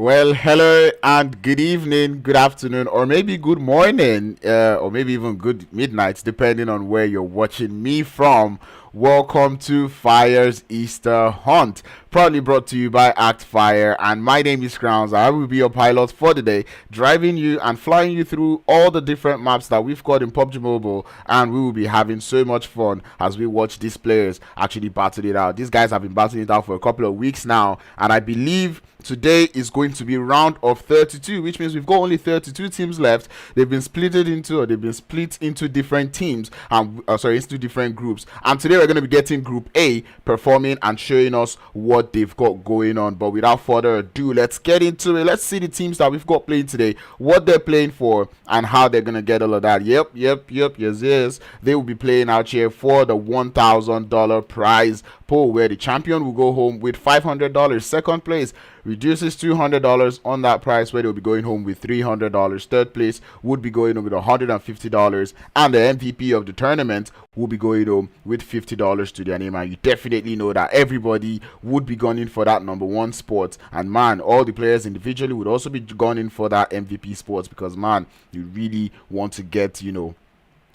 Well, hello and good evening, good afternoon, or maybe good morning, or maybe even good midnight, depending on where you're watching me from. Welcome to Fire's Easter Hunt, proudly brought to you by Act Fire, and my name is Crowns. I will be your pilot for the day, driving you and flying you through all the different maps that we've got in PUBG Mobile, and we will be having so much fun as we watch these players actually battle it out. These guys have been battling it out for a couple of weeks now, and I believe today is going to be round of 32, which means we've got only 32 teams left. They've been split into different teams, into different groups. And today we're going to be getting Group A performing and showing us what they've got going on. But without further ado, let's get into it. Let's see the teams that we've got playing today, what they're playing for, and how they're going to get all of that. Yes. They will be playing out here for the $1,000 prize pool, where the champion will go home with $500. Second place reduces $200 on that price, where they'll be going home with $300. Third place would be going home with $150, and the MVP of the tournament will be going home with $50 to their name. And you definitely know that everybody would be gunning for that number one spot, and man, all the players individually would also be gunning for that MVP spot, because man, you really want to get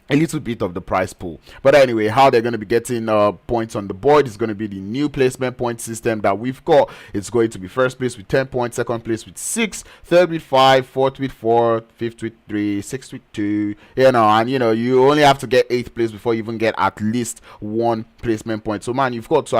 a little bit of the prize pool. But anyway, how they're going to be getting points on the board is going to be the new placement point system that we've got. It's going to be first place with 10 points, second place with 6, third with 5, fourth with 4, fifth with 3, sixth with 2, and you only have to get 8th place before you even get at least 1 placement point. So man, you've got to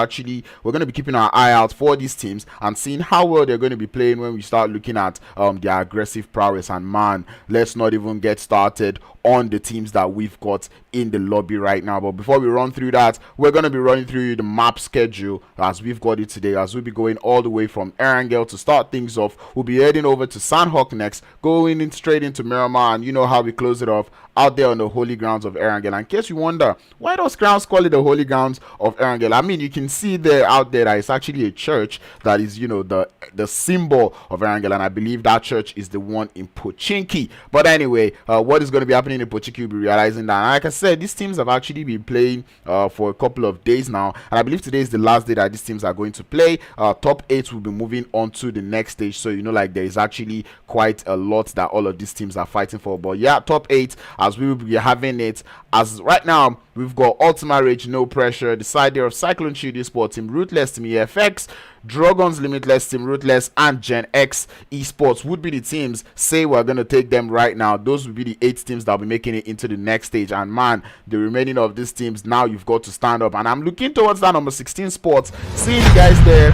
we're going to be keeping our eye out for these teams and seeing how well they're going to be playing when we start looking at their aggressive prowess. And man, let's not even get started on the teams that we've got in the lobby right now. But before we run through that, we're going to be running through the map schedule as we've got it today, as we'll be going all the way from Erangel to start things off. We'll be heading over to Sanhok next, going in straight into Miramar, and you know how we close it off out there on the holy grounds of Erangel. And in case you wonder, why does Crowns call it the holy grounds of Erangel? I mean, you can see there out there that it's actually a church that is, the symbol of Erangel, and I believe that church is the one in Pochinki. But anyway, what is going to be happening in Pochinki, you'll be realizing that. And like I said, these teams have actually been playing for a couple of days now, and I believe today is the last day that these teams are going to play. Top 8 will be moving on to the next stage, so there is actually quite a lot that all of these teams are fighting for. But yeah, top 8, as we will be having it as right now, we've got Ultima Rage, No Pressure, the side there of Cyclone, eSports, Team Ruthless, Team EFX, Drogons, Limitless, Team Ruthless, and GenX eSports would be the teams. Say we're going to take them right now. Those will be the 8 teams that will be making it into the next stage. And man, the remaining of these teams, now you've got to stand up. And I'm looking towards that number 16 spots, seeing you guys there.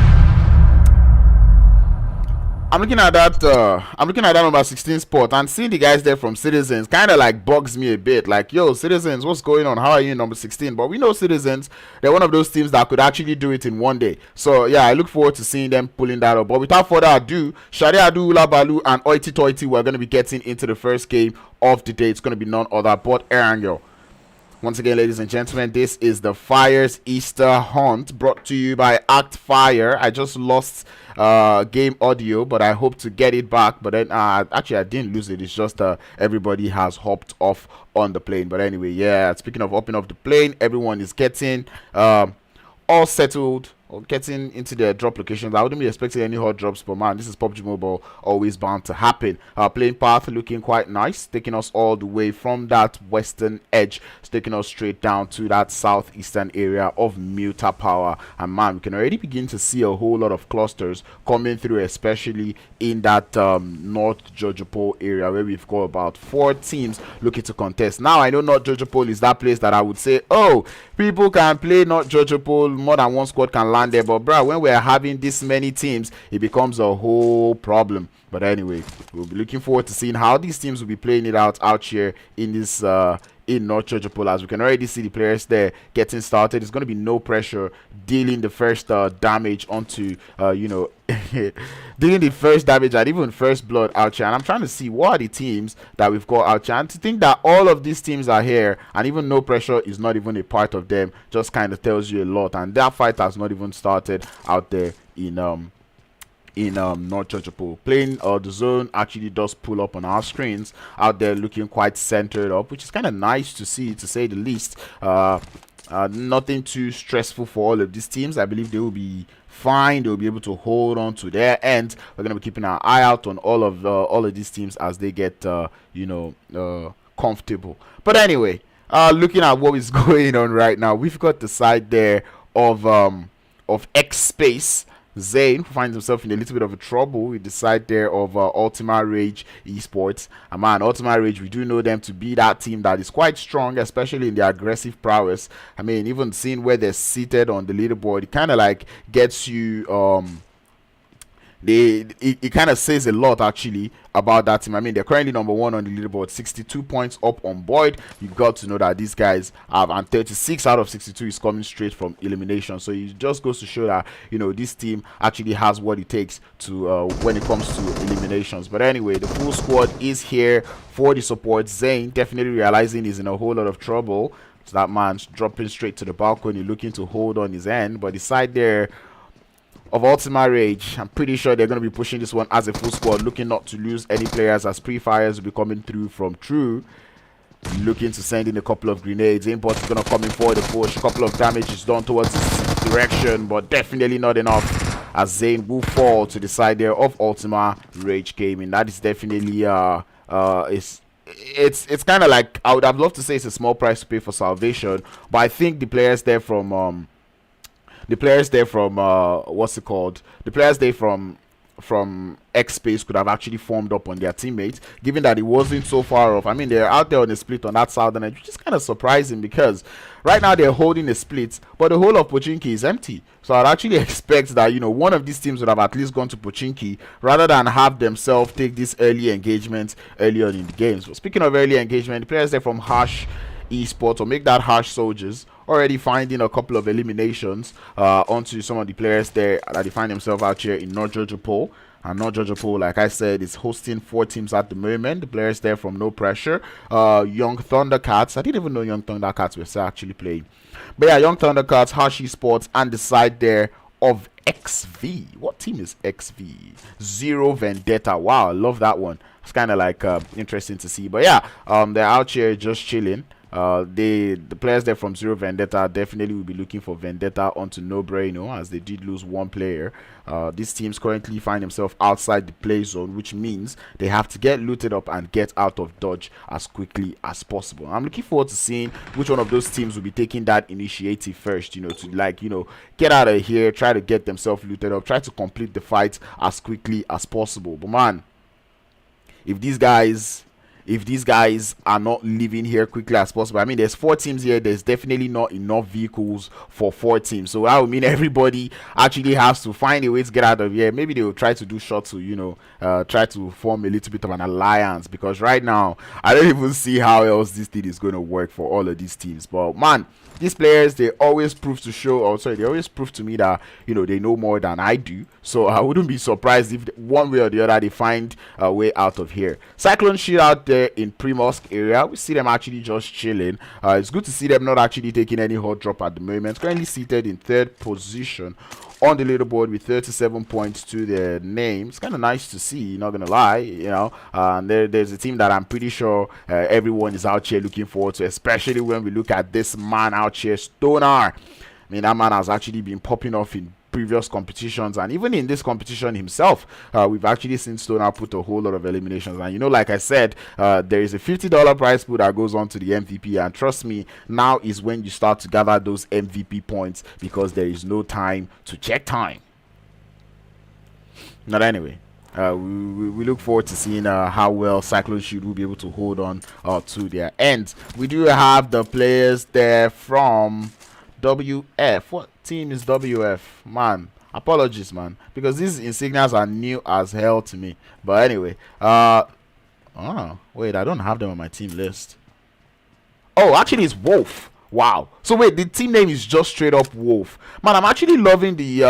I'm looking at that number 16 spot, and seeing the guys there from Sidizens kind of like bugs me a bit. Like, yo, Sidizens, what's going on? How are you in number 16? But we know Sidizens, they're one of those teams that could actually do it in one day. So yeah, I look forward to seeing them pulling that up. But without further ado, Shade Adu, Ula Balu, and Oiti Toiti, we're going to be getting into the first game of the day. It's going to be none other but Erangel. Once again, ladies and gentlemen, this is the Fire's Easter Hunt, brought to you by Act Fire. I just lost game audio, but I hope to get it back. But then actually I didn't lose it. It's just everybody has hopped off on the plane. But anyway, yeah, speaking of hopping off the plane, everyone is getting all settled or getting into their drop locations. I wouldn't be expecting any hot drops, but man, this is PUBG Mobile, always bound to happen. Playing path looking quite nice, taking us all the way from that western edge, taking us straight down to that southeastern area of Muta Power. And man, we can already begin to see a whole lot of clusters coming through, especially in that North Jojopol area, where we've got about 4 teams looking to contest. Now, I know North Jojopol is that place that I would say, oh, people can play North Jojopol, more than one squad can land there. But bro, when we're having this many teams, it becomes a whole problem. But anyway, we'll be looking forward to seeing how these teams will be playing it out here in this in North Jojopol. As we can already see the players there getting started. It's going to be no pressure, dealing the first damage onto dealing the first damage and even first blood out here. And I'm trying to see what are the teams that we've got out here, and to think that all of these teams are here and even no pressure is not even a part of them just kind of tells you a lot. And that fight has not even started out there in North Jojopol. Playing the zone actually does pull up on our screens out there, looking quite centered up, which is kind of nice to see, to say the least. Nothing too stressful for all of these teams. I believe they will be fine. They'll be able to hold on to their end. We're gonna be keeping our eye out on all of these teams as they get comfortable. But anyway, looking at what is going on right now, we've got the side there of Xpace. Zane, who finds himself in a little bit of a trouble with the side there of Ultima Rage eSports. And man, Ultima Rage, we do know them to be that team that is quite strong, especially in their aggressive prowess. I mean, even seeing where they're seated on the leaderboard, it kind of like gets you it kind of says a lot actually about that team. I mean, they're currently number 1 on the leaderboard, 62 points up on Boyd. You've got to know that these guys have, and 36 out of 62 is coming straight from elimination. So it just goes to show that, you know, this team actually has what it takes to when it comes to eliminations. But anyway, the full squad is here for the support. Zane definitely realizing he's in a whole lot of trouble. So that man's dropping straight to the balcony, looking to hold on his end. But the side there of Ultima Rage, I'm pretty sure they're going to be pushing this one as a full squad, looking not to lose any players as pre-fires will be coming through from True. Looking to send in a couple of grenades. Import is going to come in for the push. A couple of damage is done towards this direction, but definitely not enough as Zane will fall to the side there of Ultima Rage Gaming. That is definitely it's kind of like, I would have loved to say it's a small price to pay for salvation, but I think the players there from what's it called? The players there from Xpace could have actually formed up on their teammates, given that it wasn't so far off. I mean, they're out there on a split on that southern edge, which is kind of surprising because right now they're holding a split, but the whole of Pochinki is empty. So I'd actually expect that, you know, one of these teams would have at least gone to Pochinki rather than have themselves take this early engagement early on in the games. But speaking of early engagement, the players there from Harsh eSports, or make that Harsh Soldiers, already finding a couple of eliminations onto some of the players there that they find themselves out here in North Georgia Pole. And North Georgia Pole, like I said, is hosting 4 teams at the moment. The players there from No Pressure, Yungthundacats. I didn't even know Yungthundacats were still actually playing. But yeah, Yungthundacats, Harsh eSports, and the side there of XV. What team is XV? Xero Vendicta. Wow, I love that one. It's kind of like interesting to see. But yeah, they're out here just chilling. The players there from Xero Vendicta definitely will be looking for Vendetta onto No Braino, as they did lose one player. These teams currently find themselves outside the play zone, which means they have to get looted up and get out of dodge as quickly as possible. I'm looking forward to seeing which one of those teams will be taking that initiative first, you know, to, like, you know, get out of here, try to get themselves looted up, try to complete the fight as quickly as possible. But man, if these guys are not leaving here quickly as possible, I mean, there's 4 teams here. There's definitely not enough vehicles for 4 teams, so that would mean everybody actually has to find a way to get out of here. Maybe they will try to do shuttle, you know, try to form a little bit of an alliance, because right now I don't even see how else this thing is going to work for all of these teams. But man, these players, they always prove to me that, you know, they know more than I do. So I wouldn't be surprised if one way or the other they find a way out of here. Cyclone shit out there in Primorsk area. We see them actually just chilling. It's good to see them not actually taking any hot drop at the moment. Currently seated in 3rd position on the leaderboard with 37 points to their name. It's kind of nice to see, not gonna lie, you know. There's a team that I'm pretty sure everyone is out here looking forward to, especially when we look at this man out here, Stoner. I mean, that man has actually been popping off in previous competitions, and even in this competition himself, we've actually seen Stoner put a whole lot of eliminations. And you know, like I said, there is a $50 prize pool that goes on to the MVP, and trust me, now is when you start to gather those MVP points, because there is no time to check time. But anyway, we look forward to seeing how well Cyclone Shield will be able to hold on to their ends. We do have the players there from WF. What team is WF? Man, apologies, man, because these insignias are new as hell to me. But anyway, oh wait, I don't have them on my team list. Oh, actually it's Wolf. Wow. So wait, the team name is just straight up Wolf. Man, I'm actually loving the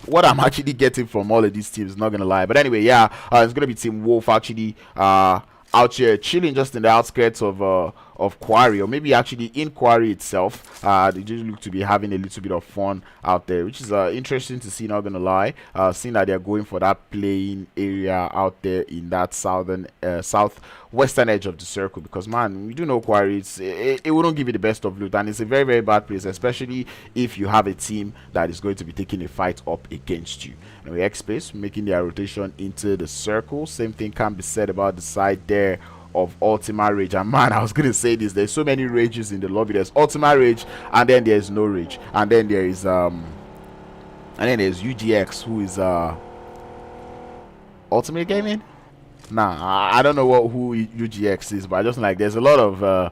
what I'm actually getting from all of these teams, not gonna lie. But anyway, yeah, it's gonna be Team Wolf actually out here chilling just in the outskirts of of Quarry, or maybe actually in Quarry itself. They just look to be having a little bit of fun out there, which is interesting to see, not gonna lie. Seeing that they're going for that playing area out there in that southwestern edge of the circle, because man, we do know Quarry, it wouldn't give you the best of loot, and it's a very, very bad place, especially if you have a team that is going to be taking a fight up against you. Anyway, Xpace making their rotation into the circle. Same thing can be said about the side there of Ultima Rage. And man, I was gonna say this, there's so many rages in the lobby. There's Ultima Rage, and then there's no rage, and then there is there's UGX, who is Ultimate Gaming. Nah, I don't know who UGX is, but I just like there's a lot of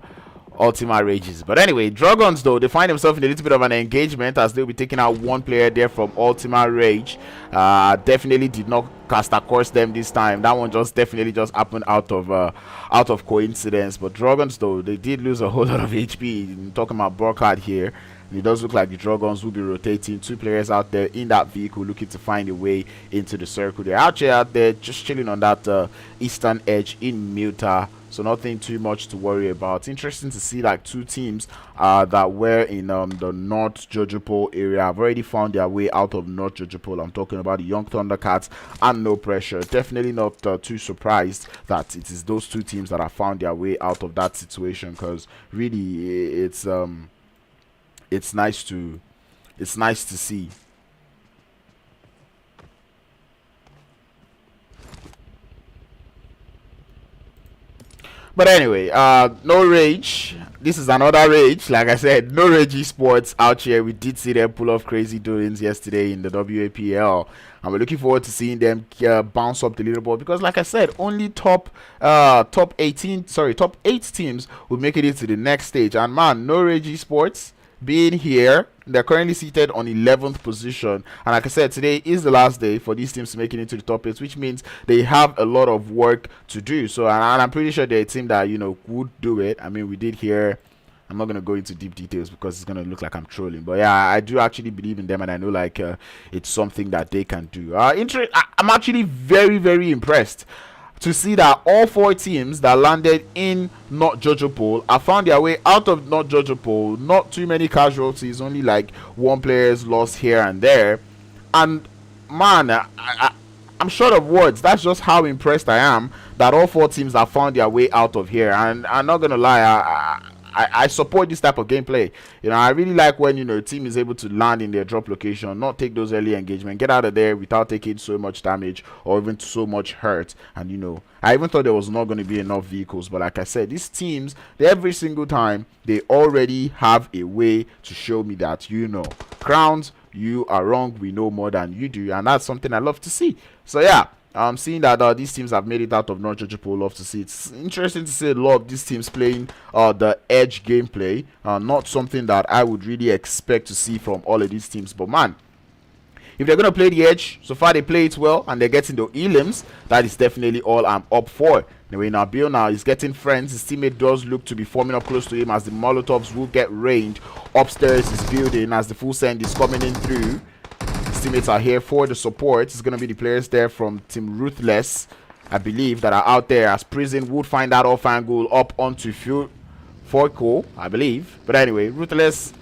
Ultima Rages. But anyway, Drogons though, they find themselves in a little bit of an engagement as they'll be taking out one player there from Ultima Rage. Definitely did not cast across them this time. That one just definitely just happened out of coincidence. But Drogons though, they did lose a whole lot of HP. I'm talking about Burkhardt here. It does look like the Drogons will be rotating. Two players out there in that vehicle looking to find a way into the circle. They're actually out there just chilling on that eastern edge in Muta. So nothing too much to worry about. Interesting to see like two teams that were in the North Jojopol area have already found their way out of North Jojopol. I'm talking about the Yungthundacats and No Pressure. Definitely not too surprised that it is those two teams that have found their way out of that situation, because really it's nice to see. But anyway, no rage. This is another rage. Like I said, no rage esports out here. We did see them pull off crazy doings yesterday in the WAPL, and we're looking forward to seeing them bounce up the leaderboard, because like I said, only top 8 teams will make it into the next stage. And man, no rage esports being here, they're currently seated on 11th position, and like I said, today is the last day for these teams to make it into the top 8, which means they have a lot of work to do. So and I'm pretty sure they're a team that, you know, would do it. I mean, we did hear, I'm not going to go into deep details because it's going to look like I'm trolling, but yeah, I do actually believe in them, and I know like it's something that they can do. I'm actually very, very impressed to see that all 4 teams that landed in North Jojopol have found their way out of North Jojopol. Not too many casualties, only like 1 player's lost here and there. And man, I'm short of words. That's just how impressed I am that all 4 teams have found their way out of here. And I'm not gonna lie, I support this type of gameplay. You know, I really like when, you know, a team is able to land in their drop location, not take those early engagement, get out of there without taking so much damage or even so much hurt. And you know, I even thought there was not going to be enough vehicles, but like I said, these teams, every single time, they already have a way to show me that, you know, Crowns, you are wrong, we know more than you do, and that's something I love to see. So yeah, seeing that these teams have made it out of North Jojopol, love to see. It's interesting to see a lot of these teams playing the edge gameplay. Not something that I would really expect to see from all of these teams, but man, if they're going to play the edge, so far they play it well and they're getting the elims, that is definitely all I'm up for. Anyway, now Bill now is getting friends. His teammate does look to be forming up close to him as the Molotovs will get range. Upstairs is building as the full send is coming in through. His teammates are here for the support. It's going to be the players there from Team Ruthless, I believe, that are out there, as Prison would find that off-hand goal up onto Forco, I believe. But anyway, Ruthless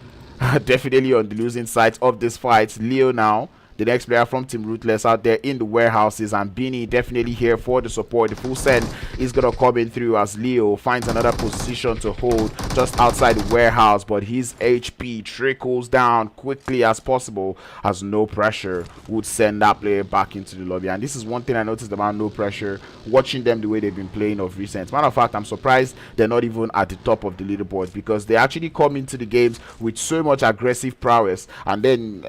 definitely on the losing side of this fight. Leo now, the next player from Team Ruthless, out there in the warehouses, and Beanie definitely here for the support. The full send is gonna come in through as Leo finds another position to hold just outside the warehouse, but his HP trickles down quickly as possible as No Pressure would send that player back into the lobby. And this is one thing I noticed about No Pressure, watching them the way they've been playing of recent. Matter of fact, I'm surprised they're not even at the top of the leaderboard, because they actually come into the games with so much aggressive prowess, and then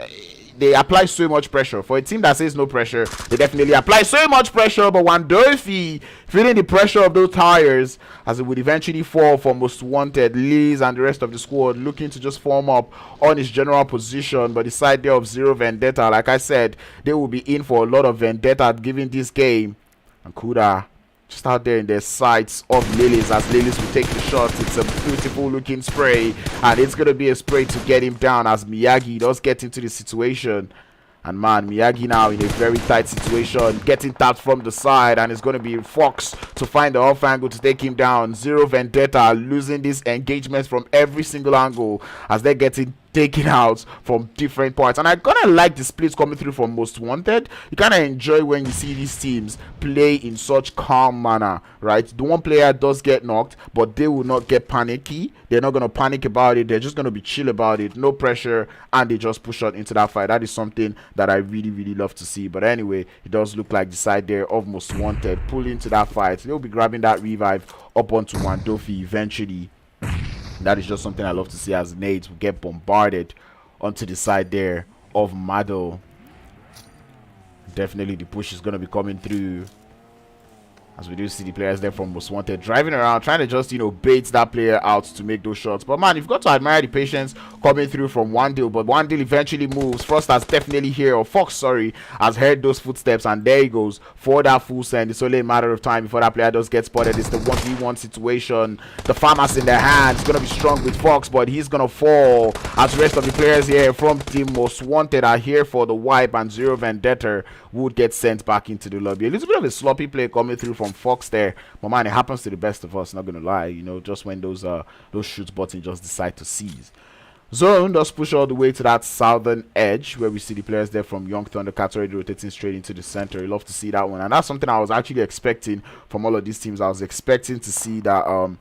they apply so much pressure. For a team that says no pressure, they definitely apply so much pressure. But Wandolfi feeling the pressure of those tires, as it would eventually fall for Most Wanted, Liz and the rest of the squad looking to just form up on his general position. But the side there of Xero Vendetta, like I said, they will be in for a lot of vendetta given this game. And Kuda just out there in their sights of Lilies, as Lilies will take the shot. It's a beautiful looking spray, and it's going to be a spray to get him down as Miyagi does get into the situation. And man, Miyagi now in a very tight situation, getting tapped from the side, and it's going to be Fox to find the off angle to take him down. Xero Vendetta losing this engagement from every single angle as they're getting taken out from different parts. And I kind of like the splits coming through from Most Wanted. You kind of enjoy when you see these teams play in such calm manner, right? The one player does get knocked, but they will not get panicky. They're not going to panic about it. They're just going to be chill about it, no pressure, and they just push on into that fight. That is something that I really, really love to see. But anyway, it does look like the side there of Most Wanted pull into that fight. They'll be grabbing that revive up onto Wandofi eventually. That is just something I love to see, as nades will get bombarded onto the side there of Mado. Definitely the push is going to be coming through, as we do see the players there from Most Wanted driving around, trying to just, bait that player out to make those shots. But man, you've got to admire the patience coming through from Wandil. But Wandil eventually moves. Frost has definitely here, or Fox, sorry, has heard those footsteps, and there he goes for that full send. It's only a matter of time before that player does get spotted. It's the 1v1 situation. The farmer's in their hands. It's going to be strong with Fox, but he's going to fall, as the rest of the players here from Team Most Wanted are here for the wipe, and Xero Vendetta would get sent back into the lobby. A little bit of a sloppy play coming through from Fox there, but man, it happens to the best of us, not gonna lie. Just when those shoot buttons just decide to seize. Zone does push all the way to that southern edge, where we see the players there from Yungthundacats already rotating straight into the center. You love to see that one, and that's something I was actually expecting from all of these teams. I was expecting to see that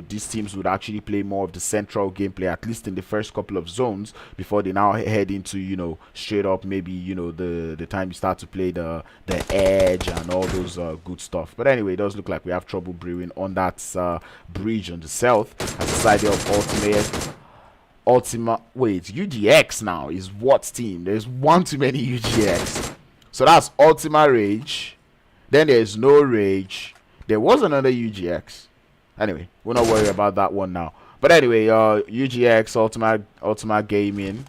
these teams would actually play more of the central gameplay, at least in the first couple of zones, before they now head into straight up maybe the time you start to play the edge and all those good stuff. But anyway, it does look like we have trouble brewing on that bridge on the south at the side of Ultima. Wait, UGX now is what team? There's one too many UGX. So that's Ultima Rage. Then there's no Rage. There was another UGX. Anyway, we'll not worry about that one now. But anyway, UGX, Ultima Gaming,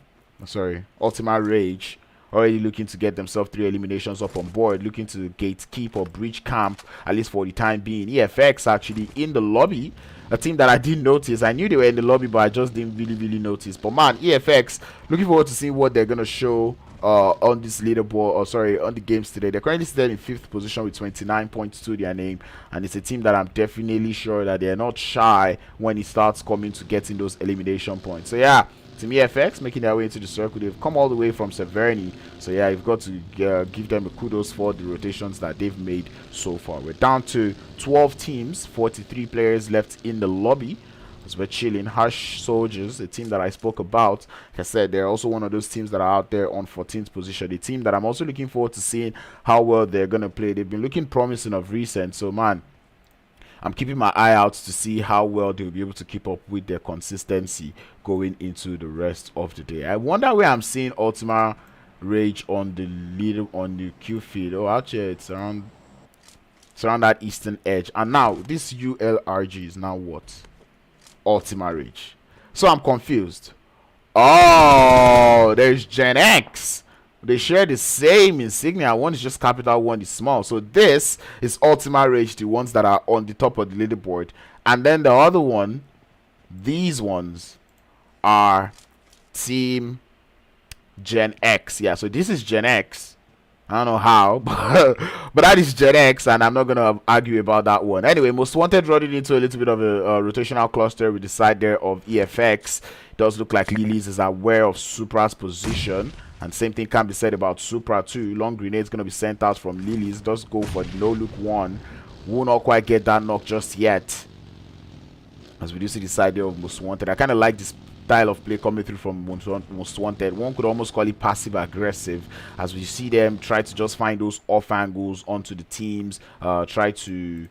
Ultima Rage, already looking to get themselves 3 eliminations up on board, looking to gatekeep or breach camp, at least for the time being. EFX actually in the lobby, a team that I didn't notice. I knew they were in the lobby, but I just didn't really notice. But man, EFX, looking forward to seeing what they're going to show on this leaderboard, on the games today. They're currently still in 5th position with 29 points to their name, and it's a team that I'm definitely sure that they're not shy when it starts coming to getting those elimination points. So yeah, Team EFX making their way into the circle. They've come all the way from Severny, so yeah, you've got to give them a kudos for the rotations that they've made so far. We're down to 12 teams, 43 players left in the lobby as we're chilling. Harsh Soldiers, a team that I spoke about, like I said, they're also one of those teams that are out there on 14th position. A team that I'm also looking forward to seeing how well they're going to play. They've been looking promising of recent, so man, I'm keeping my eye out to see how well they'll be able to keep up with their consistency going into the rest of the day. I wonder where I'm seeing Ultima Rage on the Q feed. Oh, actually, it's around that eastern edge. And now this ULRG is now what? Ultima Rage. So I'm confused. Oh, there's GenX. They share the same insignia. One is just capital, one is small. So this is Ultima Rage, the ones that are on the top of the leaderboard. And then the other one, these ones are Team GenX. Yeah, so this is GenX. I don't know how, but that is GenX, and I'm not going to argue about that one. Anyway, Most Wanted running into a little bit of a rotational cluster with the side there of EFX. It does look like Lilies is aware of Supra's position, and same thing can be said about Supra too. Long grenade is going to be sent out from Lilies. Does go for the no-look one. Will not quite get that knock just yet, as we do see the side there of Most Wanted. I kind of like this style of play coming through from Most Wanted. One could almost call it passive aggressive, as we see them try to just find those off angles onto the teams, try to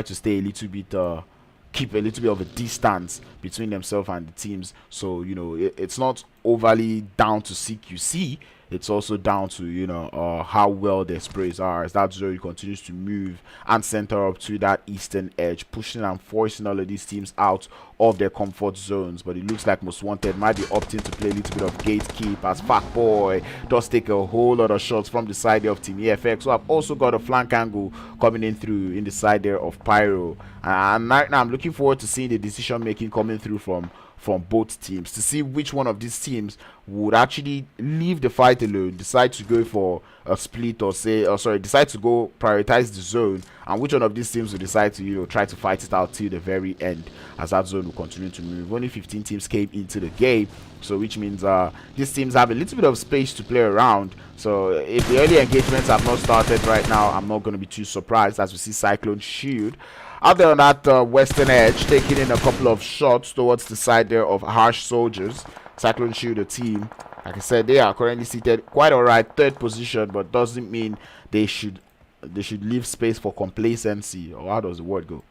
stay a little bit keep a little bit of a distance between themselves and the teams. So it's not overly down to CQC, it's also down to how well their sprays are, as that Zuri continues to move and center up to that eastern edge, pushing and forcing all of these teams out of their comfort zones. But it looks like Most Wanted might be opting to play a little bit of gatekeep, as Fat Boy does take a whole lot of shots from the side there of Team EFX. So I've also got a flank angle coming in through in the side there of Pyro, and right now I'm looking forward to seeing the decision making coming through from from both teams to see which one of these teams would actually leave the fight alone, decide to go for a split, or decide to go prioritize the zone, and which one of these teams will decide to try to fight it out till the very end, as that zone will continue to move. Only 15 teams came into the game, so which means these teams have a little bit of space to play around. So if the early engagements have not started right now, I'm not going to be too surprised, as we see Cyclone Shield out there on that western edge, taking in a couple of shots towards the side there of Harsh Soldiers. Cyclone Shield, the team, like I said, they are currently seated quite alright, third position, but doesn't mean they should leave space for complacency, or how does the word go?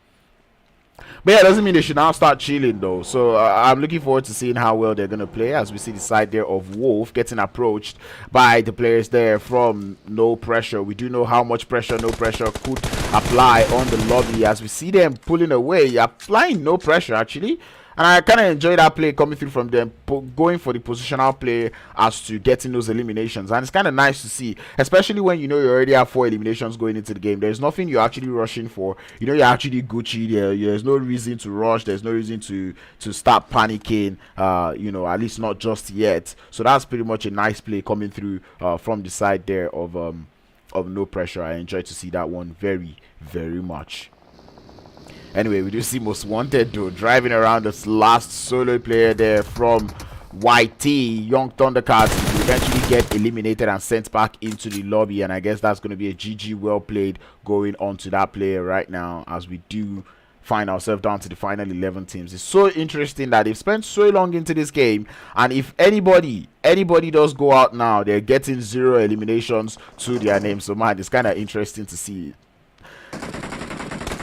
But yeah, it doesn't mean they should now start chilling though. So I'm looking forward to seeing how well they're going to play, as we see the side there of Wolf getting approached by the players there from No Pressure. We do know how much pressure No Pressure could apply on the lobby, as we see them pulling away, applying no pressure actually. And I kind of enjoy that play coming through from them, going for the positional play as to getting those eliminations. And it's kind of nice to see, especially when you already have 4 eliminations going into the game. There's nothing you're actually rushing for. You're actually Gucci there. There's no reason to rush. There's no reason to start panicking, at least not just yet. So that's pretty much a nice play coming through from the side there of No Pressure. I enjoy to see that one very, very much. Anyway, we do see Most Wanted though driving around this last solo player there from YT. Yungthundacats will eventually get eliminated and sent back into the lobby, and I guess that's going to be a GG well played going on to that player right now, as we do find ourselves down to the final 11 teams. It's so interesting that they've spent so long into this game, and if anybody does go out now, they're getting 0 eliminations to their name. So man, it's kind of interesting to see.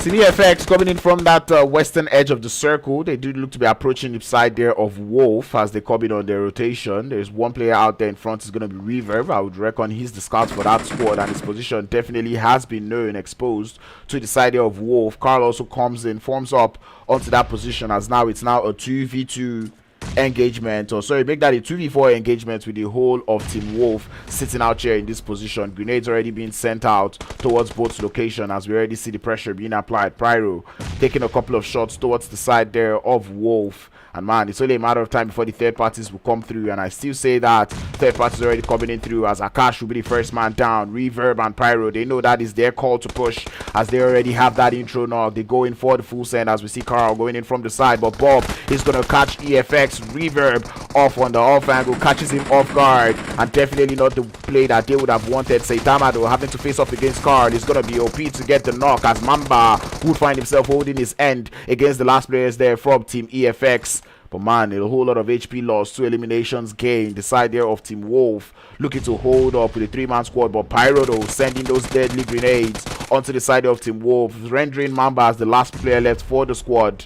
Team EFX coming in from that western edge of the circle. They do look to be approaching the side there of Wolf as they come in on their rotation. There's one player out there in front, is going to be Reverb. I would reckon he's the scout for that squad, and his position definitely has been known, exposed to the side there of Wolf. Carl also comes in, forms up onto that position, as now it's now a 2v2 engagement, or sorry, make that a 2v4 engagement with the whole of Team Wolf sitting out here in this position. Grenades already being sent out towards both locations, as we already see the pressure being applied. Pyro taking a couple of shots towards the side there of Wolf, and man, it's only a matter of time before the third parties will come through, and I still say that third parties already coming in through, as Akash will be the first man down. Reverb and Pyro, they know that is their call to push, as they already have that intro knock. They go in for the full send, as we see Carl going in from the side, but Bob is going to catch EFX Reverb off on the off angle, catches him off guard, and definitely not the play that they would have wanted. Saitama though having to face off against Carl is going to be OP to get the knock, as Mamba would find himself holding his end against the last players there from Team EFX. But man, a whole lot of HP loss, 2 eliminations gained. The side there of Team Wolf looking to hold up with a 3-man squad, but Pyro though sending those deadly grenades onto the side of Team Wolf, rendering Mamba as the last player left for the squad.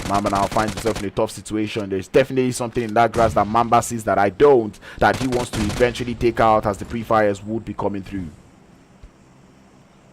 Mamba now finds himself in a tough situation. There's definitely something in that grass that Mamba sees that I don't, that he wants to eventually take out, as the pre-fires would be coming through.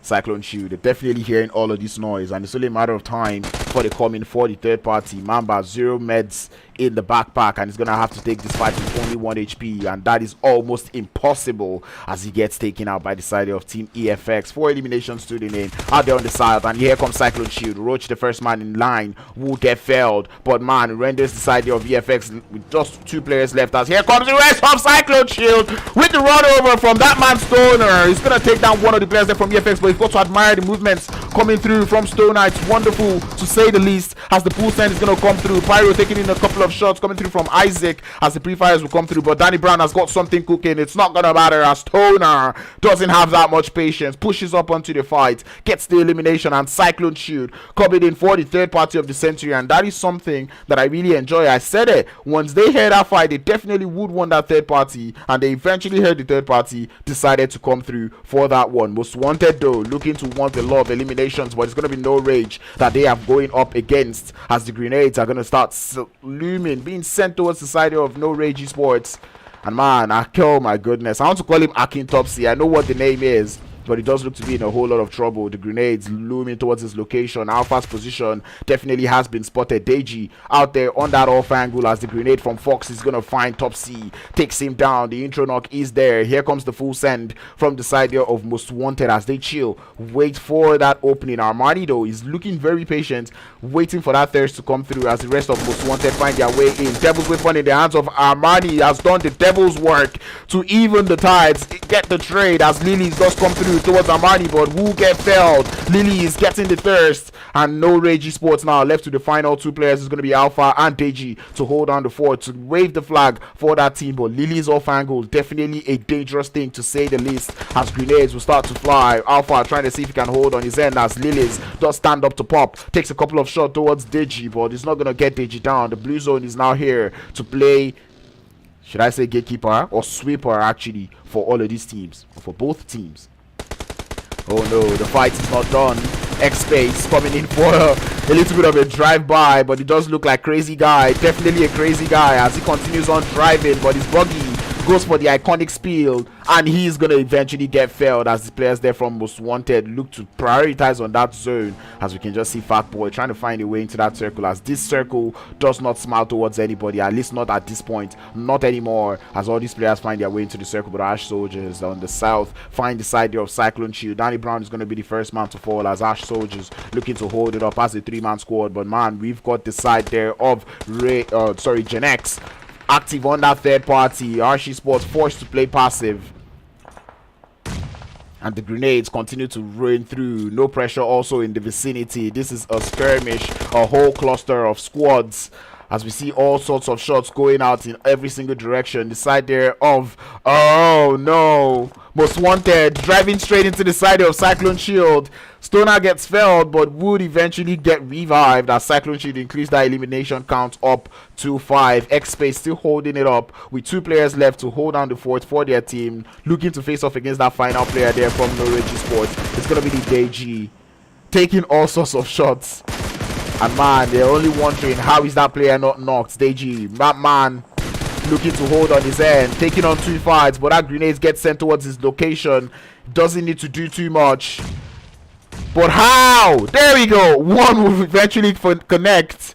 Cyclone Shield, they're definitely hearing all of this noise, and it's only a matter of time before they come in for the third party. Mamba 0 meds in the backpack, and he's gonna have to take this fight with only 1 HP, and that is almost impossible, as he gets taken out by the side of Team EFX. 4 eliminations to the name out there on the side, and here comes Cyclone Shield. Roach, the first man in line, will get felled, but man, renders the side of EFX with just 2 players left, as here comes the rest of Cyclone Shield with the run over from that man Stoner. He's gonna take down one of the players there from EFX, but you've got to admire the movements coming through from Stoner. It's wonderful to say the least, as the pool send is going to come through. Pyro taking in a couple of shots coming through from Isaac, as the pre-fires will come through, but Danny Brown has got something cooking. It's not going to matter, as Stoner doesn't have that much patience, pushes up onto the fight, gets the elimination, and Cyclone Shield coming in for the third party of the century. And that is something that I really enjoy. I said it, once they heard that fight, they definitely would want that third party, and they eventually heard the third party, decided to come through for that one. Most Wanted though looking to want a lot of eliminations, but it's going to be No Rage that they have going up against, as the grenades are going to start looming, being sent towards the side of No Rage eSports. And man, oh my goodness, I want to call him Akintopsy. I know what the name is, but it does look to be in a whole lot of trouble. The grenades looming towards his location. Alpha's position definitely has been spotted. Deji out there on that off angle as the grenade from Fox is going to find Top C, takes him down. The intro knock is there. Here comes the full send from the side there of Most Wanted as they chill, wait for that opening. Armani though is looking very patient, waiting for that thirst to come through as the rest of Most Wanted find their way in. Devil's weapon in the hands of Armani has done the devil's work to even the tides, get the trade as Lilies does come through towards Armani, but who get felled? Lily is getting the thirst, and no Rage Esports now left to the final two players is going to be Alpha and Deji to hold on the fort, to wave the flag for that team. But Lily's off angle, definitely a dangerous thing to say the least, as grenades will start to fly. Alpha trying to see if he can hold on his end as Lily's does stand up to pop, takes a couple of shots towards Deji, but he's not going to get Deji down. The blue zone is now here to play, should I say gatekeeper or sweeper actually, for all of these teams, or for both teams. Oh no, the fight is not done. Xpace coming in for a little bit of a drive-by, but it does look like crazy guy, definitely a crazy guy as he continues on driving, but his buggy goes for the iconic spiel, and he's gonna eventually get felled as the players there from Most Wanted look to prioritize on that zone, as we can just see Fat Boy trying to find a way into that circle, as this circle does not smile towards anybody, at least not at this point, not anymore, as all these players find their way into the circle. But Ash Soldiers on the south find the side there of Cyclone Shield. Danny Brown is going to be the first man to fall as Ash Soldiers looking to hold it up as a three-man squad. But man, we've got the side there of GenX active on that third party. RC Sports forced to play passive, and the grenades continue to rain through. No pressure also in the vicinity. This is a skirmish, a whole cluster of squads, as we see all sorts of shots going out in every single direction. The side there of, oh no, Most Wanted driving straight into the side of Cyclone Shield. Stoner gets felled, but would eventually get revived as Cyclone Shield increased that elimination count up to 5. Xpace still holding it up with 2 players left to hold down the fort for their team, looking to face off against that final player there from No Rage Esports. It's going to be the Deji, taking all sorts of shots. And man, they're only wondering how is that player not knocked. Deji, that man looking to hold on his end, taking on 2 fights, but that grenade gets sent towards his location. Doesn't need to do too much. But how? There we go. One will eventually connect.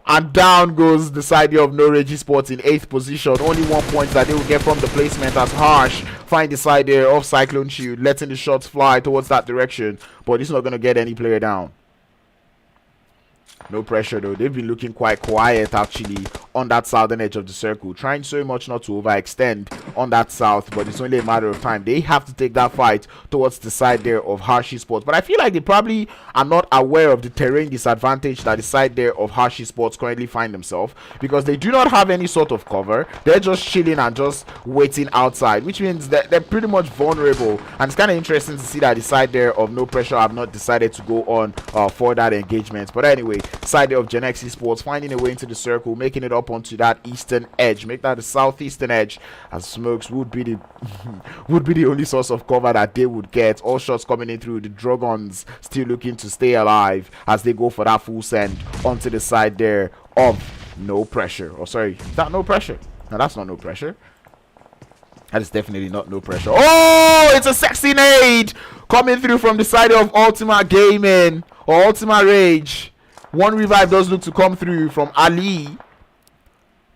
And down goes the side of No Rage Esports in 8th position. Only 1 point that they will get from the placement as Harsh find the side there of Cyclone Shield, letting the shots fly towards that direction. But it's not going to get any player down. No pressure though. They've been looking quite quiet actually on that southern edge of the circle, trying so much not to overextend on that south, but it's only a matter of time. They have to take that fight towards the side there of Harsh Esports, but I feel like they probably are not aware of the terrain disadvantage that the side there of Harsh Esports currently find themselves, because they do not have any sort of cover. They're just chilling and just waiting outside, which means that they're pretty much vulnerable. And it's kind of interesting to see that the side there of No Pressure have not decided to go on for that engagement. But anyway, side there of GenX Esports finding a way into the circle, making it up onto that eastern edge, make that the southeastern edge, as Smokes would be the would be the only source of cover that they would get. All shots coming in through. The Drogons still looking to stay alive as they go for that full send onto the side there of No Pressure. Oh sorry, is that No Pressure? No, that's not No Pressure. That is definitely not No Pressure. Oh, it's a sexy nade coming through from the side of Ultima Gaming or Ultima Rage. One revive does look to come through from Ali,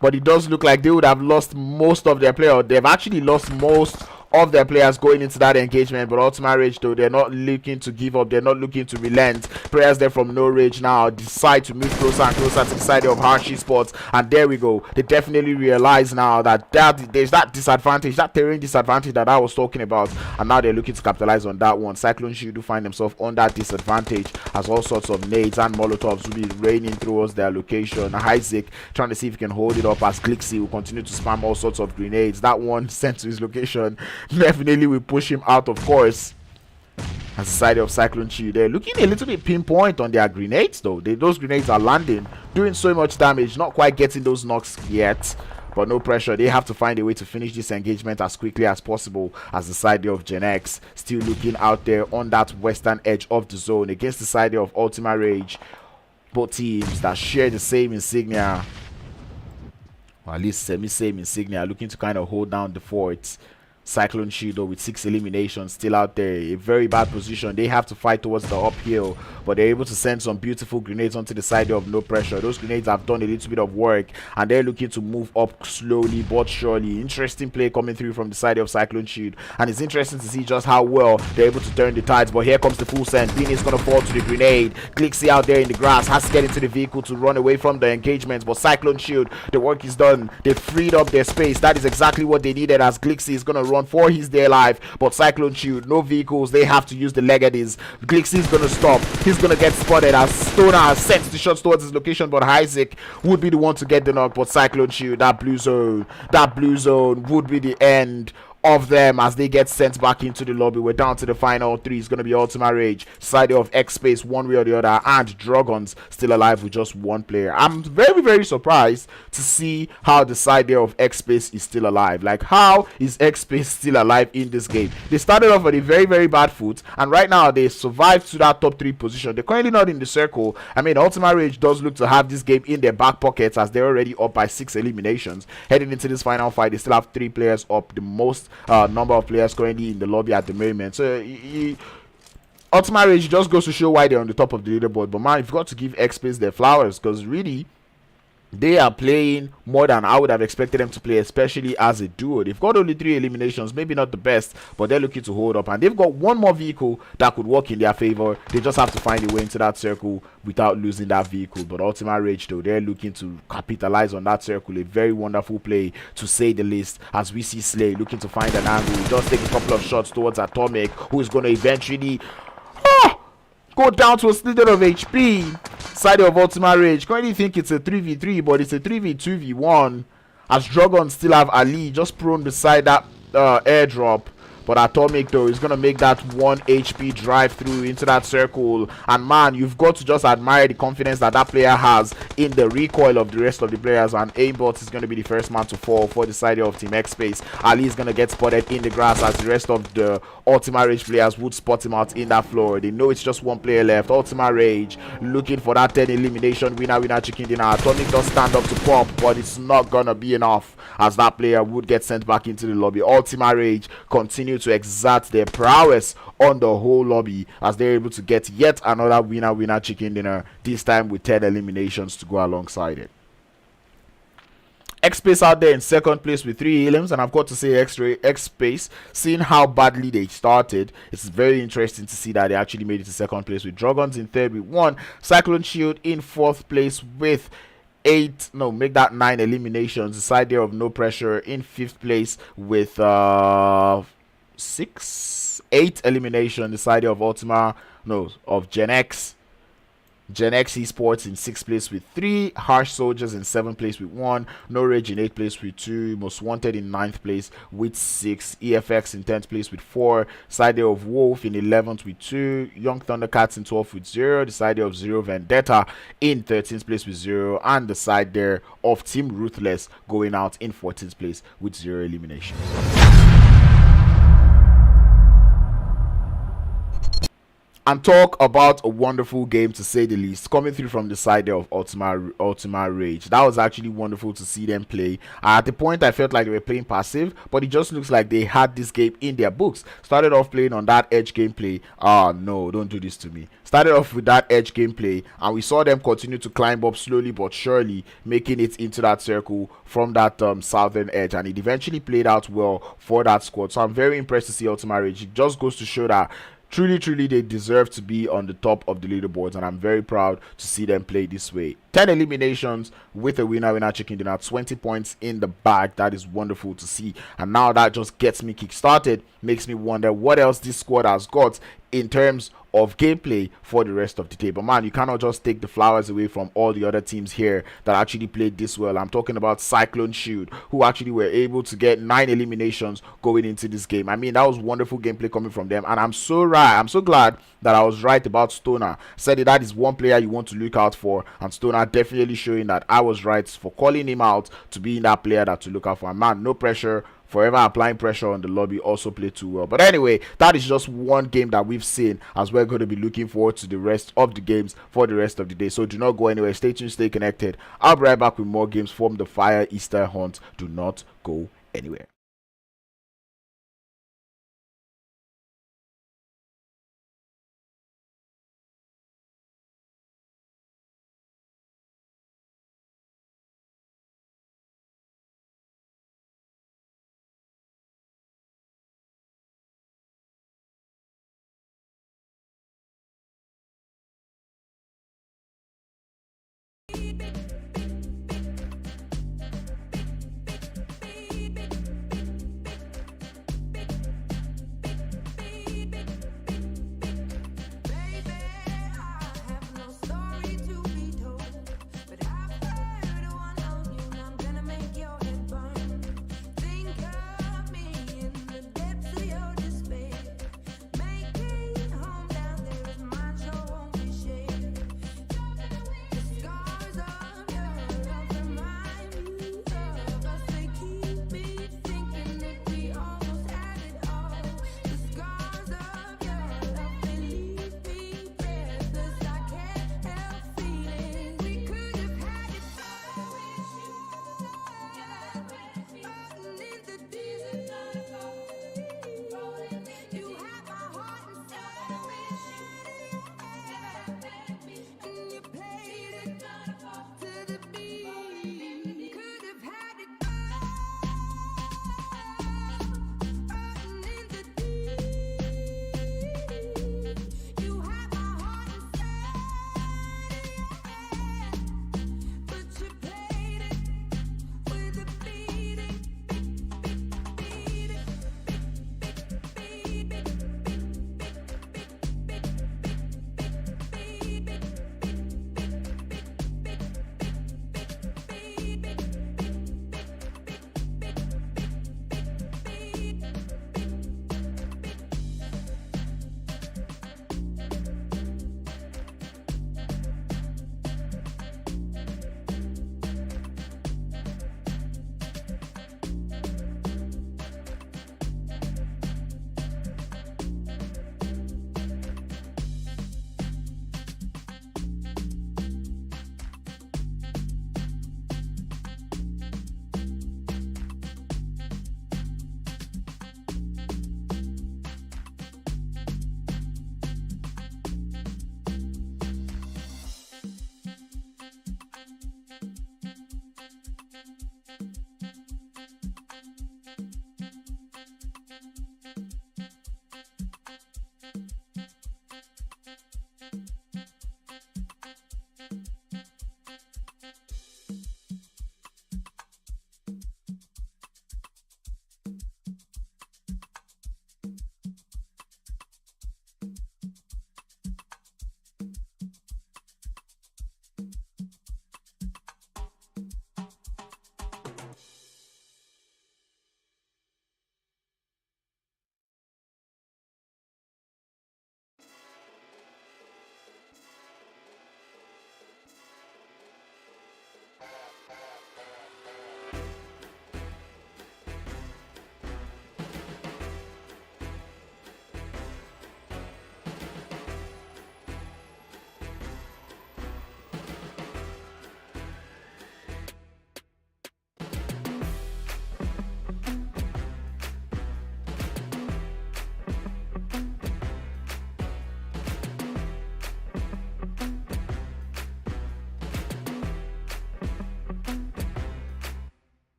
but it does look like they would have lost most of their players. They've actually lost most of their players going into that engagement, but Ultima Rage though, they're not looking to give up, they're not looking to relent. Players there from No Rage now decide to move closer and closer to the side of Harsh Esports, and there we go. They definitely realize now that there's that disadvantage, that terrain disadvantage that I was talking about, and now they're looking to capitalize on that one. Cyclone Shield do find themselves on that disadvantage as all sorts of nades and molotovs will be raining towards their location. Isaac trying to see if he can hold it up as Glixie will continue to spam all sorts of grenades. That one sent to his location definitely will push him out, of course. As the side of Cyclone Shield, they're looking a little bit pinpoint on their grenades though. Those grenades are landing, doing so much damage, not quite getting those knocks yet. But no pressure, they have to find a way to finish this engagement as quickly as possible, as the side of GenX still looking out there on that western edge of the zone against the side of Ultima Rage. Both teams that share the same insignia, or at least semi-same insignia, looking to kind of hold down the fort. Cyclone Shield, though, with 6 eliminations still out there. A very bad position. They have to fight towards the uphill, but they're able to send some beautiful grenades onto the side of no pressure. Those grenades have done a little bit of work, and they're looking to move up slowly but surely. Interesting play coming through from the side of Cyclone Shield, and it's interesting to see just how well they're able to turn the tides. But here comes the full send. Beanie is going to fall to the grenade. Glixie out there in the grass has to get into the vehicle to run away from the engagement, but Cyclone Shield, the work is done. They freed up their space. That is exactly what they needed, as Glixie is going to run for his dear life, but Cyclone Shield, no vehicles, they have to use the Legadies. Glixie is going to stop. He's going to get spotted as Stoner has sent the shots towards his location, but Isaac would be the one to get the knock. But Cyclone Shield, that blue zone would be the end of them as they get sent back into the lobby. We're down to the final 3. It's going to be Ultima Rage, side of Xpace one way or the other, and Drogons still alive with just 1 player. I'm very, very surprised to see how the side there of Xpace is still alive. Like, how is Xpace still alive in this game? They started off on a very, very bad foot, and right now they survived to that top 3 position. They're currently not in the circle. I mean, Ultima Rage does look to have this game in their back pockets, as they're already up by 6 eliminations. Heading into this final fight, they still have 3 players up, the most number of players currently in the lobby at the moment. So Ultima Rage just goes to show why they're on the top of the leaderboard. But man, you've got to give Xpace their flowers, because really they are playing more than I would have expected them to play, especially as a duo. They've got only 3 eliminations, maybe not the best, but they're looking to hold up, and they've got 1 more vehicle that could work in their favor. They just have to find a way into that circle without losing that vehicle. But Ultima Rage, though, they're looking to capitalize on that circle. A very wonderful play, to say the least, as we see Slay looking to find an angle. He does take a couple of shots towards Atomic, who is going to eventually go down to a slither of HP. Side of Ultima Rage, currently think it's a 3v3, but it's a 3v2v1, as Drogons still have Ali just prone beside that airdrop. But Atomic, though, is going to make that 1 HP drive through into that circle. And man, you've got to just admire the confidence that that player has in the recoil of the rest of the players. And Aimbot is going to be the first man to fall for the side of Team Xpace. Ali is going to get spotted in the grass, as the rest of the Ultima Rage players would spot him out in that floor. They know it's just 1 player left. Ultima Rage looking for that 10 elimination winner chicken dinner. Atomic does stand up to pop, but it's not going to be enough, as that player would get sent back into the lobby. Ultima Rage continue to exert their prowess on the whole lobby, as they're able to get yet another winner chicken dinner, this time with 10 eliminations to go alongside it. Xpace out there in 2nd place with 3 elims, and I've got to say Xpace, seeing how badly they started, it's very interesting to see that they actually made it to 2nd place, with Drogons in 3rd with 1, Cyclone Shield in 4th place with 9 eliminations. The side there of No Pressure in 5th place with 8 elimination. The side of GenX eSports in 6th place with 3, Harsh Soldiers in 7th place with 1, No Rage in 8th place with 2, Most Wanted in 9th place with 6, EFX in 10th place with 4, side there of Wolf in 11th with 2, Yungthundacats in 12th with 0, the side there of Zero Vendetta in 13th place with 0, and the side there of Team Ruthless going out in 14th place with 0 eliminations. And talk about a wonderful game, to say the least, coming through from the side there of Ultima Rage. That was actually wonderful to see them play. At the point, I felt like they were playing passive, but it just looks like they had this game in their books. Started off playing on that edge gameplay. No, don't do this to me. Started off with that edge gameplay, and we saw them continue to climb up slowly but surely, making it into that circle from that southern edge, and it eventually played out well for that squad. So I'm very impressed to see Ultima Rage. It just goes to show that truly they deserve to be on the top of the leaderboards, and I'm very proud to see them play this way. 10 eliminations with a winner chicken dinner, 20 points in the bag. That is wonderful to see, and now that just gets me kick-started, makes me wonder what else this squad has got in terms of gameplay for the rest of the day. But man, you cannot just take the flowers away from all the other teams here that actually played this well. I'm talking about Cyclone Shield, who actually were able to get 9 eliminations going into this game. I mean, that was wonderful gameplay coming from them, and I'm so glad that I was right about Stoner. Said that is 1 player you want to look out for, and Stoner definitely showing that I was right for calling him out to being that player that to look out for. And man, No Pressure, forever applying pressure on the lobby, also played too well. But anyway, that is just one game that we've seen, as we're going to be looking forward to the rest of the games for the rest of the day. So do not go anywhere. Stay tuned, stay connected. I'll be right back with more games from the Fire Easter Hunt. Do not go anywhere.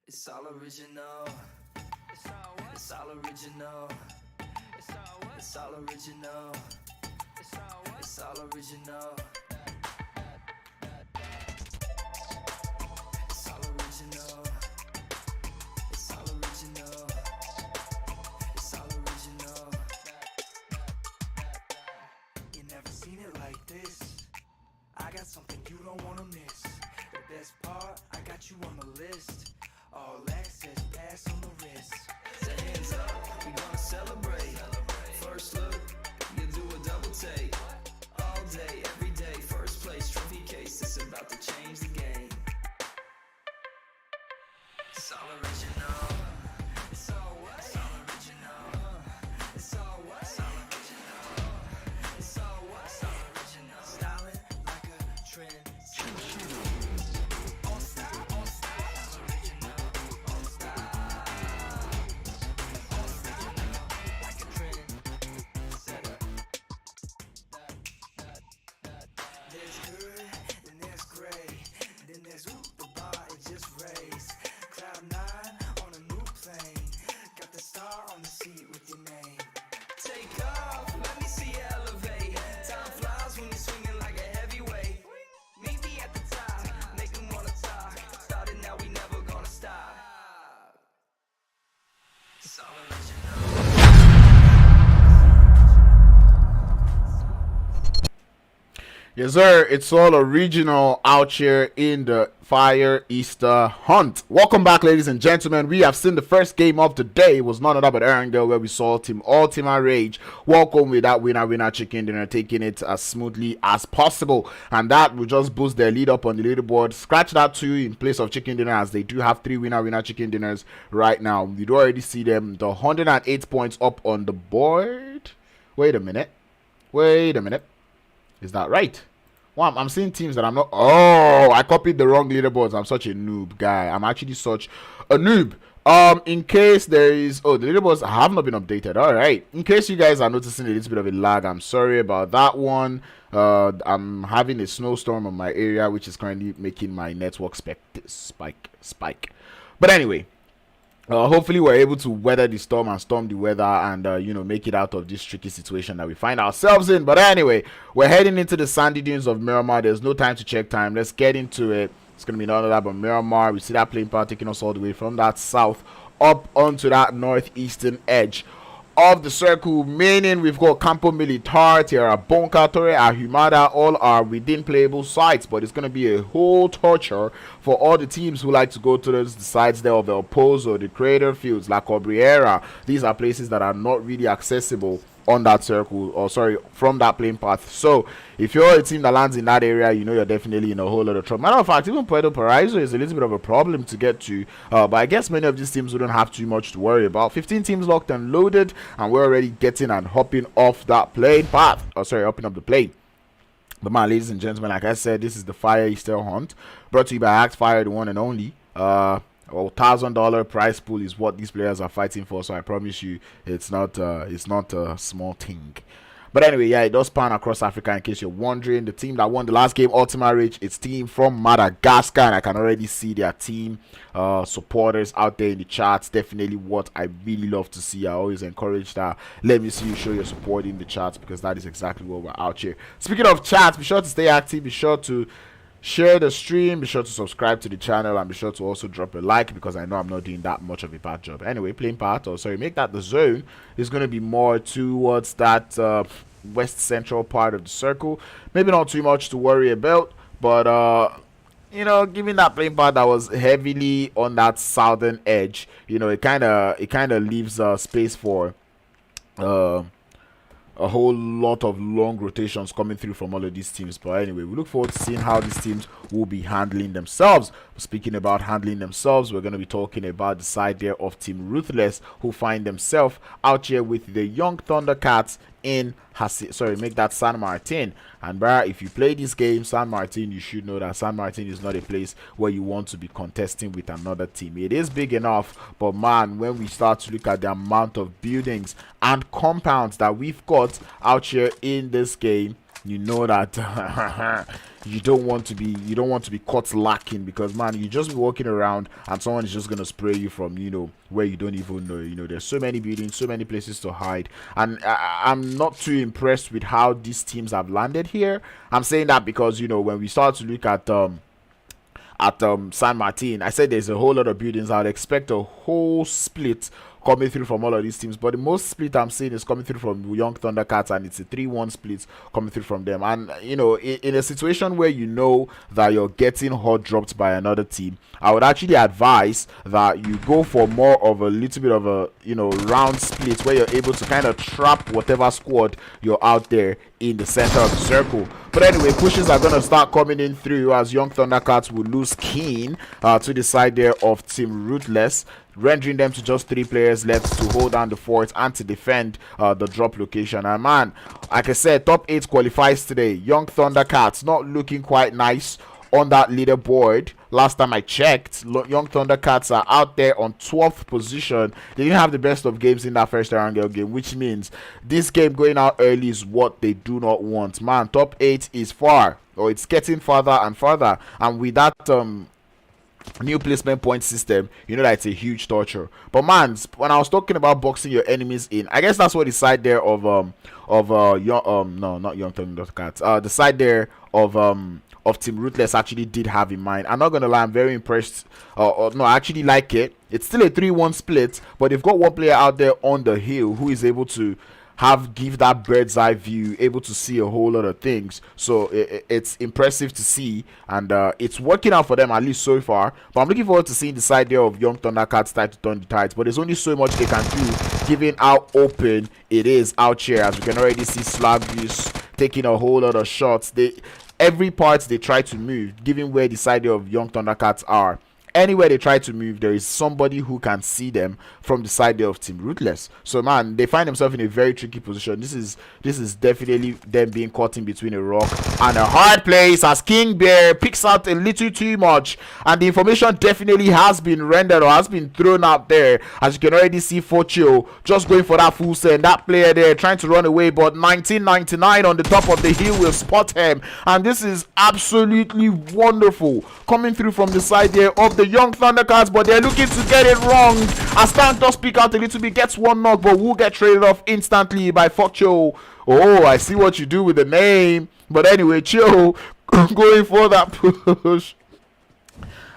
It's all original. It's all original. It's all original. It's all original. It's all original. It's all original. It's all original. You never seen it like this. I got something you don't wanna miss. The best part, I got you on the list. All access, pass on the wrist. So hands up, we gonna celebrate. First look, you do a double take. All day, every day, first place, trophy case. It's about to change the game. It's all original. It's all what? It's all original. It's all what? It's all original. It's all what? It's all original. Styling like a trend. On style, on style. It's original. On style. On style. Like a trend. Setter. There's good, and there's gray. Then there's the bar, it just raised. Cloud 9 on a new plane. Got the star on the seat with your name. Take off, let me see you elevate. Time flies when you're swinging like a heavyweight. Meet me at the top, make them wanna talk. Started now, we never gonna stop. It's all original. Yes, sir. It's all original out here in the Fire Easter Hunt. Welcome back, ladies and gentlemen. We have seen the first game of the day. It was none other but Erangel, where we saw Team Ultima Rage welcome with that winner chicken dinner, taking it as smoothly as possible. And that will just boost their lead up on the leaderboard. Scratch that 2 in place of chicken dinner, as they do have 3 winner chicken dinners right now. You do already see them. The 108 points up on the board. Wait a minute. Is that right? Well, I'm seeing teams that I'm not. Oh, I copied the wrong leaderboards. I'm such a noob guy. I'm actually such a noob. In case there is, the leaderboards have not been updated. All right. In case you guys are noticing a little bit of a lag, I'm sorry about that one. I'm having a snowstorm on my area, which is currently making my network spike. But anyway. Hopefully we're able to weather the storm and storm the weather and make it out of this tricky situation that we find ourselves in. But anyway, we're heading into the sandy dunes of Miramar. There's no time to check time. Let's get into it. It's gonna be none of that but Miramar. We see that plane power taking us all the way from that south up onto that northeastern edge of the circle, meaning we've got Campo Militar, Tierra Bonca, Torre Ahumada, all are within playable sites, but it's going to be a whole torture for all the teams who like to go to the sides there of the Opozo, the Crater Fields, La Cobriera. These are places that are not really accessible on that circle, or sorry, from that plane path. So if you're a team that lands in that area, you know you're definitely in a whole lot of trouble. Matter of fact, even Puerto Paraíso is a little bit of a problem to get to, but I guess many of these teams wouldn't have too much to worry about. 15 teams locked and loaded, and we're already getting and hopping off that plane path, hopping up the plane. But man, ladies and gentlemen, like I said, this is the Fire Easter Hunt, brought to you by Fire, the one and only. $1,000 prize pool is what these players are fighting for, so I promise you it's not a small thing. But anyway, yeah, it does span across Africa, in case you're wondering. The team that won the last game, Ultima Rage, it's team from Madagascar, and I can already see their team supporters out there in the charts. Definitely what I really love to see. I always encourage that. Let me see you show your support in the charts, because that is exactly what we're out here. Speaking of charts, be sure to stay active, be sure to share the stream, be sure to subscribe to the channel, and be sure to also drop a like, because I know I'm not doing that much of a bad job. Anyway, playing part, or sorry, make that the zone is going to be more towards that west central part of the circle. Maybe not too much to worry about, but given that playing part that was heavily on that southern edge, it kind of leaves space for a whole lot of long rotations coming through from all of these teams. But anyway, we look forward to seeing how these teams will be handling themselves. Speaking about handling themselves, we're going to be talking about the side there of Team Ruthless, who find themselves out here with the Yungthundacats in make that San Martin. And if you play this game, San Martin, you should know that San Martin is not a place where you want to be contesting with another team. It is big enough, but man, when we start to look at the amount of buildings and compounds that we've got out here in this game, you know that you don't want to be caught lacking, because man, you just be walking around and someone is just gonna spray you from where you don't even know. There's so many buildings, so many places to hide, and I'm not too impressed with how these teams have landed here. I'm saying that because when we start to look at San Martin, I said there's a whole lot of buildings. I would expect a whole split coming through from all of these teams, but the most split I'm seeing is coming through from Young Thundercats, and it's a 3-1 split coming through from them. And in a situation where that you're getting hot dropped by another team, I would actually advise that you go for more of a little bit of a round split, where you're able to kind of trap whatever squad you're out there in the center of the circle. But anyway, pushes are going to start coming in through, as Young Thundercats will lose Keen to the side there of Team Ruthless, rendering them to just 3 players left to hold down the fort and to defend the drop location. And man, like I said, top 8 qualifies today. Young Thundercats not looking quite nice on that leaderboard. Last time I checked, Young Thundercats are out there on 12th position. They didn't have the best of games in that first Erangel game, which means this game going out early is what they do not want. Man, top 8 is far, or it's getting farther and farther, and with that new placement point system, that it's a huge torture. But man, when I was talking about boxing your enemies in, I guess that's what the side there of not Young Thundercats, the side there of Team Ruthless actually did have in mind. I'm not gonna lie, I'm very impressed. No, I actually like it. It's still a 3-1 split, but they've got one player out there on the hill who is able to give that bird's eye view, able to see a whole lot of things. So it's impressive to see, and it's working out for them, at least so far. But I'm looking forward to seeing the side there of Young Thundercats try to turn the tides, but there's only so much they can do given how open it is out here. As we can already see, Slaggus taking a whole lot of shots. Every part they try to move, given where the side of Young Thundercats are, anywhere they try to move, there is somebody who can see them from the side of Team Ruthless. So man, they find themselves in a very tricky position. This is definitely them being caught in between a rock and a hard place, as King Bear picks out a little too much, and the information definitely has been rendered, or has been thrown out there. As you can already see, Fortio just going for that full send. That player there trying to run away, but 1999 on the top of the hill will spot him, and this is absolutely wonderful coming through from the side there of the Young Thundercats, but they're looking to get it wrong. As Tank does pick out a little bit, gets one knock, but will get traded off instantly by Fortio. Oh, I see what you do with the name. But anyway, Cho going for that push.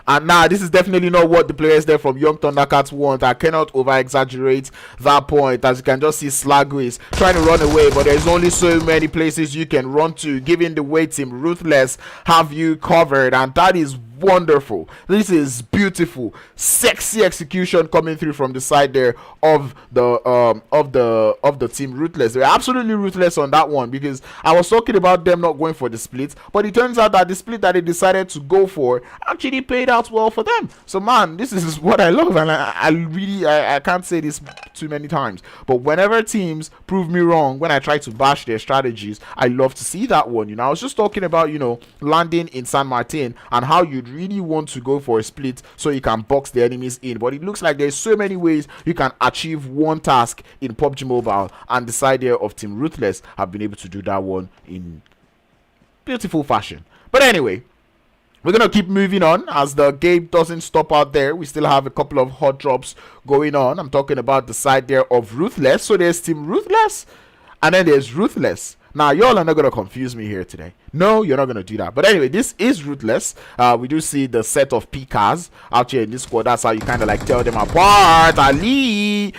And now, this is definitely not what the players there from Young Thundercats want. I cannot over-exaggerate that point, as you can just see Slaggus trying to run away, but there's only so many places you can run to, given the way Team Ruthless have you covered, and that is wonderful. This is beautiful, sexy execution coming through from the side there of the Team Ruthless. They're absolutely ruthless on that one, because I was talking about them not going for the split, but it turns out that the split that they decided to go for actually paid out well for them. So man, this is what I love, and I really can't say this too many times, but whenever teams prove me wrong when I try to bash their strategies, I love to see that one. I was just talking about landing in San Martin and how you'd really want to go for a split so you can box the enemies in, but it looks like there's so many ways you can achieve one task in PUBG Mobile, and the side here of Team Ruthless have been able to do that one in beautiful fashion. But anyway, we're gonna keep moving on, as the game doesn't stop out there. We still have a couple of hot drops going on. I'm talking about the side there of Ruthless. So there's Team Ruthless, and then there's Ruthless. Now, y'all are not going to confuse me here today. No, you're not going to do that. But anyway, this is Ruthless. We do see the set of PKs out here in this squad. That's how you kind of like tell them apart. Ali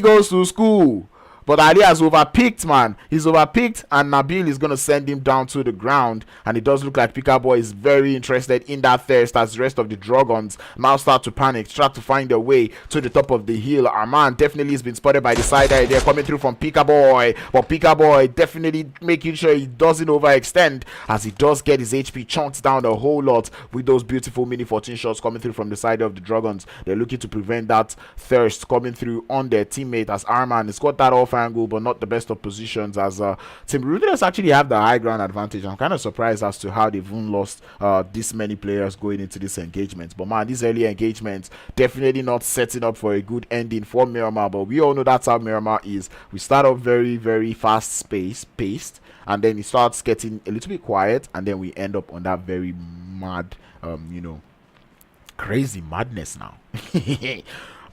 goes to school. But Ali has overpicked, man. He's overpicked, and Nabil is going to send him down to the ground. And it does look like Pika Boy is very interested in that thirst, as the rest of the Drogons now start to panic, try to find their way to the top of the hill. Our man definitely has been spotted by the side eye. They're coming through from Pika Boy. But Pika Boy definitely making sure he doesn't overextend, as he does get his HP chunked down a whole lot with those beautiful mini 14 shots coming through from the side of the Dragons. They're looking to prevent that thirst coming through on their teammate, as Arman has got that off angle, but not the best of positions, as Team Ruthless actually have the high ground advantage. I'm kind of surprised as to how they've even lost this many players going into this engagement. But man, these early engagements definitely not setting up for a good ending for Miramar, but we all know that's how Miramar is. We start off very, very fast paced, and then it starts getting a little bit quiet, and then we end up on that very mad, crazy madness now.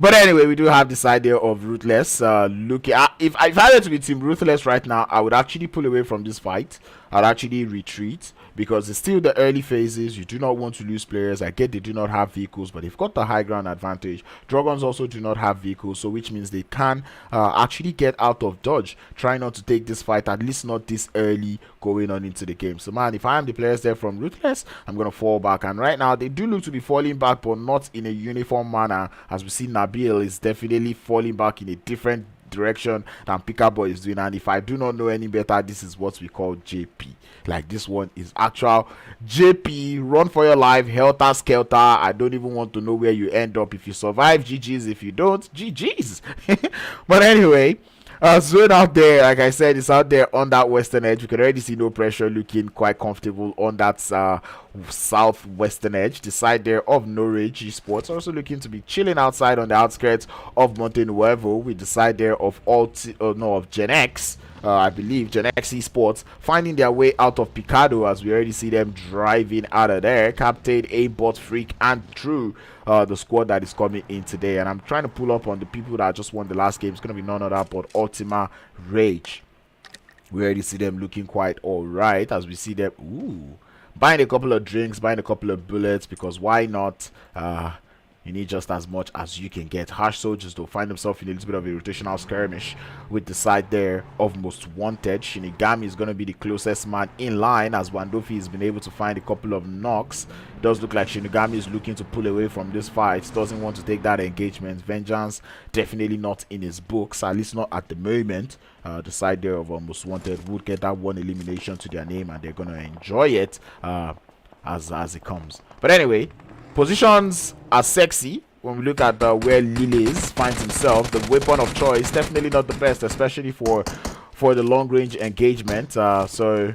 But anyway, we do have this idea of Ruthless. Looking at, if I had to be Team Ruthless right now, I would actually pull away from this fight. I'd actually retreat, because it's still the early phases. You do not want to lose players. I get they do not have vehicles, but they've got the high ground advantage. Drogons also do not have vehicles, so which means they can actually get out of dodge. Try not to take this fight, at least not this early going on into the game. So man, if I am the players there from Ruthless, I'm gonna fall back. And right now they do look to be falling back, but not in a uniform manner. As we see, Nabil is definitely falling back in a different direction than Pickerboy is doing. And if I do not know any better, this is what we call JP. Like, this one is actual JP. Run for your life, helter skelter. I don't even want to know where you end up. If you survive, GG's. If you don't, GG's. But anyway, Zone out there, like I said, it's out there on that western edge. We can already see No Pressure looking quite comfortable on that southwestern edge. The side there of No Rage eSports also looking to be chilling outside on the outskirts of Monte Nuevo, with the side there of GenX. I believe GenX eSports finding their way out of Picado, as we already see them driving out of there. Captain, Aimbot, Freak, and True, the squad that is coming in today. And I'm trying to pull up on the people that just won the last game. It's going to be none other but Ultima, Rage. We already see them looking quite alright, as we see them buying a couple of drinks, buying a couple of bullets, because why not? You need just as much as you can get. Harsh Soldiers, though, find themselves in a little bit of a rotational skirmish with the side there of Most Wanted. Shinigami is going to be the closest man in line, as Wandofi has been able to find a couple of knocks. It does look like Shinigami is looking to pull away from this fight. Doesn't want to take that engagement. Vengeance, definitely not in his books, at least not at the moment. The side there of Most Wanted would get that one elimination to their name, and they're going to enjoy it as it comes. But anyway, positions are sexy when we look at where Lilies finds himself. The weapon of choice, definitely not the best, especially for the long range engagement. So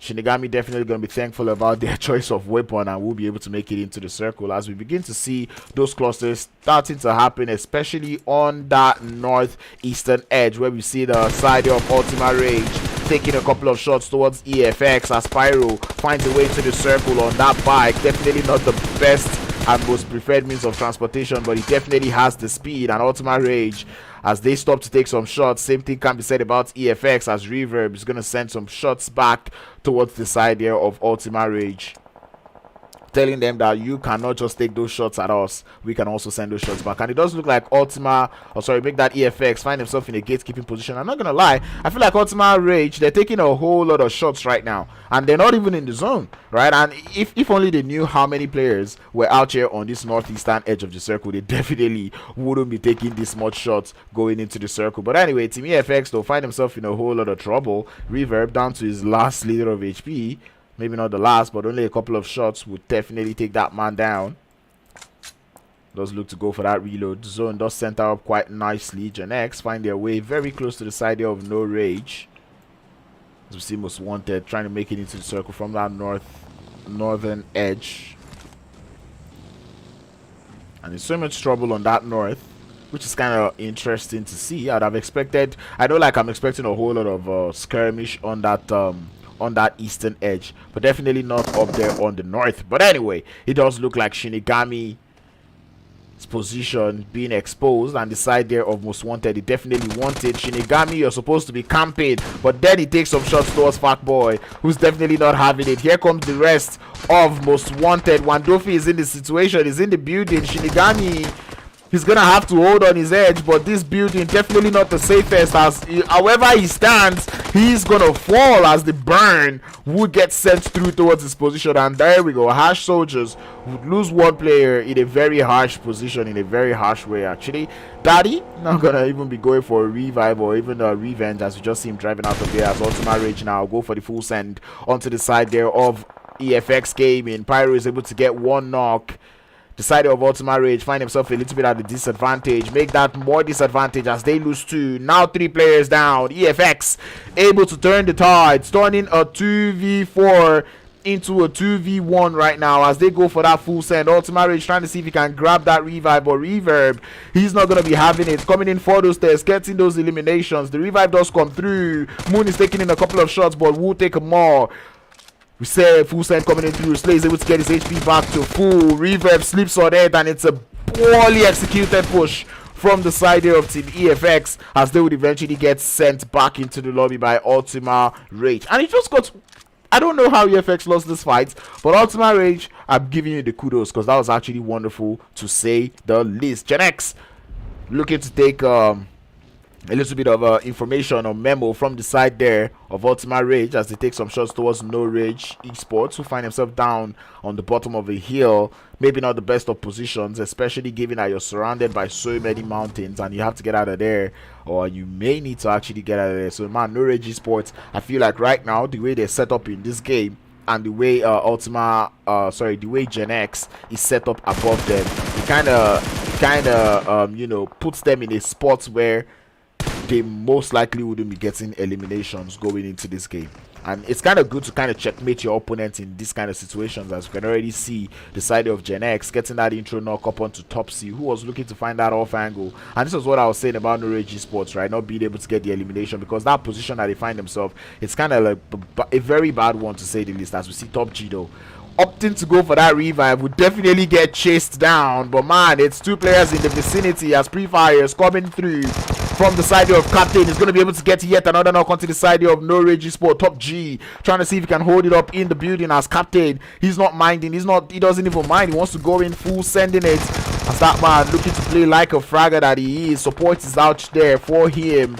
Shinigami definitely going to be thankful about their choice of weapon, and will be able to make it into the circle as we begin to see those clusters starting to happen, especially on that northeastern edge, where we see the side of Ultima Rage taking a couple of shots towards EFX as Pyro finds a way to the circle on that bike. Definitely not the best and most preferred means of transportation, but he definitely has the speed. And Ultima Rage, as they stop to take some shots, same thing can be said about EFX, as Reverb is going to send some shots back towards the side here of Ultima Rage, telling them that you cannot just take those shots at us, we can also send those shots back. And it does look like make that EFX find himself in a gatekeeping position. I'm not gonna lie, I feel like Ultima Rage, they're taking a whole lot of shots right now, and they're not even in the zone, right? And if only they knew how many players were out here on this northeastern edge of the circle, they definitely wouldn't be taking this much shots going into the circle. But anyway, Team EFX though find himself in a whole lot of trouble. Reverb down to his last liter of HP. Maybe not the last, but only a couple of shots would definitely take that man down. Does look to go for that reload. Zone does center up quite nicely. GenX find their way very close to the side here of No Rage, as we see Most Wanted trying to make it into the circle from that northern edge. And there's so much trouble on that north, which is kind of interesting to see. I'd have expected, I'm expecting a whole lot of skirmish on that eastern edge, but definitely not up there on the north. But anyway, it does look like Shinigami's position being exposed, and the side there of Most Wanted, he definitely wanted. Shinigami, you're supposed to be camping, but then he takes some shots towards Fatboy, who's definitely not having it. Here comes the rest of Most Wanted. Wandofi is in the situation, is in the building. Shinigami, he's gonna have to hold on his edge, but this building definitely not the safest, as however he stands, he's gonna fall as the burn would get sent through towards his position. And there we go, Harsh Soldiers would lose one player in a very harsh position, in a very harsh way actually. Daddy not gonna even be going for a revive or even a revenge, as we just see him driving out of there, as Ultima Rage now go for the full send onto the side there of EFX Gaming. Pyro is able to get one knock. The side of Ultima Rage find himself a little bit at a disadvantage, make that more disadvantage as they lose two. Now 3 players down. EFX able to turn the tides, turning a 2v4 into a 2v1 right now as they go for that full send. Ultima Rage trying to see if he can grab that revive, but Reverb, he's not going to be having it. Coming in for those tests, getting those eliminations. The revive does come through. Moon is taking in a couple of shots, but will take more. We say full send coming in through. Slay is able to get his HP back to full. Reverb slips on it, and it's a poorly executed push from the side here of Team EFX as they would eventually get sent back into the lobby by Ultima Rage. And it just got... I don't know how EFX lost this fight, but Ultima Rage, I'm giving you the kudos because that was actually wonderful to say the least. GenX looking to take a little bit of information or memo from the side there of Ultima Rage as they take some shots towards No Rage eSports, who find himself down on the bottom of a hill. Maybe not the best of positions, especially given that you're surrounded by so many mountains and you have to get out of there, or you may need to actually get out of there. So man, No Rage eSports, I feel like right now the way they're set up in this game and the way the way GenX is set up above them, it kind of you know, puts them in a spot where they most likely wouldn't be getting eliminations going into this game. And it's kind of good to kind of checkmate your opponent in these kind of situations, as you can already see the side of GenX getting that intro knock up onto Top C, who was looking to find that off angle. And this is what I was saying about No Rage eSports, right? Not being able to get the elimination, because that position that they find themselves, it's kind of like a very bad one to say the least. As we see Top G though opting to go for that revive, would definitely get chased down, but man, it's two players in the vicinity as pre-fires coming through from the side of Captain. Is going to be able to get yet another knock onto the side of No Rage Sport. Top G trying to see if he can hold it up in the building as Captain. He's not minding, he doesn't even mind. He wants to go in full sending it as that man looking to play like a fragger that he is. Support is out there for him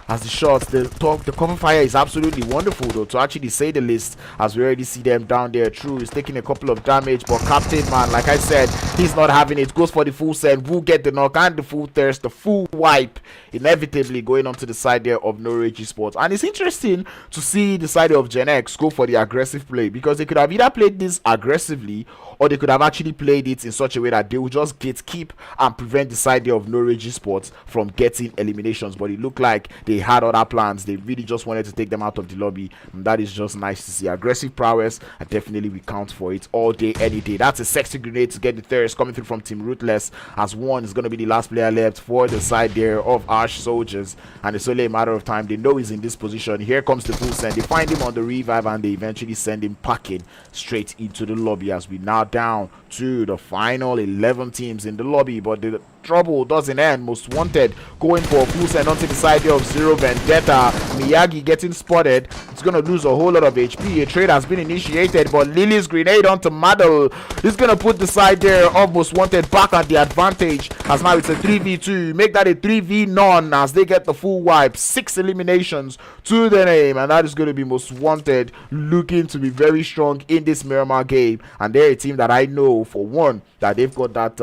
as the shots, the cover fire is absolutely wonderful though, to actually say the least, as we already see them down there. True is taking a couple of damage, but Captain, man, like I said, he's not having it. Goes for the full send, will get the knock and the full thirst, the full wipe, inevitably going onto the side there of No Rage Sports. And it's interesting to see the side of GenX go for the aggressive play, because they could have either played this aggressively or they could have actually played it in such a way that they would just gatekeep and prevent the side there of No Rage Sports from getting eliminations. But it looked like they had other plans. They really just wanted to take them out of the lobby, and that is just nice to see. Aggressive prowess, I definitely will count for it all day, any day. That's a sexy grenade to get the thirst coming through from Team Ruthless, as one is going to be the last player left for the side there of Ash Soldiers, and it's only a matter of time. They know he's in this position. Here comes the full send. They find him on the revive, and they eventually send him packing straight into the lobby, as we now down to the final 11 teams in the lobby. But the trouble doesn't end. Most Wanted going for a full send onto the side here of Xero Vendetta. Miyagi getting spotted. It's gonna lose a whole lot of HP. A trade has been initiated, but Lily's grenade onto Maddle is gonna put the side there of Most Wanted back at the advantage, as now it's a 3v2. Make that a 3v none as they get the full wipe. 6 eliminations to the name, and that is going to be Most Wanted looking to be very strong in this Miramar game. And they're a team that I know for one that they've got that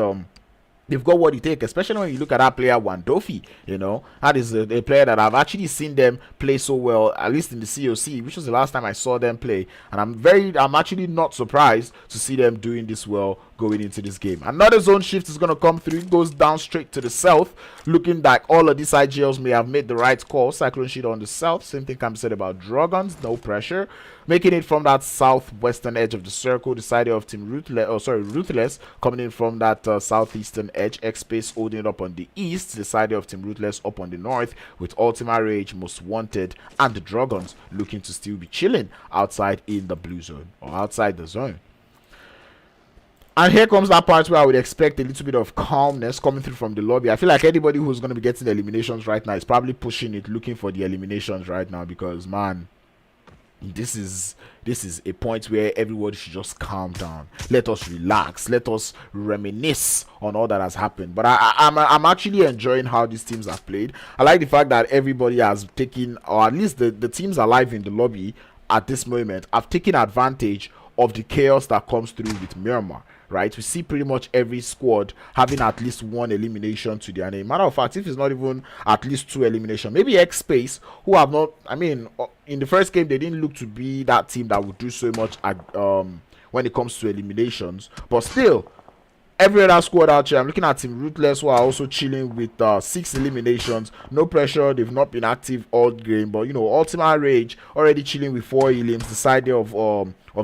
they've got what it takes, especially when you look at that player Wandofi. You know, that is a player that I've actually seen them play so well, at least in the COC, which was the last time I saw them play, and I'm actually not surprised to see them doing this well going into this game. Another zone shift is going to come through. It goes down straight to the south, looking like all of these IGLs may have made the right call. Cyclone sheet on the south, same thing can be said about Drogons, no pressure. Making it from that southwestern edge of the circle, the side of Team Ruthless coming in from that southeastern edge. Xpace holding it up on the east, the side of Team Ruthless up on the north, with Ultima Rage, Most Wanted, and the Drogons looking to still be chilling outside in the blue zone, or outside the zone. And here comes that part where I would expect a little bit of calmness coming through from the lobby. I feel like anybody who's going to be getting the eliminations right now is probably pushing it, looking for the eliminations right now, because man, this is a point where everybody should just calm down. Let us relax. Let us reminisce on all that has happened. But I'm actually enjoying how these teams have played. I like the fact that everybody has taken, or at least the teams alive in the lobby at this moment, have taken advantage of the chaos that comes through with Miramar. Right, we see pretty much every squad having at least one elimination to their name. Matter of fact, if it's not even at least 2 eliminations, maybe Xpace, who have not, I mean, in the first game they didn't look to be that team that would do so much when it comes to eliminations, but still every other squad out here, I'm looking at Team Ruthless, who are also chilling with 6 eliminations. No pressure, they've not been active all game, but you know, Ultima Rage already chilling with 4 elims. The side there of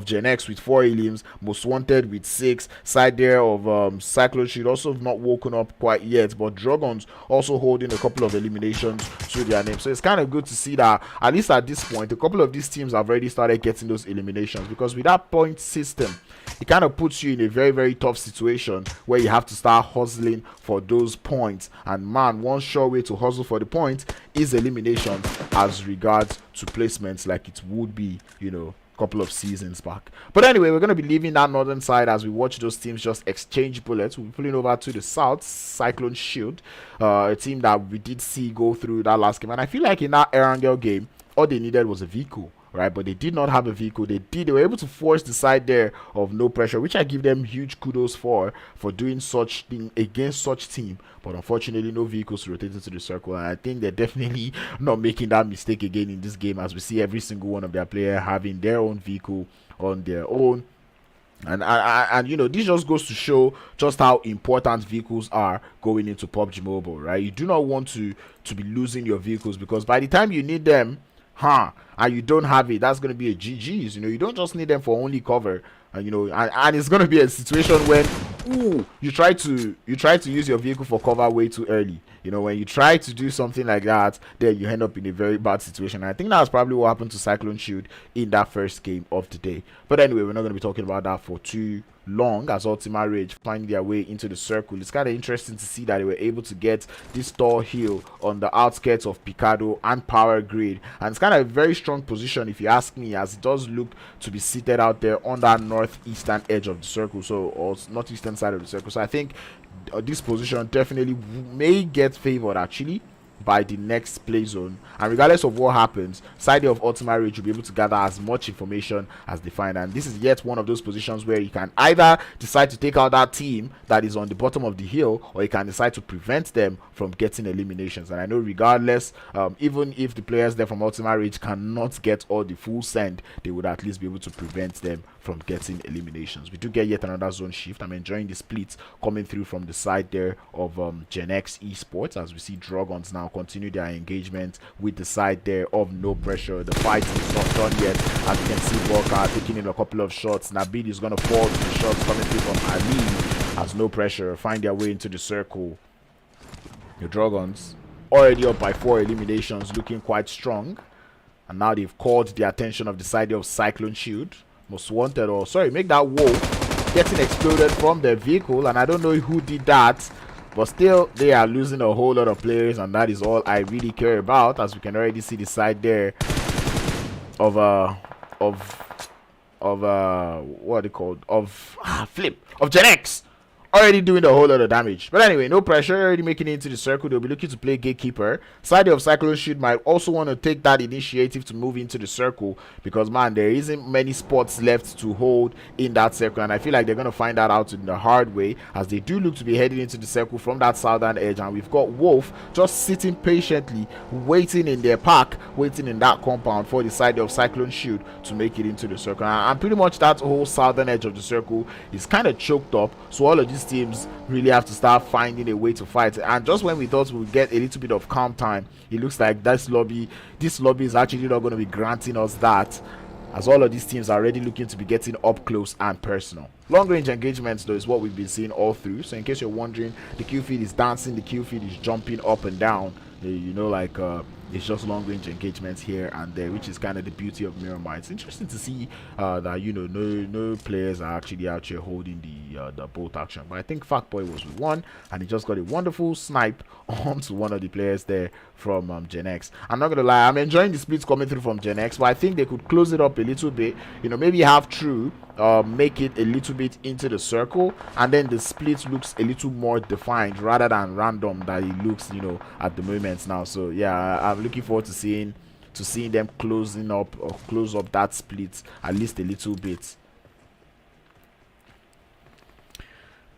GenX with 4 elims, Most Wanted with 6, side there of Cyclone should also have not woken up quite yet, but Drogons also holding a couple of eliminations to their name. So it's kind of good to see that at least at this point, a couple of these teams have already started getting those eliminations, because with that point system, it kind of puts you in a very, very tough situation where you have to start hustling for those points. And man, one sure way to hustle for the points is elimination as regards to placements, like it would be, you know, couple of seasons back. But anyway, we're going to be leaving that northern side as we watch those teams just exchange bullets. We'll be pulling over to the south, Cyclone Shield, a team that we did see go through that last game. And I feel like in that Erangel game, all they needed was a vehicle, right? But they did not have a vehicle. They were able to force the side there of No Pressure, which I give them huge kudos for doing such thing against such team. But unfortunately, no vehicles rotated to the circle, and I think they're definitely not making that mistake again in this game, as we see every single one of their players having their own vehicle on their own. And you know, this just goes to show just how important vehicles are going into PUBG Mobile, right? You do not want to be losing your vehicles, because by the time you need them, and you don't have it, that's going to be a GG's. You know, you don't just need them for only cover, and you know, and it's going to be a situation when you try to use your vehicle for cover way too early. You know, when you try to do something like that, then you end up in a very bad situation. And I think that's probably what happened to Cyclone Shield in that first game of the day. But anyway, we're not going to be talking about that for too long, as Ultima Rage finding their way into the circle. It's kind of interesting to see that they were able to get this tall hill on the outskirts of Picado and Power Grid, and it's kind of a very strong position if you ask me, as it does look to be seated out there on that northeastern edge of the circle, so, or northeastern side of the circle. So I think this position definitely may get favored actually by the next play zone, and regardless of what happens, side of Ultima Rage will be able to gather as much information as they find. And this is yet one of those positions where you can either decide to take out that team that is on the bottom of the hill, or you can decide to prevent them from getting eliminations. And I know regardless, even if the players there from Ultima Rage cannot get all the full send, they would at least be able to prevent them from getting eliminations. We do get yet another zone shift. I'm enjoying the splits coming through from the side there of GenX eSports, as we see Drogons now continue their engagement with the side there of No Pressure. The fight is not done yet, as you can see Walker taking in a couple of shots. Nabil is going to fall to the shots coming through from Ali, as No Pressure find their way into the circle. The Dragons already up by 4 eliminations, looking quite strong, and now they've called the attention of the side of Cyclone Shield. Most Wanted, or sorry, make that wall getting exploded from their vehicle, and I don't know who did that, but still they are losing a whole lot of players, and that is all I really care about, as we can already see the side there of what are they called, of GenX already doing a whole lot of damage. But anyway, No Pressure already making it into the circle. They'll be looking to play Gatekeeper. Side of Cyclone Shield might also want to take that initiative to move into the circle, because man, there isn't many spots left to hold in that circle, and I feel like they're going to find that out in the hard way, as they do look to be heading into the circle from that southern edge. And we've got Wolf just sitting patiently, waiting in their pack, waiting in that compound for the side of Cyclone Shield to make it into the circle. And pretty much that whole southern edge of the circle is kind of choked up, so all of these teams really have to start finding a way to fight. And just when we thought we would get a little bit of calm time, it looks like this lobby is actually not going to be granting us that, as all of these teams are already looking to be getting up close and personal. Long range engagements though is what we've been seeing all through, so in case you're wondering, the kill feed is dancing, the kill feed is jumping up and down, you know, like it's just long range engagements here and there, which is kind of the beauty of Miramar. It's interesting to see that, you know, no players are actually out here holding the bolt action, but I think Fatboy was with one, and he just got a wonderful snipe onto one of the players there from GenX. I'm not gonna lie, I'm enjoying the splits coming through from GenX, but I think they could close it up a little bit, you know, maybe have True make it a little bit into the circle, and then the split looks a little more defined rather than random that it looks, you know, at the moment now. So yeah, I'm looking forward to seeing them closing up, or close up that split at least a little bit.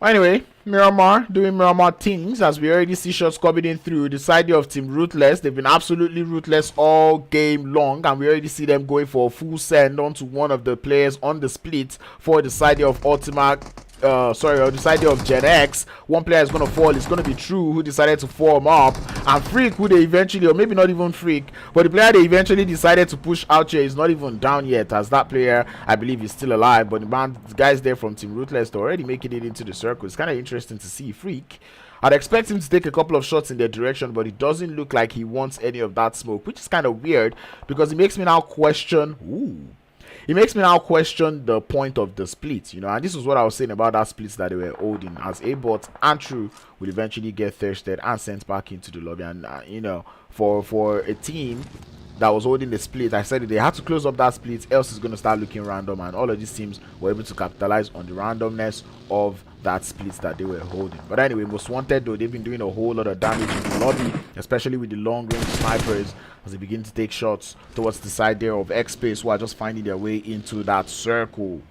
Anyway, Miramar doing Miramar things, as we already see shots coming in through the side of Team Ruthless. They've been absolutely ruthless all game long, and we already see them going for a full send onto one of the players on the split for the side of Ultima on the side of GenX, one player is going to fall. It's going to be True, who decided to form up, and Freak, who they eventually, or maybe not even Freak, but the player they eventually decided to push out here is not even down yet, as that player, I believe, is still alive. But the guys there from Team Ruthless, they're already making it into the circle. It's kind of interesting to see Freak. I'd expect him to take a couple of shots in their direction, but it doesn't look like he wants any of that smoke, which is kind of weird, because it makes me now question, the point of the split, you know. And this is what I was saying about that split that they were holding, as A-Bot and True will eventually get thirsted and sent back into the lobby. And you know, for a team that was holding the split, I said that they had to close up that split, else it's going to start looking random, and all of these teams were able to capitalize on the randomness of that split that they were holding. But anyway, Most Wanted, though, they've been doing a whole lot of damage in the lobby, especially with the long range snipers, as they begin to take shots towards the side there of Xpace, who are just finding their way into that circle.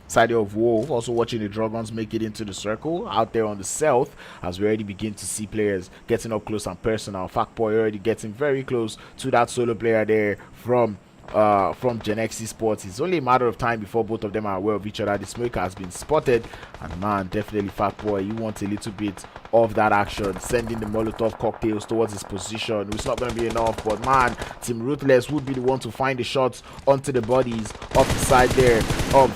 Side of Wolf also watching the Drogons make it into the circle out there on the south, as we already begin to see players getting up close and personal. Factboy already getting very close to that solo player there from GenX eSports. It's only a matter of time before both of them are aware of each other. The smoke has been spotted, and man, definitely Factboy, you want a little bit of that action, sending the Molotov cocktails towards his position. It's not going to be enough, but man, Team Ruthless would be the one to find the shots onto the bodies of the side there of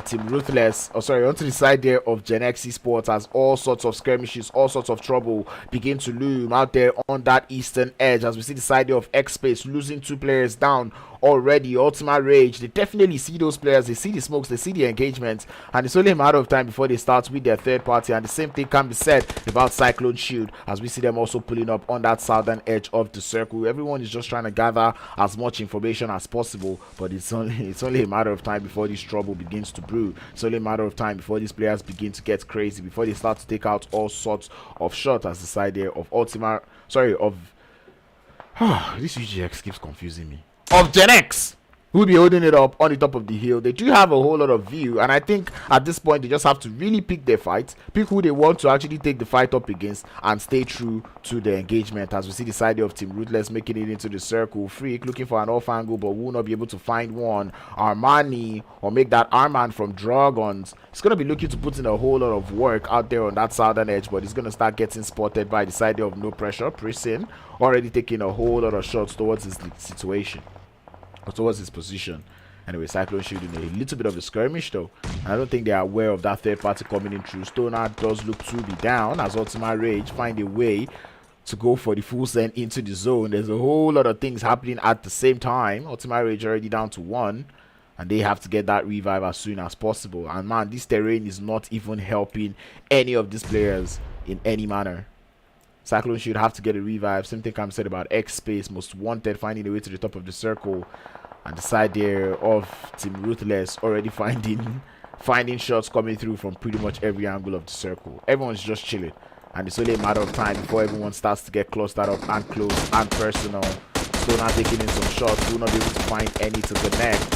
Team Ruthless, onto the side there of GenX eSports, as all sorts of skirmishes, all sorts of trouble begin to loom out there on that eastern edge, as we see the side there of Xpace losing 2 players down already. Ultima Rage, they definitely see those players, they see the smokes, they see the engagement, and it's only a matter of time before they start with their third party. And the same thing can be said about Cyclone Shield, as we see them also pulling up on that southern edge of the circle. Everyone is just trying to gather as much information as possible, but it's only a matter of time before this trouble begins to brew. It's only a matter of time before these players begin to get crazy, before they start to take out all sorts of shots, as the side there of this UGX keeps confusing me, of GenX, who will be holding it up on the top of the hill. They do have a whole lot of view, and I think at this point they just have to really pick their fight, pick who they want to actually take the fight up against, and stay true to the engagement. As we see the side of Team Ruthless making it into the circle. Freak looking for an off angle, but will not be able to find one. Armani, or make that Arman from Drogons, he's going to be looking to put in a whole lot of work out there on that southern edge, but he's going to start getting spotted by the side of No Pressure. Prison already taking a whole lot of shots towards his situation, towards his position. Anyway, Cyclone shooting a little bit of the skirmish though, and I don't think they are aware of that third party coming in through. Stoner does look to be down, as Ultima Rage find a way to go for the full send into the zone. There's a whole lot of things happening at the same time. Ultima Rage already down to 1, and they have to get that revive as soon as possible. And man, this terrain is not even helping any of these players in any manner. Cyclone should have to get a revive. Same thing can be said about Xpace, Most Wanted finding a way to the top of the circle, and the side there of Team Ruthless already finding shots coming through from pretty much every angle of the circle. Everyone's just chilling, and it's only a matter of time before everyone starts to get clustered up and close and personal. Still not taking in some shots, will not be able to find any to connect.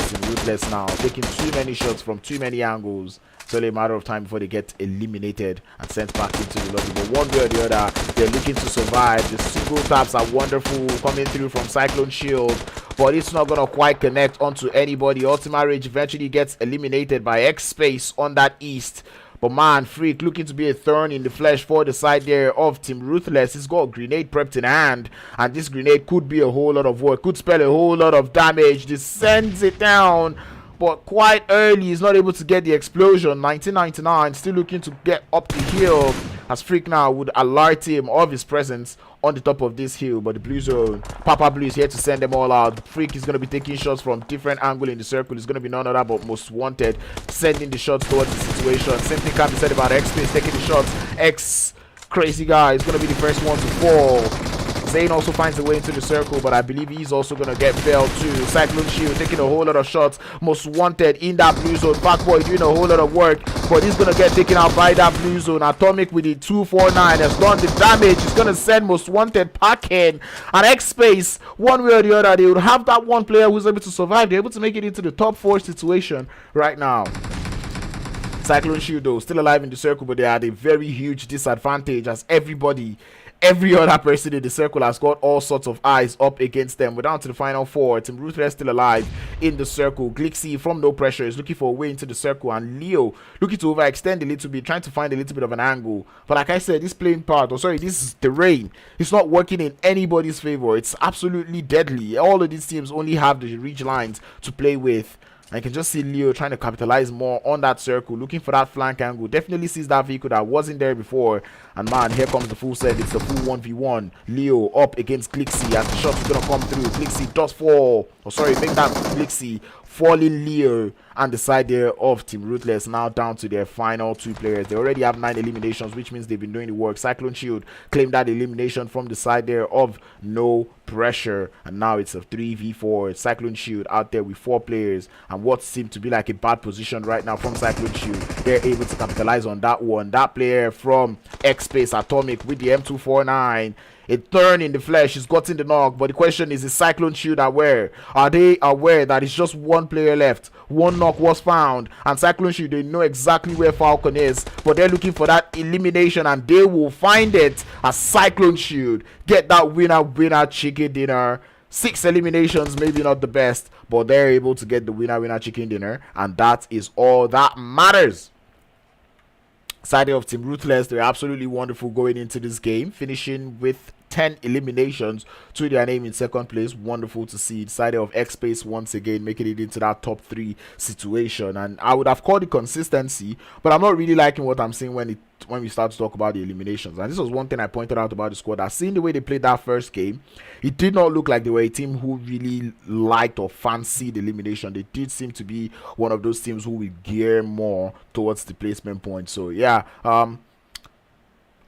Team Ruthless now taking too many shots from too many angles. It's only a matter of time before they get eliminated and sent back into the lobby. But one way or the other, they're looking to survive. The single taps are wonderful coming through from Cyclone Shield, but it's not gonna quite connect onto anybody. Ultima Rage eventually gets eliminated by Xpace on that east. But man, Freak looking to be a thorn in the flesh for the side there of Team Ruthless. He's got a grenade prepped in hand, and this grenade could be a whole lot of work, could spell a whole lot of damage. This sends it down, but quite early he's not able to get the explosion. 1999 still looking to get up the hill, as Freak now would alert him of his presence on the top of this hill. But the blue zone, Papa Blue is here to send them all out. Freak is going to be taking shots from different angles in the circle. It's going to be none other but Most Wanted sending the shots towards the situation. Same thing can be said about Xpace taking the shots. X crazy guy is going to be the first one to fall. Zane also finds a way into the circle, but I believe he's also going to get felled too. Cyclone Shield taking a whole lot of shots. Most Wanted in that blue zone. Backboy doing a whole lot of work, but he's going to get taken out by that blue zone. Atomic with the 249 has done the damage. He's going to send Most Wanted packing. And Xpace, one way or the other, they would have that one player who's able to survive. They're able to make it into the top 4 situation right now. Cyclone Shield though still alive in the circle, but they are at a very huge disadvantage, as everybody every other person in the circle has got all sorts of eyes up against them. We're down to the final four. Team Ruthless still alive in the circle. Glixie from No Pressure is looking for a way into the circle, and Leo looking to overextend a little bit, trying to find a little bit of an angle. But like I said, this playing part, this terrain, it's not working in anybody's favor. It's absolutely deadly. All of these teams only have the reach lines to play with. I can just see Leo trying to capitalize more on that circle, looking for that flank angle. Definitely sees that vehicle that wasn't there before. And man, here comes the full set. It's the full 1v1. Leo up against Glixie as the shot is going to come through. Glixie does fall. Make that Glixie falling Leo and the side there of Team Ruthless now down to their final two players. They already have 9 eliminations, which means they've been doing the work. Cyclone Shield claimed that elimination from the side there of No Pressure, and now it's a 3v4. Cyclone Shield out there with 4 players, and what seemed to be like a bad position right now from Cyclone Shield, they're able to capitalize on that one. That player from Xpace Atomic with the M249, a turn in the flesh, he's gotten the knock, but the question is Cyclone Shield aware? Are they aware that it's just one player left? One knock was found, and Cyclone Shield, they know exactly where Falcon is, but they're looking for that elimination, and they will find it as Cyclone Shield get that winner chicken dinner. 6 eliminations, maybe not the best, but they're able to get the winner chicken dinner, and that is all that matters. Side of Team Ruthless, they're absolutely wonderful going into this game, finishing with 10 eliminations to their name in second place. Wonderful to see. Side of Xpace once again making it into that top 3 situation, and I would have called it consistency, but I'm not really liking what I'm seeing when we start to talk about the eliminations. And this was one thing I pointed out about the squad. I've seen the way they played that first game. It did not look like they were a team who really liked or fancied elimination. They did seem to be one of those teams who will gear more towards the placement point. So yeah,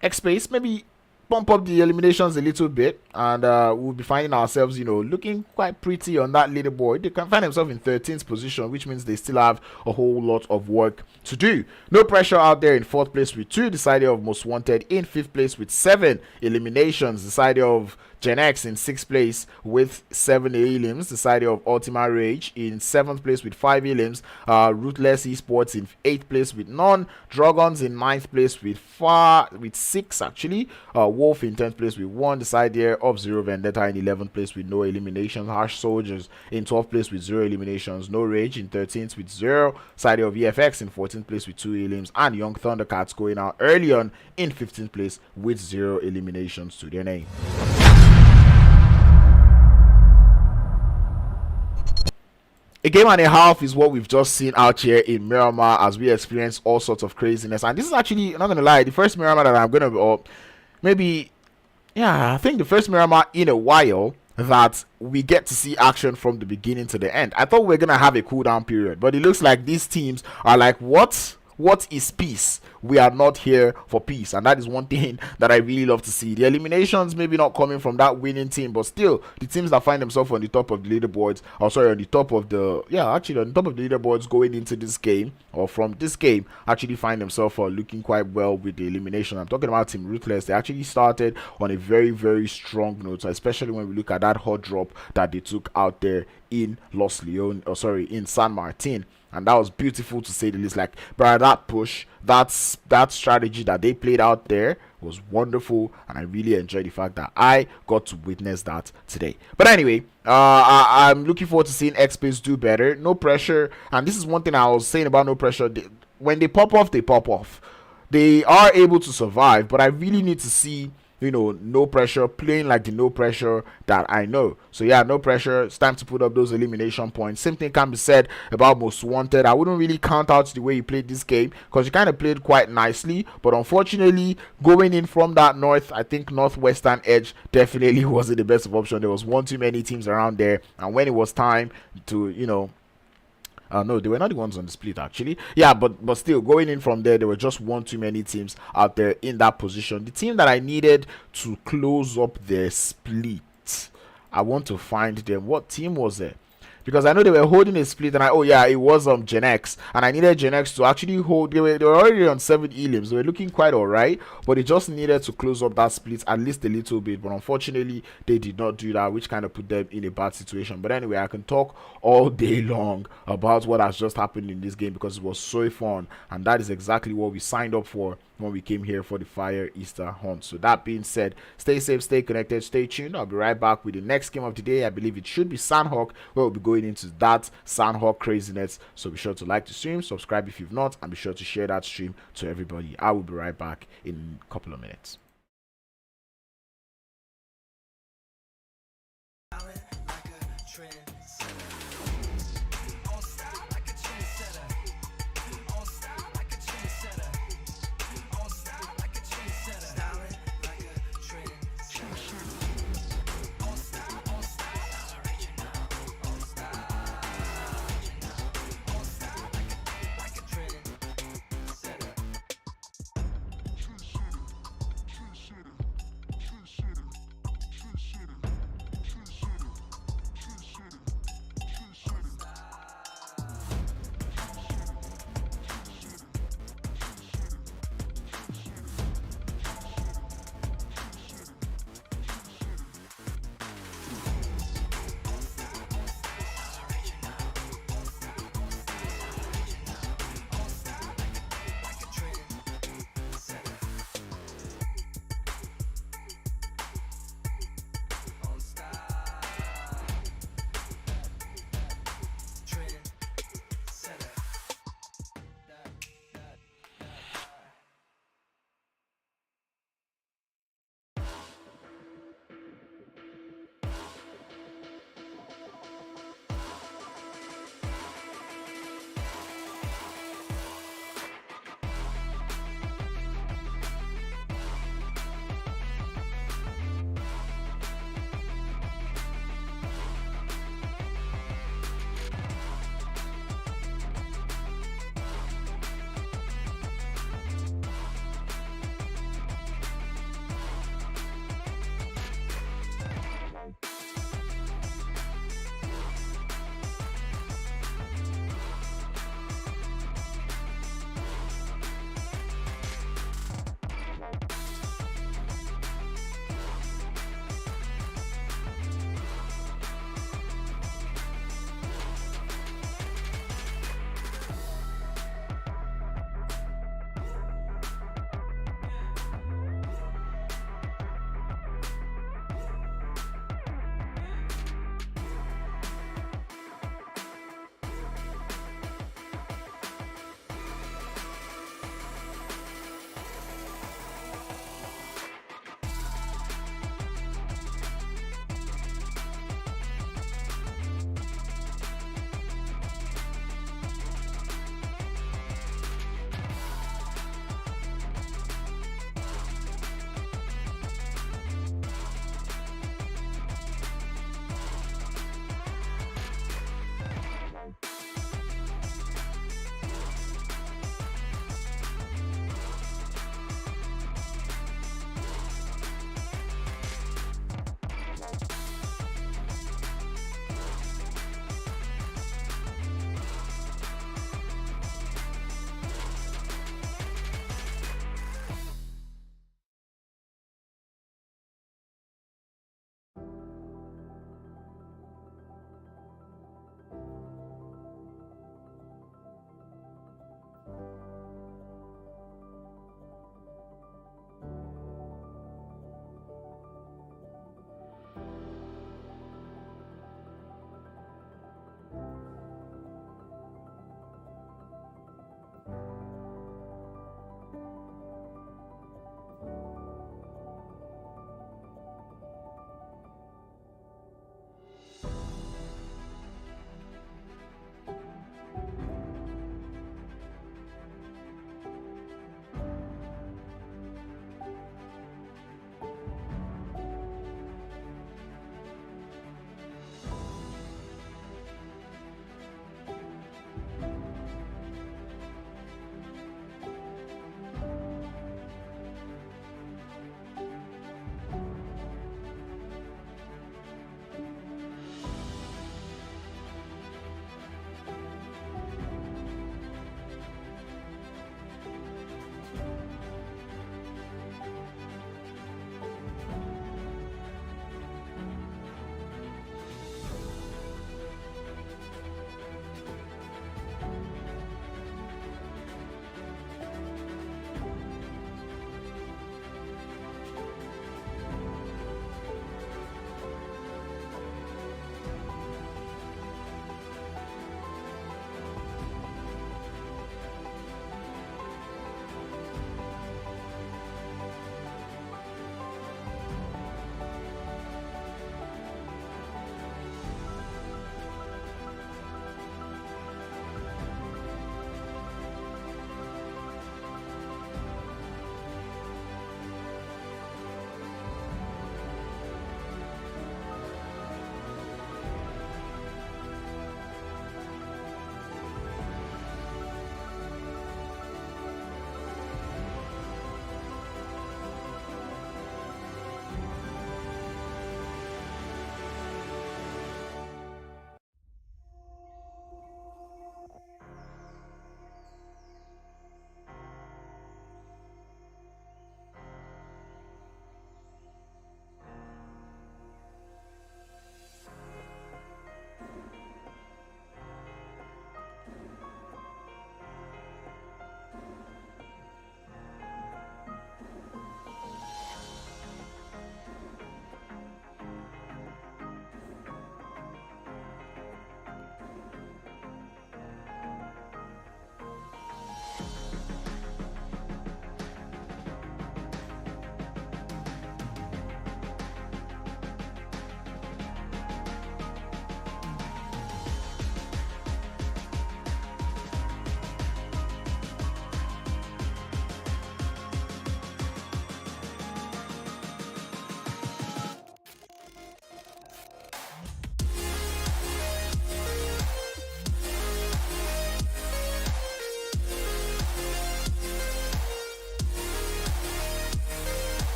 Xpace maybe bump up the eliminations a little bit, and we'll be finding ourselves, looking quite pretty on that leaderboard. They can find themselves in 13th position, which means they still have a whole lot of work to do. No Pressure out there in 4th place with 2. The side of Most Wanted in 5th place with 7 eliminations. The side of GenX in 6th place with 7 elims. The side of Ultima Rage in 7th place with 5 elims. Ruthless eSports in 8th place with none. Drogons in 9th place with 6 actually. Wolf in 10th place with 1. The side there of Zero Vendetta in 11th place with no eliminations. Harsh Soldiers in 12th place with 0 eliminations. No Rage in 13th with 0. Side of VFX in 14th place with 2 elims. And Yungthundacats going out early on in 15th place with 0 eliminations to their name. A game and a half is what we've just seen out here in Miramar as we experience all sorts of craziness. And this is actually, I'm not going to lie, the first Miramar that I'm going to, I think the first Miramar in a while that we get to see action from the beginning to the end. I thought we were going to have a cooldown period, but it looks like these teams are like, what is peace? We are not here for peace, and that is one thing that I really love to see. The eliminations maybe not coming from that winning team, but still the teams that find themselves on the top of the leaderboards, on the top of the leaderboards going into this game, or from this game, actually find themselves looking quite well with the elimination. I'm talking about Team Ruthless. They actually started on a very, very strong note, especially when we look at that hot drop that they took out there in in San Martin. And that was beautiful to say the least. Like, bro, that push, that strategy that they played out there was wonderful, and I really enjoyed the fact that I got to witness that today. But anyway, I'm looking forward to seeing Xpace do better. No Pressure, and this is one thing I was saying about No Pressure. When they pop off, they pop off. They are able to survive, but I really need to see No Pressure playing like the No Pressure that I know. So yeah, No Pressure, it's time to put up those elimination points. Same thing can be said about Most Wanted. I wouldn't really count out the way he played this game, because he kind of played quite nicely, but unfortunately going in from that northwestern edge definitely wasn't the best of option. There was one too many teams around there, and when it was time to no, they were not the ones on the split actually. Yeah, but still, going in from there were just one too many teams out there in that position. The team that I needed to close up their split, I want to find them. What team was it? because I know they were holding a split, and oh yeah, it was GenX, and I needed GenX to actually hold. They were already on 7 elims. They were looking quite alright, but they just needed to close up that split at least a little bit. But unfortunately, they did not do that, which kind of put them in a bad situation. But anyway, I can talk all day long about what has just happened in this game because it was so fun, and that is exactly what we signed up for when we came here for the Fire Easter hunt. So that being said, stay safe, stay connected, stay tuned. I'll be right back with the next game of the day. I believe it should be Sanhok, where we'll be going into that Sanhok craziness. So be sure to like the stream, subscribe if you've not, and be sure to share that stream to everybody. I will be right back in a couple of minutes.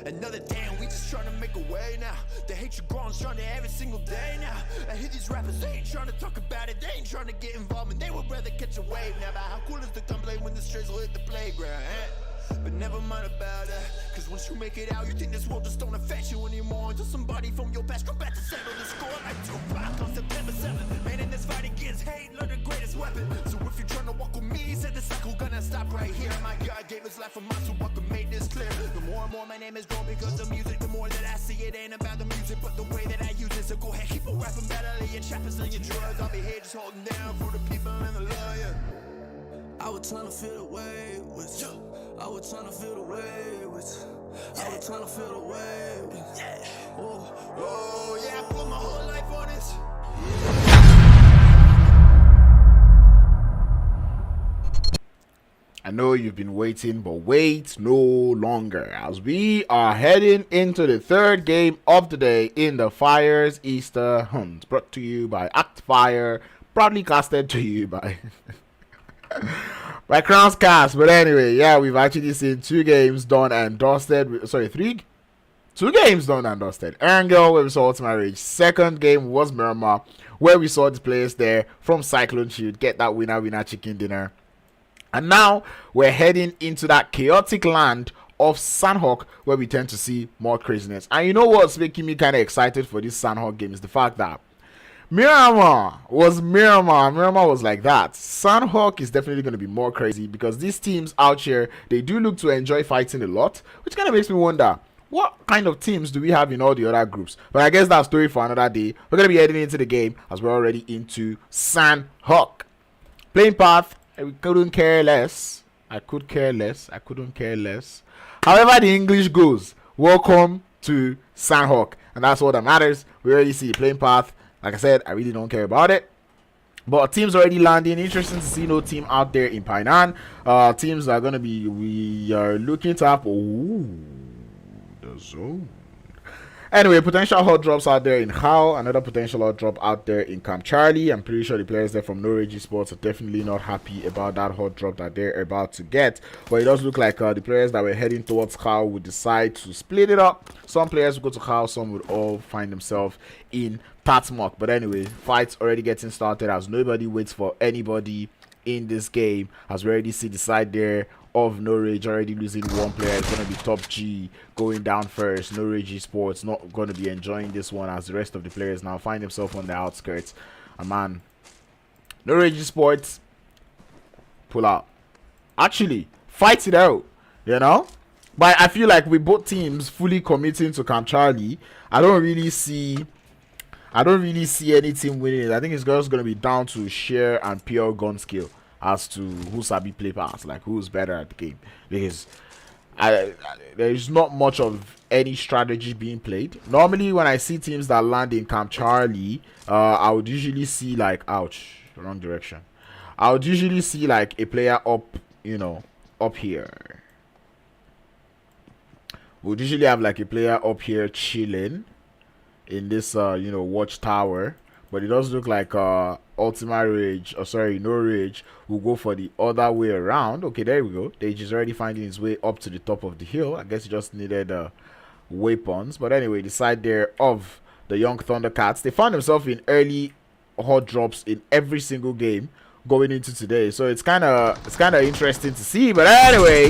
Another day and we just trying to make a way now. The hatred growing stronger every single day now. I hear these rappers, they ain't trying to talk about it, they ain't trying to get involved, and they would rather catch a wave now. But how cool is the gunplay when the strays will hit the playground, But never mind about that, cause once you make it out, you think this world just don't affect you anymore. Until somebody from your past come back to settle the score like Tupac on September 7th. Man, in this fight against hate, learn the greatest weapon. So if you're trying to walk with me, said the cycle gonna stop right here. My God gave his life for mine, so I can make this clear. The more and more my name is grown because of music, the more that I see it ain't about the music, but the way that I use it. So go ahead, keep on rapping better, your trappers and your drugs. I'll be here just holding down for the people and the love, I was trying to feel the way with you. I was trying to feel the way with you. I was trying to feel the way with you. Oh, yeah, I put my whole life on this. I know you've been waiting, but wait no longer, as we are heading into the third game of the day in the Fires Easter Hunt, brought to you by Act Fire, proudly casted to you by by Crown's Cast. But anyway, yeah, we've actually seen 2 games done and dusted. Sorry, 2 games done and dusted. Erangel, where we saw Ultima Rage. Second game was Miramar, where we saw the players there from Cyclone Shield get that winner chicken dinner. And now we're heading into that chaotic land of Sanhok, where we tend to see more craziness. And you know what's making me kind of excited for this Sanhok game is the fact that Miramar was Miramar. Miramar was like that. Sanhok is definitely going to be more crazy because these teams out here, they do look to enjoy fighting a lot, which kind of makes me wonder, what kind of teams do we have in all the other groups? But I guess that's a story for another day. We're going to be heading into the game as we're already into Sanhok. Playing path, I couldn't care less. I could care less. I couldn't care less. However the English goes, welcome to Sanhok. And that's all that matters. We already see the playing path. Like I said, I really don't care about it. But teams already landing. Interesting to see no team out there in Painan. Teams are going to be, we are looking to have, the zone. Anyway, potential hot drops out there in How. Another potential hot drop out there in Camp Charlie. I'm pretty sure the players there from No Rage eSports are definitely not happy about that hot drop that they're about to get. But it does look like the players that were heading towards How would decide to split it up. Some players would go to How, some would all find themselves in Tatmok. But anyway, fights already getting started as nobody waits for anybody in this game. As we already see the side there of No Rage already losing one player. It's going to be Top G going down first. No Rage eSports not going to be enjoying this one as the rest of the players now find themselves on the outskirts. And man, No Rage eSports pull out. Actually, fight it out, you know? But I feel like with both teams fully committing to Camp Charlie, I don't really see any team winning it. I think it's just going to be down to sheer and pure gun skill as to who sabi play pass, like who's better at the game, because there's not much of any strategy being played. Normally when I see teams that land in Camp Charlie, I would usually see like, ouch, wrong direction, I would usually see like a player up, you know, up here. We would usually have like a player up here chilling in this you know, watchtower. But it does look like Ultima Rage, or sorry, No Rage will go for the other way around. Okay, there we go. Dage is already finding his way up to the top of the hill. I guess he just needed weapons. But anyway, the side there of the Yungthundacats, they found themselves in early hot drops in every single game going into today. So it's kind of interesting to see. But anyway,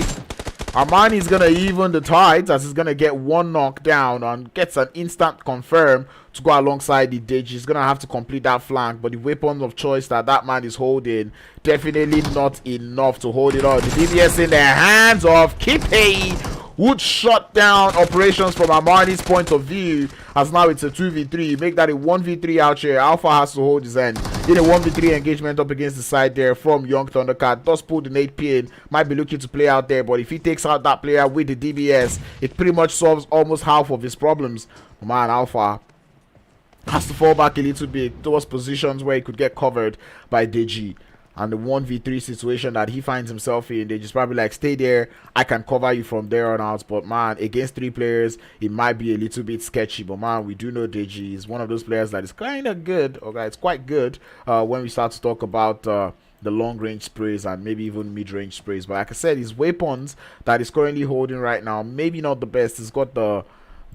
Armani's gonna even the tides as he's gonna get one knockdown and gets an instant confirm to go alongside the Dage. He's gonna have to complete that flank, but the weapons of choice that man is holding definitely not enough to hold it on. The DBS in the hands of Kipe would shut down operations from Armani's point of view, as now it's a 2v3. Make that a 1v3 out here. Alpha has to hold his end in a 1v3 engagement up against the side there from Yungthundacat. Does pull the nade pin, might be looking to play out there, but if he takes out that player with the DBS, it pretty much solves almost half of his problems. Man, Alpha has to fall back a little bit towards positions where he could get covered by Deji. And the 1v3 situation that he finds himself in, they just probably like, stay there, I can cover you from there on out. But man, against 3 players, it might be a little bit sketchy. But man, we do know Deji is one of those players that is kind of good, okay, it's quite good when we start to talk about the long range sprays and maybe even mid range sprays. But like I said, his weapons that he's currently holding right now, maybe not the best. He's got the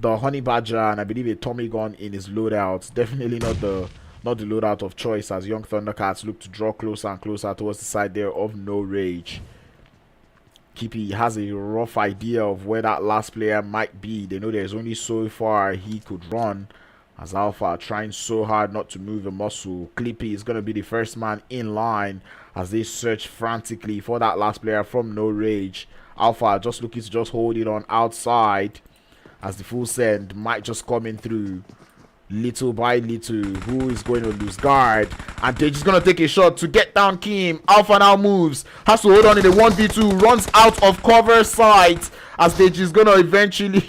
honey badger and I believe a Tommy gun in his loadout. Definitely not the loadout of choice as Yungthundacats look to draw closer and closer towards the side there of No Rage. Kippy has a rough idea of where that last player might be. They know there's only so far he could run, as Alpha trying so hard not to move a muscle. Clippy is going to be the first man in line as they search frantically for that last player from No Rage. Alpha just looking to just hold it on outside as the full send might just come in through. Little by little, who is going to lose guard? And they're just going to take a shot to get down Kim. Alpha now moves, has to hold on in the 1v2, runs out of cover sight as they just going to eventually...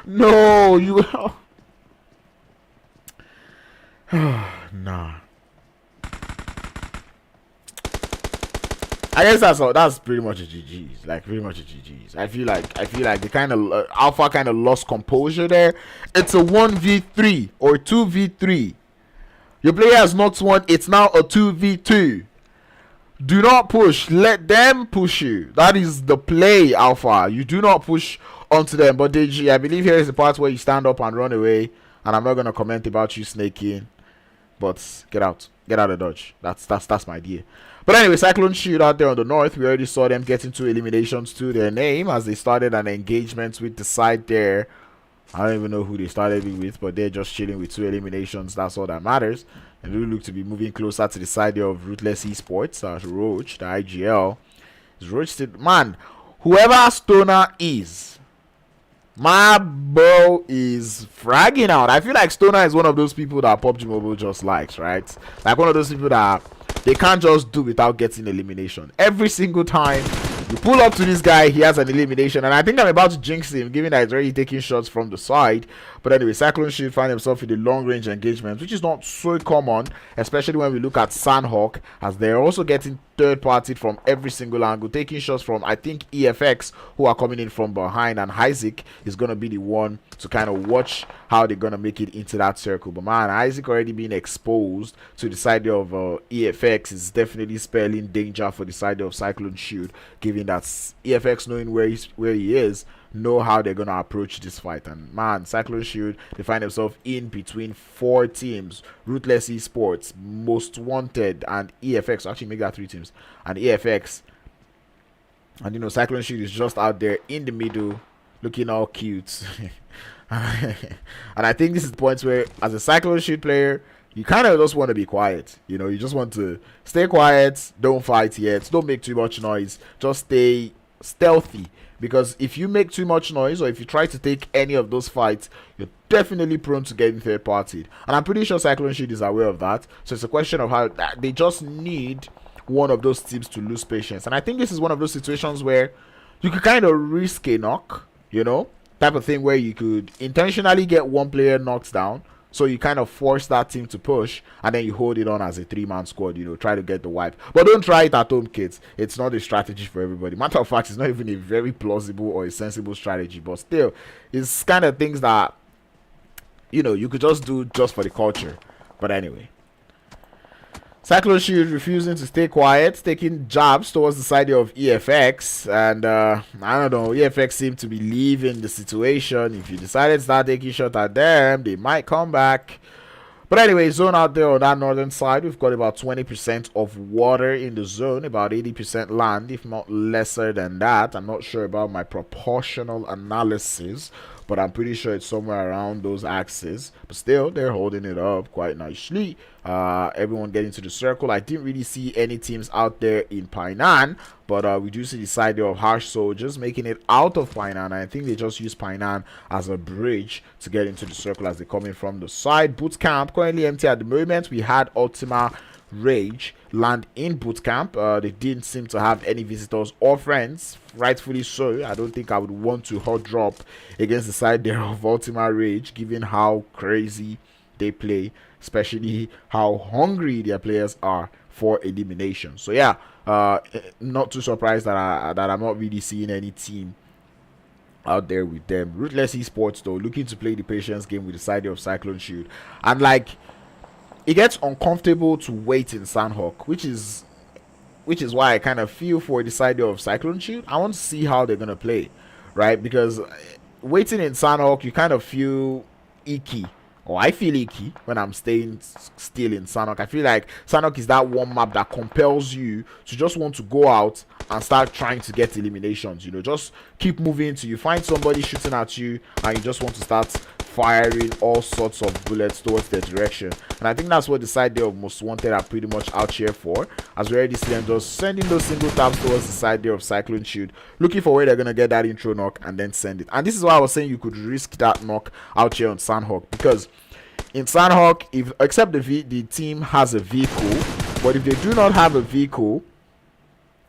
No, you... Nah. I guess that's pretty much a GG's. Like pretty much a GG's. I feel like the kind of Alpha kind of lost composure there. It's a 1v3 or 2v3. Your player has knocked one. It's now a 2v2. Do not push. Let them push you. That is the play, Alpha. You do not push onto them. But DG, I believe here is the part where you stand up and run away. And I'm not gonna comment about you snaking. But get out of dodge. That's my idea. But anyway, Cyclone Shield out there on the north. We already saw them getting 2 eliminations to their name as they started an engagement with the side there. I don't even know who they started it with, but they're just chilling with 2 eliminations. That's all that matters. And they look to be moving closer to the side there of Ruthless eSports. Roach, the IGL. Roach said, man, whoever Stoner is, my bro is fragging out. I feel like Stoner is one of those people that PUBG Mobile just likes, right? Like one of those people that they can't just do without getting elimination. Every single time you pull up to this guy, he has an elimination. And I think I'm about to jinx him, given that he's already taking shots from the side. But anyway, Cyclone should find himself in the long-range engagement, which is not so common, especially when we look at Sanhok, as they're also getting third-partied from every single angle, taking shots from, I think, EFX, who are coming in from behind. And Isaac is going to be the one to kind of watch how they're going to make it into that circle. But man, Isaac already being exposed to the side of EFX is definitely spelling danger for the side of Cyclone Shield, given that EFX, knowing where he is, know how they're gonna approach this fight. And man, Cyclone Shield, they find themselves in between 4 teams: Ruthless eSports, Most Wanted, and EFX. Actually make that 3 teams, and EFX. And you know, Cyclone Shield is just out there in the middle looking all cute. And I think this is the point where, as a Cyclone Shield player, you kind of just want to be quiet. You know, you just want to stay quiet, don't fight yet, don't make too much noise, just stay stealthy. Because if you make too much noise, or if you try to take any of those fights, you're definitely prone to getting third-partied. And I'm pretty sure Cyclone Shield is aware of that. So it's a question of how they just need one of those teams to lose patience. And I think this is one of those situations where you could kind of risk a knock, you know, type of thing where you could intentionally get one player knocked down. So you kind of force that team to push, and then you hold it on as a 3-man squad, you know, try to get the wipe. But don't try it at home, kids. It's not a strategy for everybody. Matter of fact, it's not even a very plausible or a sensible strategy. But still, it's kind of things that, you know, you could just do just for the culture. But anyway. Cyclone Shield refusing to stay quiet, taking jabs towards the side of EFX, and I don't know, EFX seem to be leaving the situation. If you decided to start taking shots at them, they might come back. But anyway, zone out there on that northern side, we've got about 20% of water in the zone, about 80% land, if not lesser than that. I'm not sure about my proportional analysis, but I'm pretty sure it's somewhere around those axes. But still, they're holding it up quite nicely. Everyone getting to the circle. I didn't really see any teams out there in Painan, but we do see the side there of Harsh Soldiers making it out of Painan. I think they just use Painan as a bridge to get into the circle as they come in from the side. Boot camp currently empty at the moment. We had Ultima Rage land in boot camp. They didn't seem to have any visitors or friends, rightfully so. I don't think I would want to hot drop against the side there of Ultima Rage, given how crazy they play, especially how hungry their players are for elimination. So yeah, not too surprised that I'm not really seeing any team out there with them. Ruthless eSports though, looking to play the patience game with the side of Cyclone Shield, and like, it gets uncomfortable to wait in Sanhok, which is which is why I kind of feel for the side of Cyclone Shield. I want to see how they're gonna play, right? Because waiting in Sanhok, you kind of feel icky. Or I feel icky when I'm staying still in Sanhok. I feel like Sanhok is that one map that compels you to just want to go out and start trying to get eliminations. You know, just keep moving till you find somebody shooting at you and you just want to start firing all sorts of bullets towards their direction. And I think that's what the side there of Most Wanted are pretty much out here for, as we already see them just sending those single taps towards the side there of Cyclone Shield, looking for where they're gonna get that intro knock and then send it. And this is why I was saying you could risk that knock out here on Sanhok, because in Sanhok, if except the team has a vehicle, but if they do not have a vehicle,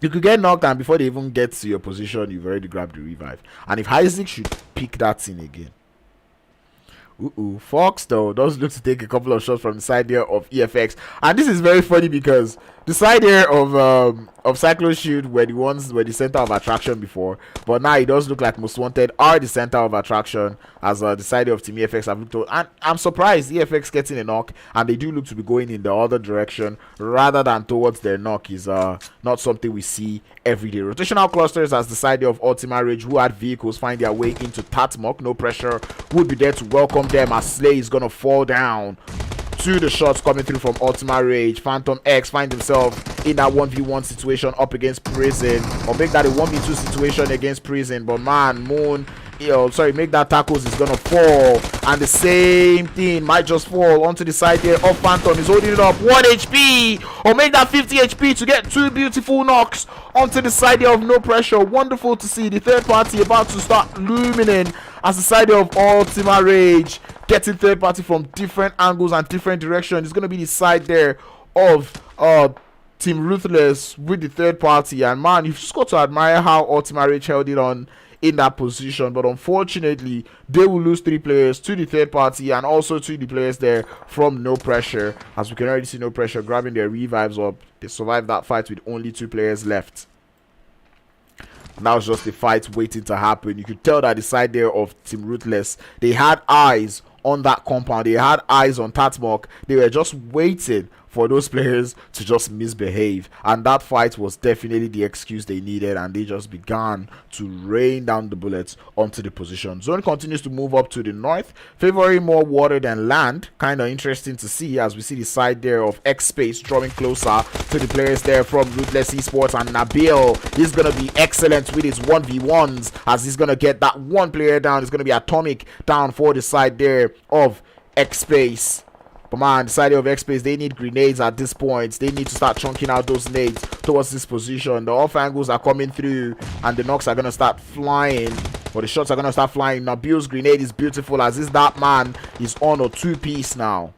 you could get knocked, and before they even get to your position, you've already grabbed the revive. And if Isaac should pick that thing again. Fox though does look to take a couple of shots from the side there of EFX, and this is very funny because the side there of Cyclone Shield were the center of attraction before, but now it does look like Most Wanted are the center of attraction, as the side of Team EFX have looked. And I'm surprised EFX getting a knock, and they do look to be going in the other direction rather than towards their knock is not something we see every day. Rotational clusters as the side there of Ultima Rage, who had vehicles, find their way into Tatmok. No pressure would be there to welcome them as Slay is gonna fall down to the shots coming through from Ultima Rage. Phantom X find himself in that 1v1 situation up against Prison, or make that a 1v2 situation against Prison, but man, Moon, make that tackles is gonna fall, and the same thing might just fall onto the side there of Phantom. Is holding it up 1 HP, or make that 50 HP to get 2 beautiful knocks onto the side there of No Pressure. Wonderful to see the third party about to start looming in as the side of Ultima Rage getting third party from different angles and different directions. It's going to be the side there of Team Ruthless with the third party, and man, you've just got to admire how Ultima Rage held it on in that position. But unfortunately, they will lose 3 players to the third party and also to the players there from No Pressure, as we can already see No Pressure grabbing their revives up. They survived that fight with only 2 players left. That was just a fight waiting to happen. You could tell that the side there of Team Ruthless, they had eyes on that compound. They had eyes on Tatmok. They were just waiting for those players to just misbehave, and that fight was definitely the excuse they needed, and they just began to rain down the bullets onto the position. Zone continues to move up to the north, favoring more water than land. Kind of interesting to see as we see the side there of Xpace drawing closer to the players there from Ruthless eSports, and Nabil is gonna be excellent with his 1v1s as he's gonna get that one player down. It's gonna be Atomic down for the side there of Xpace. But man, the side of Xpace, they need grenades at this point. They need to start chunking out those nades towards this position. The off angles are coming through, and the knocks are going to start flying. Or the shots are going to start flying. Nabil's grenade is beautiful, as is that man is on a 2-piece now.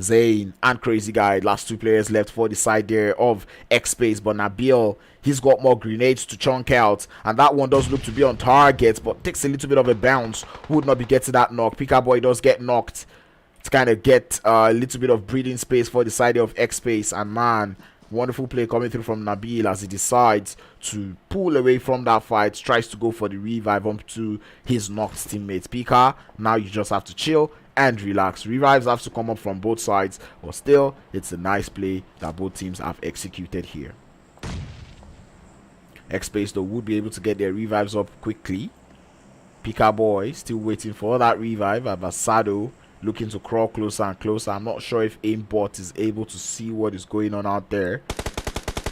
Zane and Crazy Guy, last 2 players left for the side there of Xpace. But Nabil, he's got more grenades to chunk out, and that one does look to be on target, but takes a little bit of a bounce. Would not be getting that knock. Pika Boy does get knocked to kind of get a little bit of breathing space for the side of Xpace. And man, wonderful play coming through from Nabil as he decides to pull away from that fight, tries to go for the revive up to his knocked teammates. Pika, now you just have to chill and relax. Revives have to come up from both sides, but still, it's a nice play that both teams have executed here. Xpace though would be able to get their revives up quickly. Pika Boy still waiting for that revive. Avasado looking to crawl closer and closer. I'm not sure if Aimbot is able to see what is going on out there.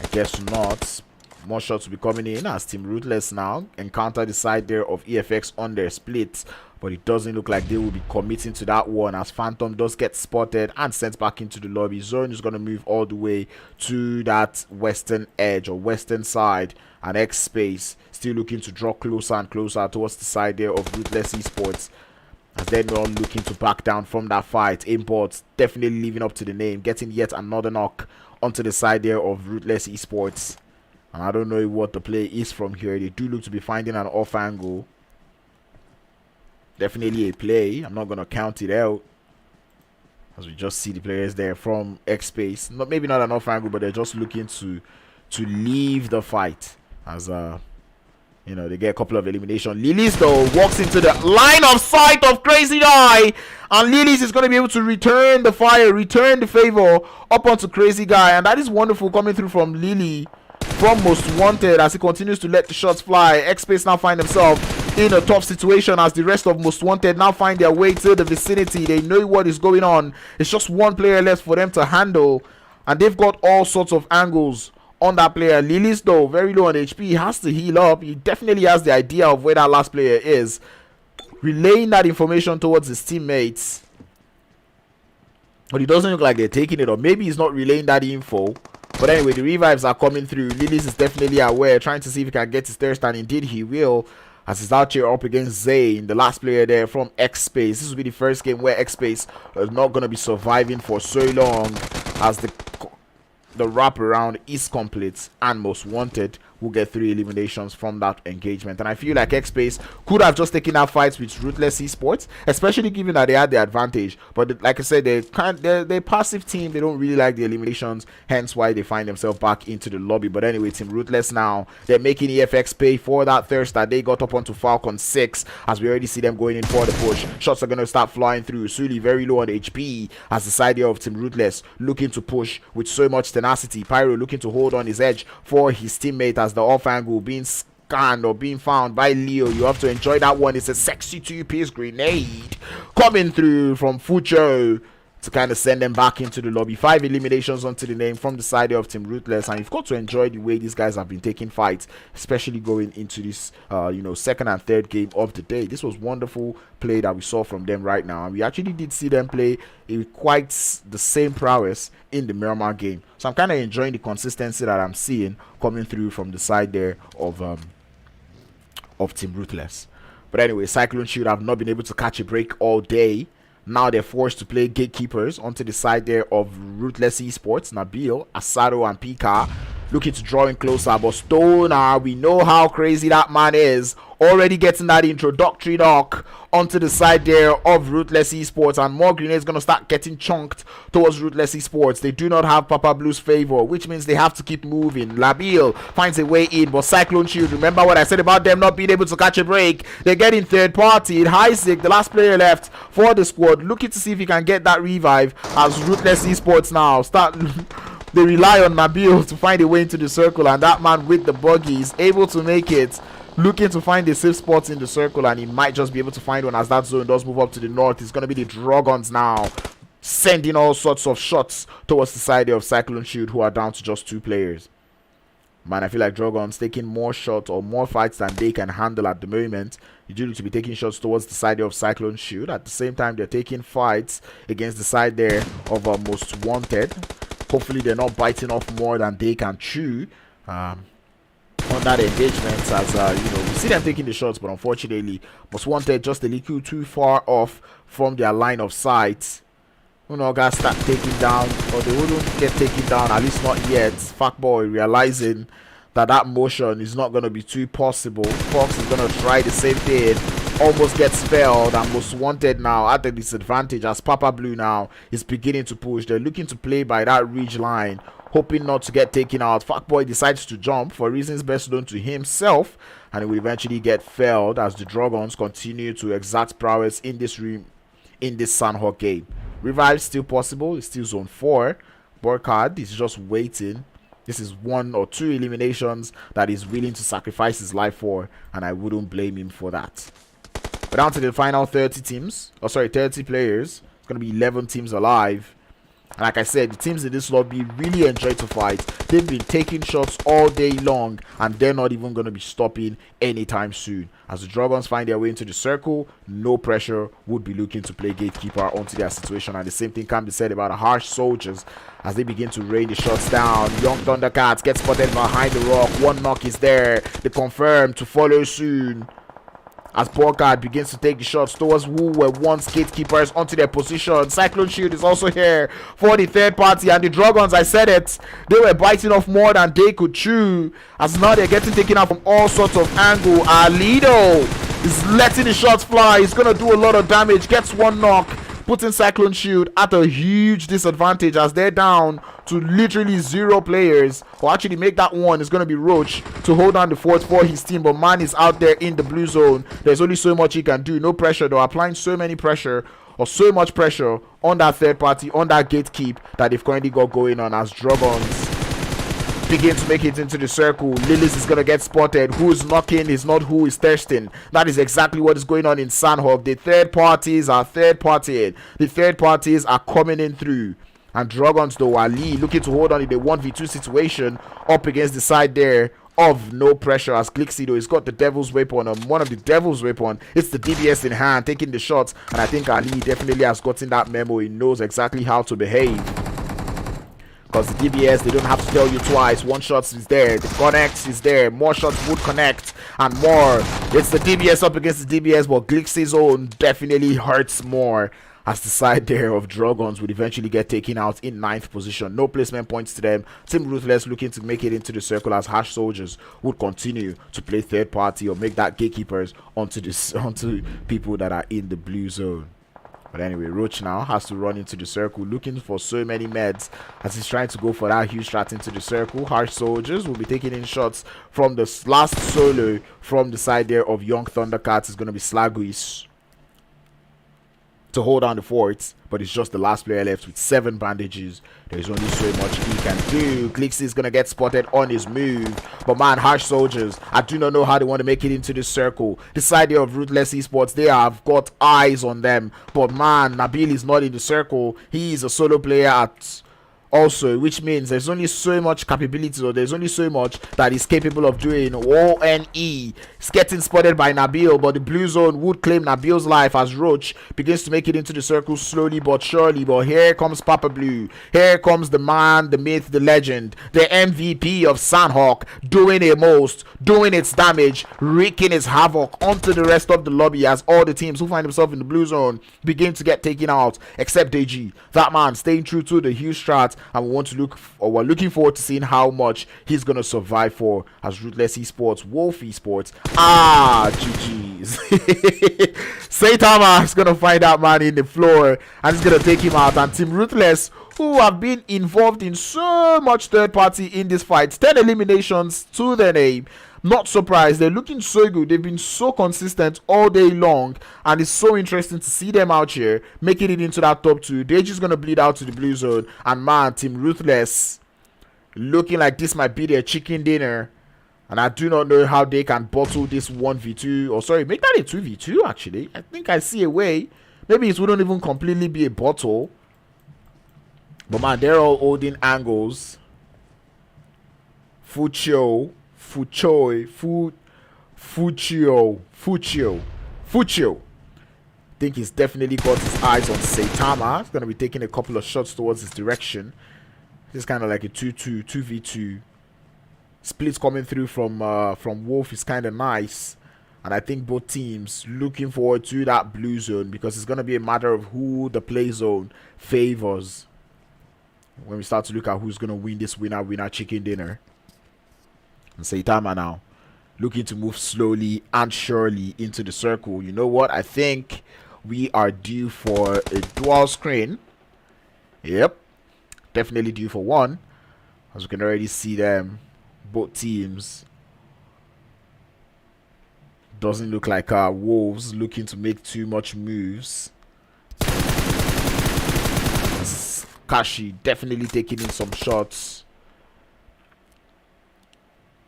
I guess not. More shots will be coming in as Team Ruthless now encounter the side there of EFX on their split, but it doesn't look like they will be committing to that one, as Phantom does get spotted and sent back into the lobby. Zone is going to move all the way to that western edge or western side, and Xpace still looking to draw closer and closer towards the side there of Ruthless eSports, as they're not looking to back down from that fight. Imports definitely living up to the name, getting yet another knock onto the side there of Ruthless eSports. And I don't know what the play is from here. They do look to be finding an off angle. Definitely a play. I'm not going to count it out, as we just see the players there from Xpace. Maybe not an off angle, but they're just looking to leave the fight. As You know, they get a couple of elimination. Lilies, though, walks into the line of sight of Crazy Guy. And Lilies is going to be able to return the fire, return the favor up onto Crazy Guy. And that is wonderful coming through from Lily, from Most Wanted, as he continues to let the shots fly. Xpace now find himself in a tough situation as the rest of Most Wanted now find their way to the vicinity. They know what is going on. It's just one player left for them to handle. And they've got all sorts of angles on that player. Lilies, though, very low on HP. He has to heal up. He definitely has the idea of where that last player is, relaying that information towards his teammates. But it doesn't look like they're taking it, or maybe he's not relaying that info. But anyway, the revives are coming through. Lilies is definitely aware, trying to see if he can get his thirst, and indeed he will, as he's out here up against Zane, the last player there from Xpace. This will be the first game where Xpace is not going to be surviving for so long, as the wraparound is complete, and Most Wanted will get 3 eliminations from that engagement. And I feel like Xpace could have just taken out fights with Ruthless eSports, especially given that they had the advantage. But like I said, they're a passive team. They don't really like the eliminations, hence why they find themselves back into the lobby. But anyway, Team Ruthless now, they're making EFX pay for that thirst that they got up onto Falcon 6, as we already see them going in for the push. Shots are going to start flying through. Sully very low on HP, as the side here of Team Ruthless looking to push with so much tenacity. Pyro looking to hold on his edge for his teammate, as the off angle being scanned or being found by Leo. You have to enjoy that one. It's a sexy 2-piece grenade coming through from Fucho to kind of send them back into the lobby. 5 eliminations onto the name from the side of Team Ruthless, and you've got to enjoy the way these guys have been taking fights, especially going into this second and third game of the day. This was wonderful play that we saw from them right now, and we actually did see them play quite the same prowess in the Miramar game. So I'm kind of enjoying the consistency that I'm seeing coming through from the side there of Team Ruthless. But anyway, Cyclone should have not been able to catch a break all day. Now they're forced to play gatekeepers onto the side there of Ruthless eSports. Nabil, Asado, and Pika looking to draw in closer. But Stoner, we know how crazy that man is. Already getting that introductory knock onto the side there of Ruthless eSports. And more grenades going to start getting chunked towards Ruthless eSports. They do not have Papa Blue's favor, which means they have to keep moving. Labil finds a way in, but Cyclone Shield, remember what I said about them not being able to catch a break. They're getting third party. Isaac, the last player left for the squad, looking to see if he can get that revive, as Ruthless eSports now start... They rely on Nabil to find a way into the circle, and that man with the buggy is able to make it, looking to find a safe spot in the circle, and he might just be able to find one as that zone does move up to the north. It's going to be the Drogons now, sending all sorts of shots towards the side of Cyclone Shield, who are down to just 2 players. Man, I feel like Drogons taking more shots or more fights than they can handle at the moment. You do need to be taking shots towards the side of Cyclone Shield. At the same time, they're taking fights against the side there of Most Wanted. Hopefully they're not biting off more than they can chew on that engagement, as we see them taking the shots, but unfortunately Most Wanted just a little too far off from their line of sight. Guys start taking down, or they wouldn't get taken down, at least not yet. Fuckboy realizing that motion is not going to be too possible. Fox is going to try the same thing, almost gets felled, and Most Wanted now at a disadvantage, as Papa Blue now is beginning to push. They're looking to play by that ridge line, hoping not to get taken out. Fuckboy decides to jump for reasons best known to himself, and he will eventually get felled as the Dragons continue to exact prowess in this Sanhok game. Revive still possible. It's still zone 4. Burkhard is just waiting. This is 1 or 2 eliminations that he's willing to sacrifice his life for, and I wouldn't blame him for that. But down to the final 30 teams. 30 players. It's going to be 11 teams alive. And like I said, the teams in this lobby really enjoy to fight. They've been taking shots all day long, and they're not even going to be stopping anytime soon. As the Dragons find their way into the circle, no pressure, would be looking to play gatekeeper onto their situation. And the same thing can be said about the Harsh Soldiers as they begin to rain the shots down. Yungthundacats get spotted behind the rock. 1 knock is there. They confirm to follow soon, as Burkhard begins to take the shots towards who were once gatekeepers onto their position. Cyclone Shield is also here for the third party, and the Dragons, I said it, they were biting off more than they could chew, as now they're getting taken out from all sorts of angle. Alido is letting the shots fly. He's gonna do a lot of damage, gets 1 knock. putting Cyclone Shield at a huge disadvantage as they're down to literally 0 players. Or actually make that one is going to be Roach to hold on the fort for his team, but man is out there in the blue zone. There's only so much he can do. No pressure though, applying so many pressure or so much pressure on that third party, on that gatekeep that they've currently got going on as Drogons begin to make it into the circle. Lilies is gonna get spotted. Who is knocking is not who is thirsting. That is exactly what is going on in Sanhok. The third parties are third-partying. The third parties are coming in through. And Drogons though are looking to hold on in the 1v2 situation up against the side there of no pressure as Glixie though he's got the devil's weapon. One of the devil's weapon, it's the DBS in hand taking the shots, and I think Ali definitely has gotten that memo. He knows exactly how to behave. Because the DBS, they don't have to tell you twice. One shot is there, the GenX is there, more shots would connect, and more. It's the DBS up against the DBS, but Glixie's own definitely hurts more as the side there of Drogons would eventually get taken out in 9th position. No placement points to them. Team Ruthless looking to make it into the circle as Harsh Soldiers would continue to play third party or make that gatekeepers onto people that are in the blue zone. But anyway, Roach now has to run into the circle looking for so many meds as he's trying to go for that huge shot into the circle. Harsh Soldiers will be taking in shots from the last solo from the side there of Yungthundacats. Is going to be Slaguis to hold on the forts, but it's just the last player left with 7 bandages. There's only so much he can do. Glixie is gonna get spotted on his move, but man, Harsh Soldiers, I do not know how they want to make it into this circle. The side there of Ruthless eSports, they have got eyes on them, but man, Nabil is not in the circle. He is a solo player at also, which means there's only so much capability, or there's only so much that he's capable of doing. ONE is getting spotted by Nabil, but the blue zone would claim Nabil's life as Roach begins to make it into the circle slowly but surely. But here comes Papa Blue, here comes the man, the myth, the legend, the MVP of Sanhok, doing a most, doing its damage, wreaking its havoc onto the rest of the lobby as all the teams who find themselves in the blue zone begin to get taken out, except AG. That man staying true to the huge strat, and we're looking forward to seeing how much he's gonna survive for as Ruthless eSports, Wolf eSports. GG's. Saitama is gonna find that man in the floor and he's gonna take him out. And Team Ruthless, who have been involved in so much third party in this fight, 10 eliminations to their name. Not surprised, they're looking so good. They've been so consistent all day long, and it's so interesting to see them out here making it into that top 2. They're just gonna bleed out to the blue zone, and man, Team Ruthless looking like this might be their chicken dinner. And I do not know how they can bottle this 1v2, or sorry, make that a 2v2 actually. I think I see a way. Maybe it wouldn't even completely be a bottle, but man, they're all holding angles. Fuchio. Think he's definitely got his eyes on Saitama. He's going to be taking a couple of shots towards his direction. This is kind of like a 2v2. Splits coming through from Wolf is kind of nice. And I think both teams looking forward to that blue zone because it's going to be a matter of who the play zone favors when we start to look at who's going to win this winner chicken dinner. And Saitama now looking to move slowly and surely into the circle. You know what? I think we are due for a dual screen. Yep. Definitely due for one. As we can already see them. Both teams. Doesn't look like Wolves looking to make too much moves. Kashi definitely taking in some shots.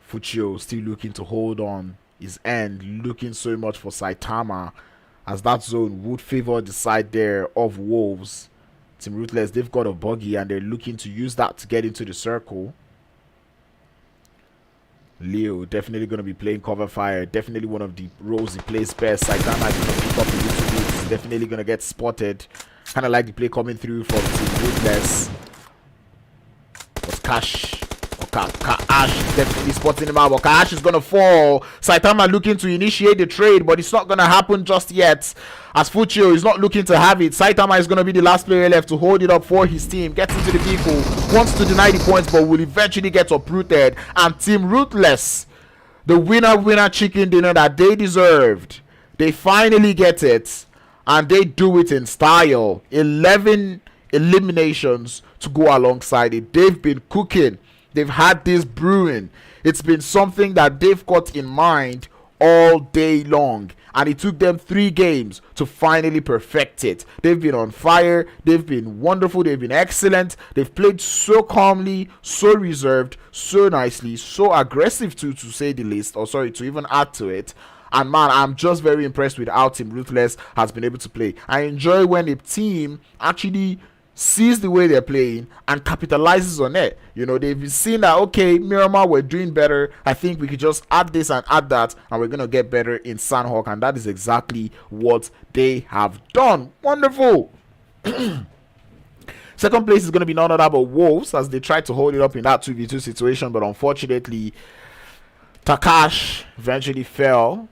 Fuchio still looking to hold on his end, looking so much for Saitama as that zone would favor the side there of Wolves. Team Ruthless, they've got a buggy and they're looking to use that to get into the circle. Leo definitely going to be playing cover fire, definitely one of the roles he plays best. Saitama is going to pick up a little bit, he's definitely going to get spotted. Kind of like the play coming through from Team Ruthless. But Cash definitely spotting him out, but Cash is gonna fall. Saitama looking to initiate the trade, but it's not gonna happen just yet as Fuchio is not looking to have it. Saitama is gonna be the last player left to hold it up for his team. Gets into the vehicle, wants to deny the points, but will eventually get uprooted. And Team Ruthless, the winner chicken dinner that they deserved, they finally get it and they do it in style. 11 eliminations to go alongside it. They've been cooking. They've had this brewing. It's been something that they've got in mind all day long, and it took them 3 games to finally perfect it. They've been on fire. They've been wonderful. They've been excellent. They've played so calmly, so reserved, so nicely, so aggressive to say the least, or sorry, to even add to it. And man, I'm just very impressed with how Team Ruthless has been able to play. I enjoy when a team actually sees the way they're playing and capitalizes on it. You know, they've seen that, okay, Miramar, we're doing better. I think we could just add this and add that, and we're going to get better in Sanhok. And that is exactly what they have done. Wonderful. Second place is going to be none other but Wolves, as they tried to hold it up in that 2v2 situation. But unfortunately, Takash eventually fell.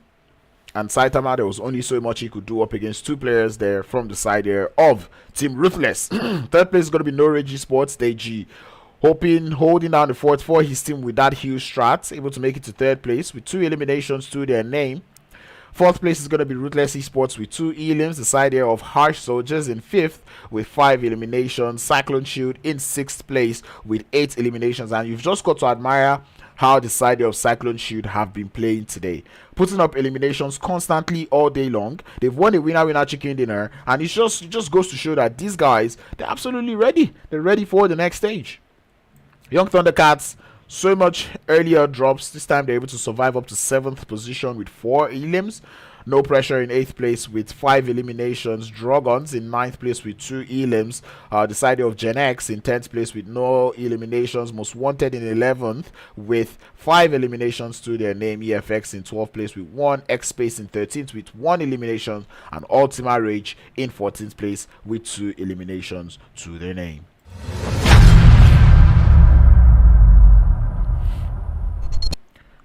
And Saitama, there was only so much he could do up against 2 players there from the side there of Team Ruthless. Third place is going to be No Rage eSports, Deji, holding down the fort for his team with that huge strat, able to make it to 3rd place with 2 eliminations to their name. 4th place is going to be Ruthless eSports with 2 elims, the side there of Harsh Soldiers in 5th with 5 eliminations. Cyclone Shield in 6th place with 8 eliminations. And you've just got to admire how the side of Cyclone Shield have been playing today, putting up eliminations constantly all day long. They've won a winner chicken dinner, and it just goes to show that these guys, they're absolutely ready. They're ready for the next stage. Yungthundacats, so much earlier drops. This time they're able to survive up to 7th position with 4 elims. No Pressure in 8th place with 5 eliminations. Drogons in 9th place with 2 elims. The side of GenX in 10th place with no eliminations. Most Wanted in 11th with 5 eliminations to their name. EFX in 12th place with 1. Xpace in 13th with 1 elimination. And Ultima Rage in 14th place with 2 eliminations to their name.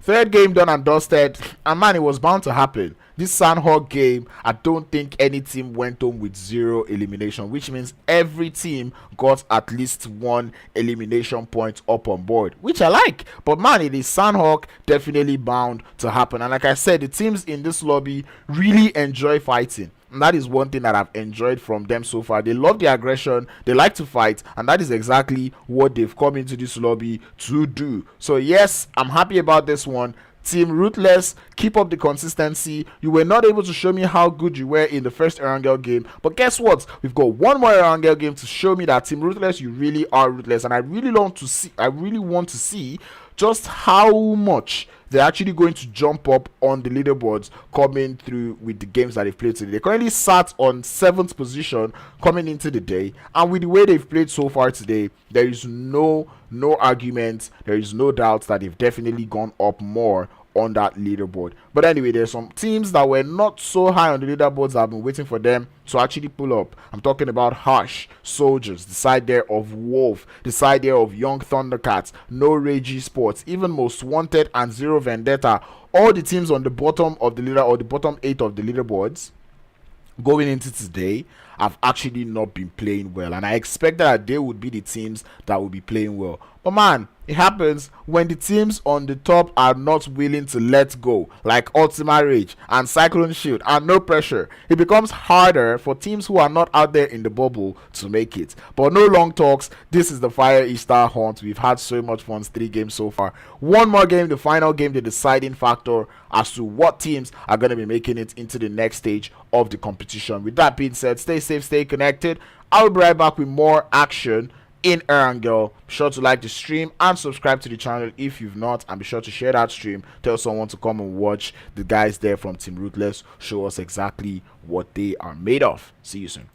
Third game done and dusted, and man, it was bound to happen. This Sanhok game, I don't think any team went home with 0 elimination, which means every team got at least 1 elimination point up on board, which I like. But man, it is Sanhok, definitely bound to happen. And like I said, the teams in this lobby really enjoy fighting. And that is one thing that I've enjoyed from them so far. They love the aggression, they like to fight, and that is exactly what they've come into this lobby to do. So yes, I'm happy about this one. Team Ruthless, keep up the consistency. You were not able to show me how good you were in the first Erangel game, but guess what? We've got one more Erangel game to show me that Team Ruthless, you really are ruthless, and I really want to see just how much they're actually going to jump up on the leaderboards coming through with the games that they've played today. They currently sat on 7th position coming into the day, and with the way they've played so far today, there is no argument, there is no doubt that they've definitely gone up more on that leaderboard. But anyway, there's some teams that were not so high on the leaderboards that have been waiting for them to actually pull up. I'm talking about Harsh Soldiers, the side there of Wolf, the side there of Yungthundacats, No Rage eSports, even Most Wanted and Zero Vendetta. All the teams on the bottom of the leader, or the bottom 8 of the leaderboards going into today, have actually not been playing well, and I expect that they would be the teams that will be playing well. But man, it happens when the teams on the top are not willing to let go, like Ultima Rage and Cyclone Shield and No Pressure. It becomes harder for teams who are not out there in the bubble to make it. But no long talks, this is the Fire Easter Hunt. We've had so much fun, 3 games so far. One more game, the final game, the deciding factor as to what teams are going to be making it into the next stage of the competition. With that being said, stay safe, stay connected. I'll be right back with more action in Erangel. Be sure to like the stream and subscribe to the channel if you've not, and be sure to share that stream. Tell someone to come and watch the guys there from Team Ruthless show us exactly what they are made of. See you soon.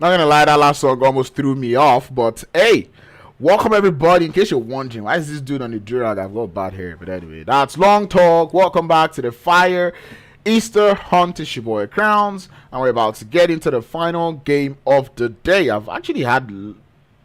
Not gonna lie, that last song almost threw me off, but hey, welcome everybody. In case you're wondering, why is this dude on the Durag? I've got bad hair, but anyway, that's long talk. Welcome back to the Fire Easter Hunt. It's your boy Crowns, and we're about to get into the final game of the day. I've actually had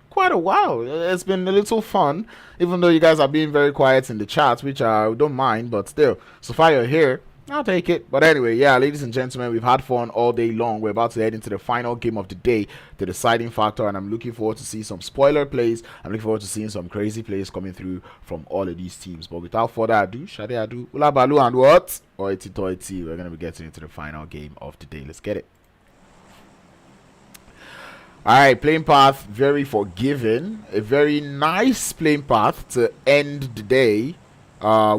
quite a while. It's been a little fun, even though you guys are being very quiet in the chat, which I don't mind, but still. So fire here, I'll take it. But anyway, yeah, ladies and gentlemen, we've had fun all day long. We're about to head into the final game of the day, the deciding factor, and I'm looking forward to see some spoiler plays. I'm looking forward to seeing some crazy plays coming through from all of these teams. But without further ado, Shade Adu, Ula Balu, and what? Oiti Toiti, we're going to be getting into the final game of the day. Let's get it. Alright, playing path, very forgiving. A very nice playing path to end the day,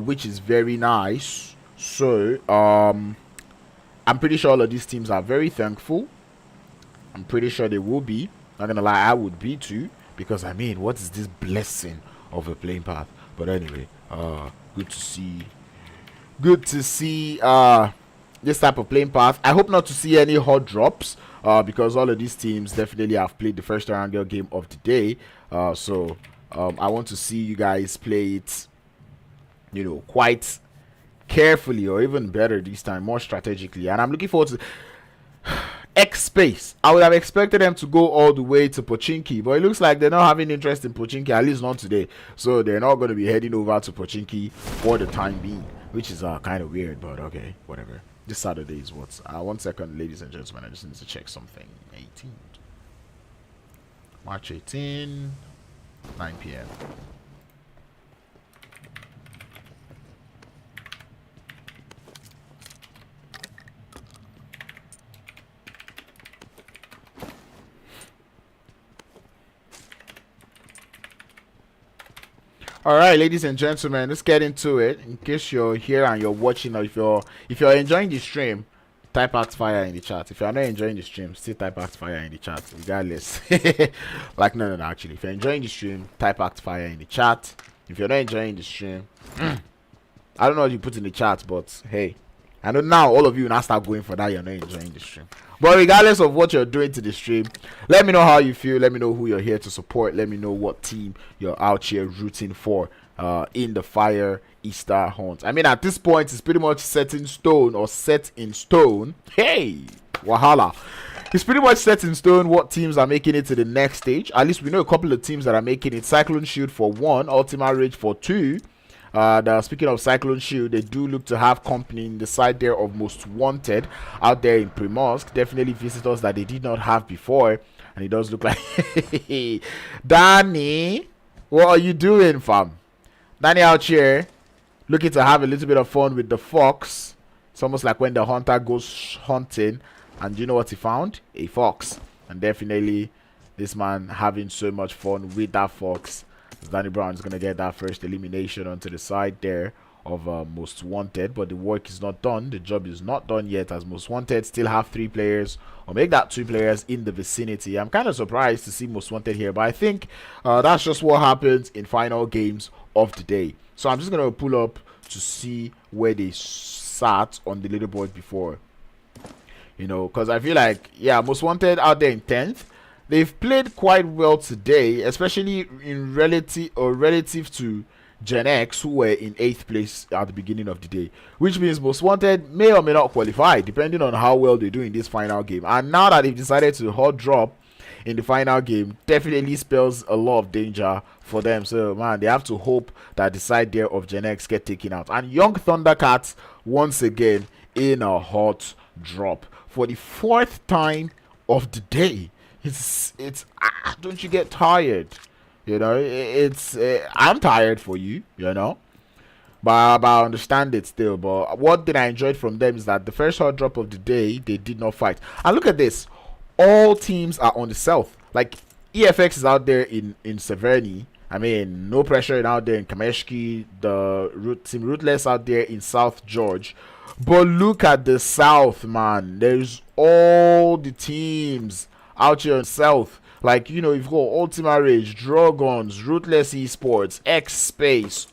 which is very nice. So, I'm pretty sure all of these teams are very thankful. I'm pretty sure they will be. Not gonna lie, I would be too. Because, I mean, what is this blessing of a playing path? But anyway, good to see. Good to see this type of playing path. I hope not to see any hot drops. Because all of these teams definitely have played the first Erangel game of the day. So I want to see you guys play it, you know, quite carefully, or even better this time, more strategically. And I'm looking forward to Xpace. I would have expected them to go all the way to Pochinki, but it looks like they're not having interest in Pochinki, at least not today. So they're not going to be heading over to Pochinki for the time being, which is kind of weird, but okay, whatever. This Saturday is what? 1 second, ladies and gentlemen. I just need to check something. 18. March 18, 9 p.m. All right, ladies and gentlemen, let's get into it. In case you're here and you're watching, or if you're enjoying the stream, type Fire in the chat. If you're not enjoying the stream, still type Fire in the chat, regardless. Like no, actually, if you're enjoying the stream, type Fire in the chat. If you're not enjoying the stream, I don't know what you put in the chat, but hey, I know now all of you now start going for that. You're not enjoying the stream. But regardless of what you're doing to the stream, let me know how you feel. Let me know who you're here to support. Let me know what team you're out here rooting for in the Fire Easter Hunt. I mean, at this point, it's pretty much set in stone, or set in stone. Hey, wahala. It's pretty much set in stone what teams are making it to the next stage. At least we know a couple of teams that are making it. Cyclone Shield for 1, Ultima Rage for 2. Speaking of Cyclone Shield, they do look to have company in the side there of Most Wanted out there in Primorsk. Definitely visitors that they did not have before. And it does look like Danny, what are you doing, fam? Danny out here looking to have a little bit of fun with the fox. It's almost like when the hunter goes hunting, and you know what he found? A fox. And definitely this man having so much fun with that fox. Danny Brown is going to get that first elimination onto the side there of Most Wanted, but the work is not done. The job is not done yet, as Most Wanted still have 3 players, or make that 2 players in the vicinity. I'm kind of surprised to see Most Wanted here, but I think that's just what happens in final games of the day. So I'm just going to pull up to see where they sat on the leaderboard before, you know, because I feel like, yeah, Most Wanted out there in 10th. They've played quite well today, especially in relative to GenX, who were in 8th place at the beginning of the day, which means Most Wanted may or may not qualify depending on how well they do in this final game. And now that they've decided to hot drop in the final game, definitely spells a lot of danger for them. So man, they have to hope that the side there of GenX get taken out. And Yungthundacats once again in a hot drop for the 4th time of the day. It's don't you get tired? You know, I'm tired for you, you know, but I understand it still. But what did I enjoy from them is that the first hot drop of the day, they did not fight. And look at this, all teams are on the south. Like EFX is out there in Severny. I mean, no pressure out there in Kameshki. The team Ruthless out there in South George. But look at the south, man. There's all the teams out here in south. Like, you know, you've got Ultima Rage, Drogons, Ruthless eSports, Xpace,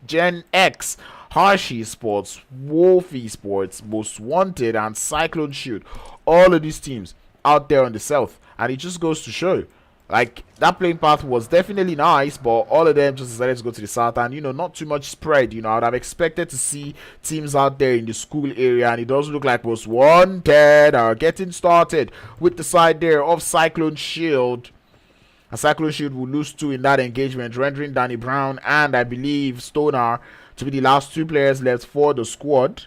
GenX, Harsh eSports, Wolf eSports, Most Wanted, and Cyclone Shield. All of these teams out there on the south, and it just goes to show. Like, that playing path was definitely nice, but all of them just decided to go to the south, and, you know, not too much spread. You know, I'd have expected to see teams out there in the school area, and it does look like Most Wanted are getting started with the side there of Cyclone Shield. A Cyclone Shield will lose 2 in that engagement, rendering Danny Brown and, I believe, Stoner to be the last 2 players left for the squad.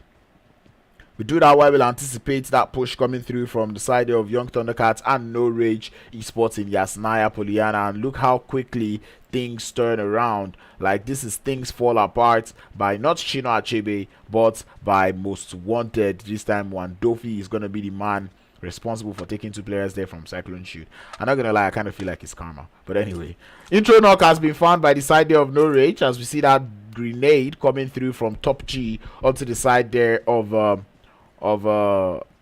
We do that while we'll anticipate that push coming through from the side of Yungthundacats and No Rage eSports in Yasnaya Poliana. And look how quickly things turn around. Like, this is things fall apart by not Chino Achebe, but by Most Wanted. This time, Wandofi is going to be the man responsible for taking 2 players there from Cyclone Shoot. I'm not gonna lie, I kind of feel like it's karma. But anyway, intro knock has been found by the side there of No Rage, as we see that grenade coming through from top G onto the side there of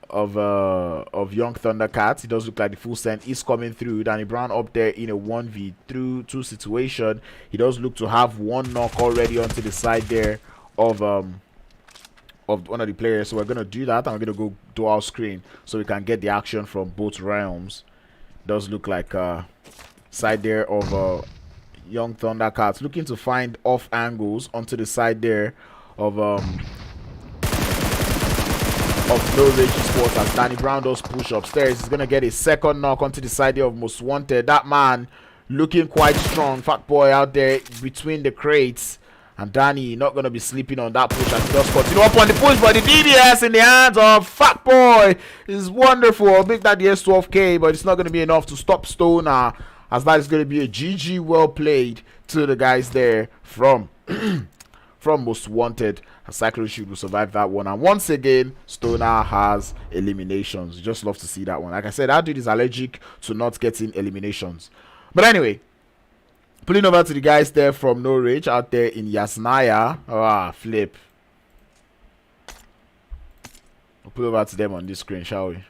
Yungthundacats. It does look like the full send is coming through. Danny Brown up there in a 1v2 situation. He does look to have 1 knock already onto the side there of one of the players. So we're gonna do that, and we're gonna go dual screen so we can get the action from both realms. It does look like side there of Yungthundacats looking to find off angles onto the side there of No Rage Sports, as Danny Brown does push upstairs. He's gonna get a second knock onto the side there of Most Wanted. That man looking quite strong. Fat boy out there between the crates. And Danny not going to be sleeping on that push, as he does continue up on the push, but the DBS in the hands of Fat Boy is wonderful. Big Daddy S12K, but it's not going to be enough to stop Stoner, as that is going to be a GG well played to the guys there from Most Wanted. A Cyclone Shield will survive that one. And once again, Stoner has eliminations. You just love to see that one. Like I said, that dude is allergic to not getting eliminations. But anyway, pulling over to the guys there from No Rage out there in Yasnaya. Flip. We'll pull over to them on this screen, shall we?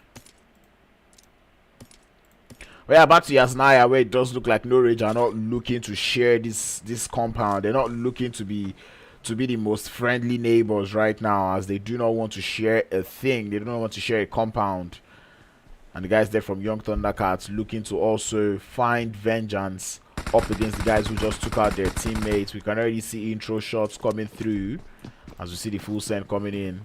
Well, yeah, back to Yasnaya, where it does look like No Rage are not looking to share this compound. They're not looking to be the most friendly neighbors right now, as they do not want to share a thing. They don't want to share a compound. And the guys there from Yungthundacats looking to also find vengeance up against the guys who just took out their teammates. We can already see intro shots coming through as we see the full send coming in.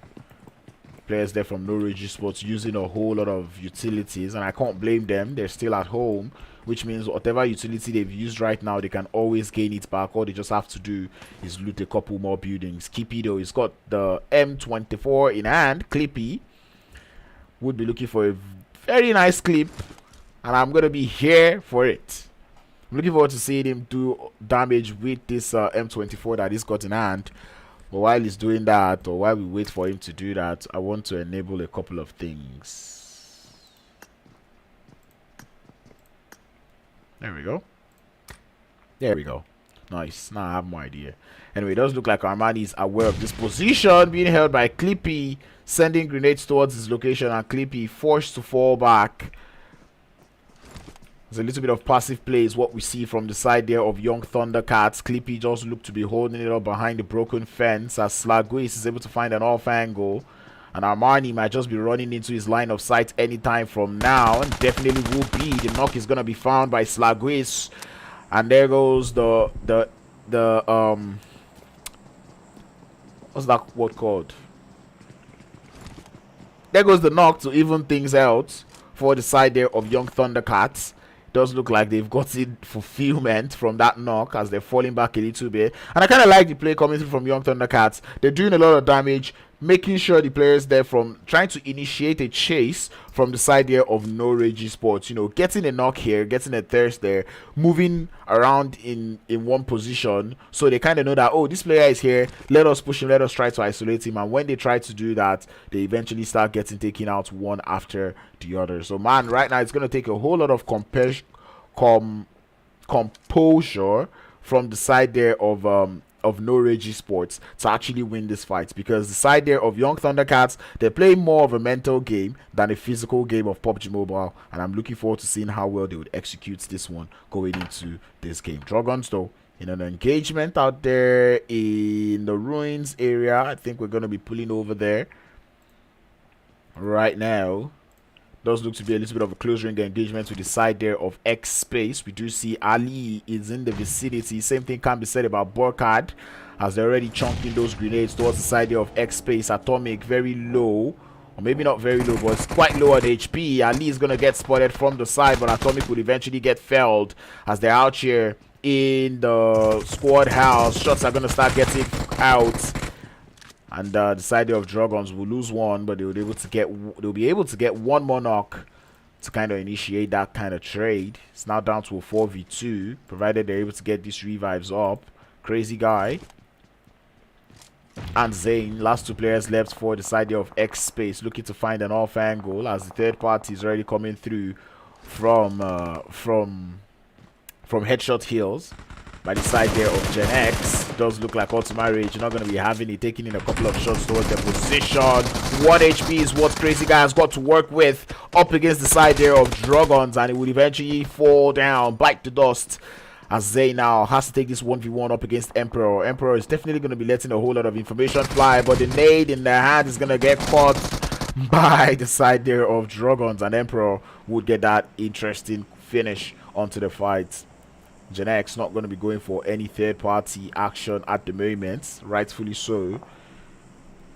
Players there from No Rage Sports using a whole lot of utilities, and I can't blame them. They're still at home, which means whatever utility they've used right now, they can always gain it back. All they just have to do is loot a couple more buildings. Kippy, though, he's got the M24 in hand. Clippy would be looking for a very nice clip, and I'm going to be here for it. I'm looking forward to seeing him do damage with this M24 that he's got in hand. But while he's doing that, or while we wait for him to do that, I want to enable a couple of things. There we go. There we go. Nice. Now I have more idea. Anyway, it does look like Armani is aware of this position being held by Clippy, sending grenades towards his location, and Clippy forced to fall back. There's a little bit of passive play is what we see from the side there of Yungthundacats. Clippy just looked to be holding it up behind the broken fence, as Slagwis is able to find an off angle. And Armani might just be running into his line of sight anytime from now, and definitely will be. The knock is going to be found by Slagwis. And there goes the what's that word called? There goes the knock to even things out for the side there of Yungthundacats. Does look like they've gotten fulfillment from that knock, as they're falling back a little bit. And I kind of like the play coming through from Yungthundacats. They're doing a lot of damage, making sure the players there from trying to initiate a chase from the side there of No Rage Sports. You know, getting a knock here, getting a thirst there, moving around in one position, so they kind of know that, oh, this player is here, let us push him, let us try to isolate him. And when they try to do that, they eventually start getting taken out one after the other. So man, right now it's going to take a whole lot of composure from the side there of No Rage Sports to actually win this fight, because the side there of Yungthundacats, they're playing more of a mental game than a physical game of PUBG Mobile, and I'm looking forward to seeing how well they would execute this one going into this game. Drogons, though, in an engagement out there in the ruins area. I think we're going to be pulling over there right now. Does look to be a little bit of a close ring engagement with the side there of Xpace. We do see Ali is in the vicinity. Same thing can be said about Burkhardt, as they're already chunking those grenades towards the side there of Xpace. Atomic very low, or maybe not very low, but it's quite low on HP. Ali is going to get spotted from the side, but Atomic would eventually get felled as they're out here in the squad house. Shots are going to start getting out. And the side of Drogons will lose one, but they'll be able to get one more knock to kind of initiate that kind of trade. It's now down to a 4v2, provided they're able to get these revives up. Crazy guy and Zane, last two players left for the side of Xpace, looking to find an off angle as the third party is already coming through from headshot hills. By the side there of GenX, does look like Ultima Rage. You're not going to be having it, taking in a couple of shots towards their position. 1 HP is what Crazy Guy has got to work with up against the side there of Drogons, and it would eventually fall down, bite the dust, as Zay now has to take this 1v1 up against Emperor. Emperor is definitely going to be letting a whole lot of information fly, but the nade in their hand is going to get caught by the side there of Drogons, and Emperor would get that interesting finish onto the fight. GenX not going to be going for any third-party action at the moment, rightfully so.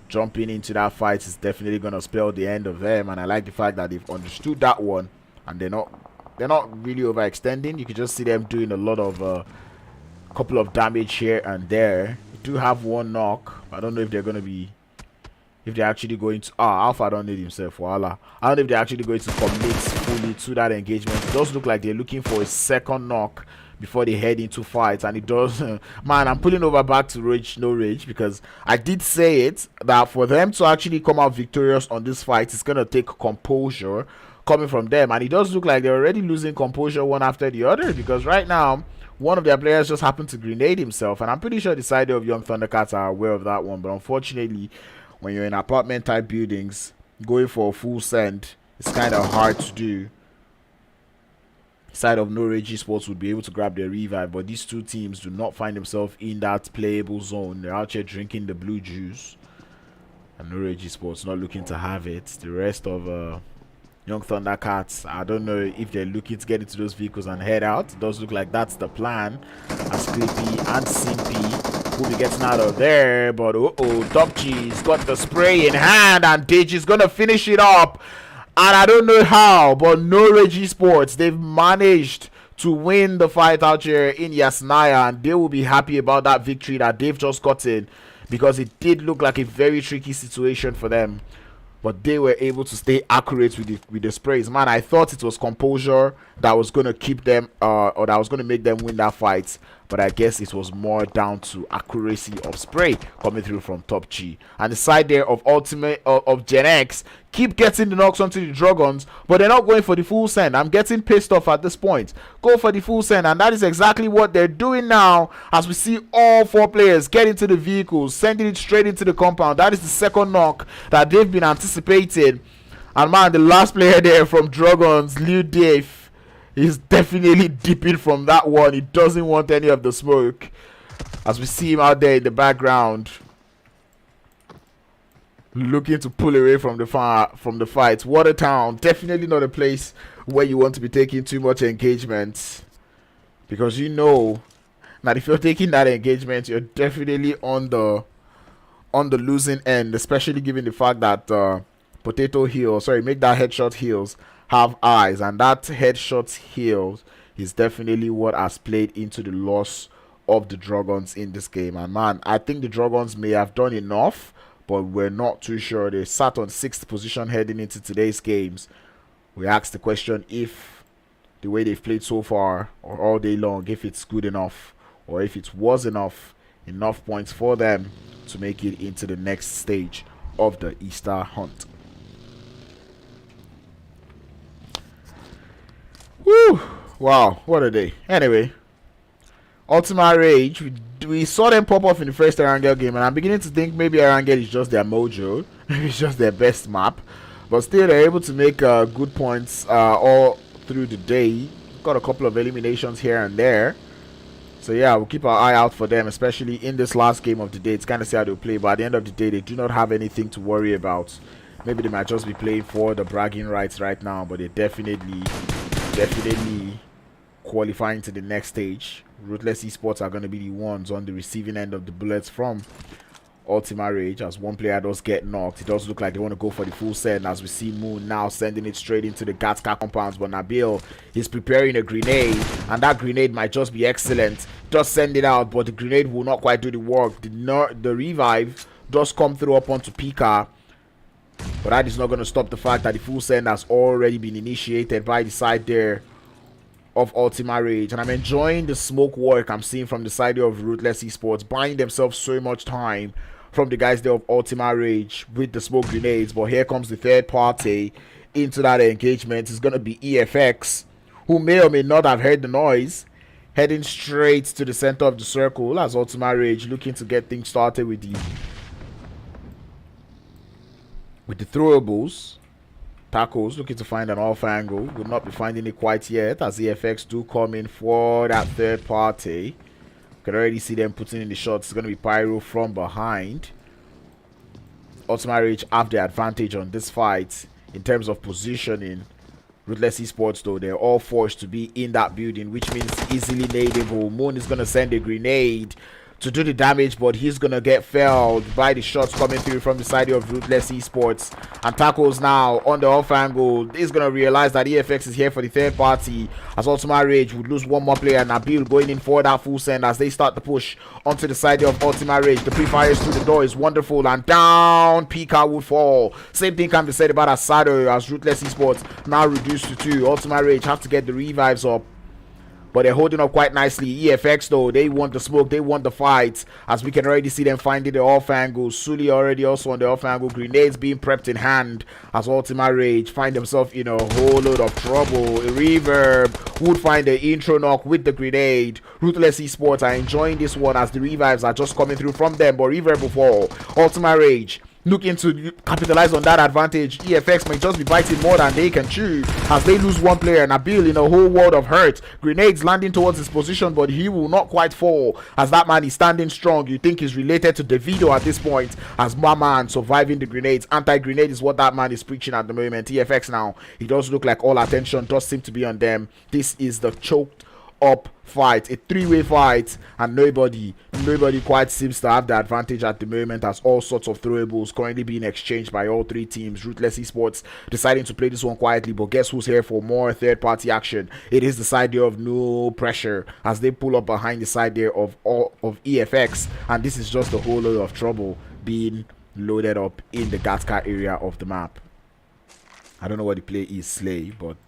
Jumping into that fight is definitely going to spell the end of them, and I like the fact that they've understood that one, and they're not really overextending. You can just see them doing a lot of couple of damage here and there. They do have one knock. I don't know if they're going to be, if they're actually going to, Alpha don't need himself, voila. I don't know if they're actually going to commit fully to that engagement. It does look like they're looking for a second knock before they head into fights, and it does man, I'm pulling over back to Rage No Rage, because I did say it that for them to actually come out victorious on this fight, it's gonna take composure coming from them, and it does look like they're already losing composure one after the other, because right now one of their players just happened to grenade himself, and I'm pretty sure the side of Yungthundacats are aware of that one. But unfortunately, when you're in apartment type buildings, going for a full send is kind of hard to do. Side of No Rage eSports would be able to grab their revive, but these two teams do not find themselves in that playable zone. They're out here drinking the blue juice, and No Rage eSports not looking to have it. The rest of Yungthundacats, I don't know if they're looking to get into those vehicles and head out. It does look like that's the plan, as Creepy and Simpy will be getting out of there. But Top G's got the spray in hand, and Deji's gonna finish it up. And I don't know how, but No Rage eSports, they've managed to win the fight out here in Yasnaya, and they will be happy about that victory that they've just gotten, because it did look like a very tricky situation for them. But they were able to stay accurate with the sprays. Man, I thought it was composure that was going to keep them, or that was going to make them win that fight. But I guess it was more down to accuracy of spray coming through from Top G. And the side there of Ultimate of GenX keep getting the knocks onto the Drogons, but they're not going for the full send. I'm getting pissed off at this point. Go for the full send, and that is exactly what they're doing now, as we see all four players get into the vehicles, sending it straight into the compound. That is the second knock that they've been anticipating. And man, the last player there from Drogons, Liu Dave, is definitely dipping from that one. He doesn't want any of the smoke, as we see him out there in the background, looking to pull away from the fight. Watertown, definitely not a place where you want to be taking too much engagement, because you know that if you're taking that engagement, you're definitely on the losing end, especially given the fact that make that headshot heals have eyes, and that headshot heals is definitely what has played into the loss of the Dragons in this game. And man, I think the Dragons may have done enough, but we're not too sure. They sat on 6th position heading into today's games. We asked the question if the way they've played so far, or all day long, if it's good enough, or if it was enough points for them to make it into the next stage of the Easter hunt. Woo! Wow, what a day. Anyway, Ultima Rage, we saw them pop off in the first Erangel game, and I'm beginning to think maybe Erangel is just their mojo. Maybe it's just their best map. But still, they're able to make good points all through the day. Got a couple of eliminations here and there. So yeah, we'll keep our eye out for them, especially in this last game of the day. It's kind of see how they'll play, but at the end of the day, they do not have anything to worry about. Maybe they might just be playing for the bragging rights right now, but they're definitely qualifying to the next stage. Ruthless eSports are going to be the ones on the receiving end of the bullets from Ultima Rage. As one player does get knocked, it does look like they want to go for the full send, as we see Moon now sending it straight into the Gatska compounds, but Nabil is preparing a grenade, and that grenade might just be excellent. Just send it out, but the grenade will not quite do the work. The revive does come through up onto Pika, but that is not going to stop the fact that the full send has already been initiated by the side there of Ultima Rage. And I'm enjoying the smoke work I'm seeing from the side of Ruthless eSports, buying themselves so much time from the guys there of Ultima Rage with the smoke grenades. But here comes the third party into that engagement. It's going to be EFX, who may or may not have heard the noise, heading straight to the center of the circle as Ultima Rage looking to get things started with the throwables. Tacos looking to find an off angle. Would not be finding it quite yet, as EFX do come in for that third party. Can already see them putting in the shots. It's going to be Pyro from behind. Ultima Rage have the advantage on this fight in terms of positioning. Ruthless eSports, though, they're all forced to be in that building, which means easily nadeable. Moon is going to send a grenade to do the damage, but he's gonna get felled by the shots coming through from the side of Ruthless eSports. And Tacos now on the off angle. He's gonna realize that EFX is here for the third party, as Ultima Rage would lose one more player. Nabil going in for that full send as they start the push onto the side of Ultima Rage. The pre-fires through the door is wonderful, and down Pika would fall. Same thing can be said about Asado, as Ruthless eSports now reduced to 2. Ultima Rage have to get the revives up, but they're holding up quite nicely. EFX, though, they want the smoke, they want the fight, as we can already see them finding the off angle. Sully already also on the off angle. Grenades being prepped in hand as Ultima Rage find themselves in a whole load of trouble. A Reverb would find the intro knock with the grenade. Ruthless eSports are enjoying this one as the revives are just coming through from them, but Reverb will fall. Ultima Rage looking to capitalize on that advantage. EFX may just be biting more than they can chew as they lose one player. Nabil in a whole world of hurt. Grenades landing towards his position, but he will not quite fall as that man is standing strong. You think he's related to Davido at this point, as my man surviving the grenades. Anti-grenade is what that man is preaching at the moment. EFX now, he does look like all attention does seem to be on them. This is the choked up fight, a three-way fight, and nobody quite seems to have the advantage at the moment, as all sorts of throwables currently being exchanged by all three teams. Ruthless eSports deciding to play this one quietly, but guess who's here for more third-party action? It is the side there of No Pressure, as they pull up behind the side there of EFX, and this is just a whole lot of trouble being loaded up in the Gatska area of the map. I don't know what the play is, Slay, but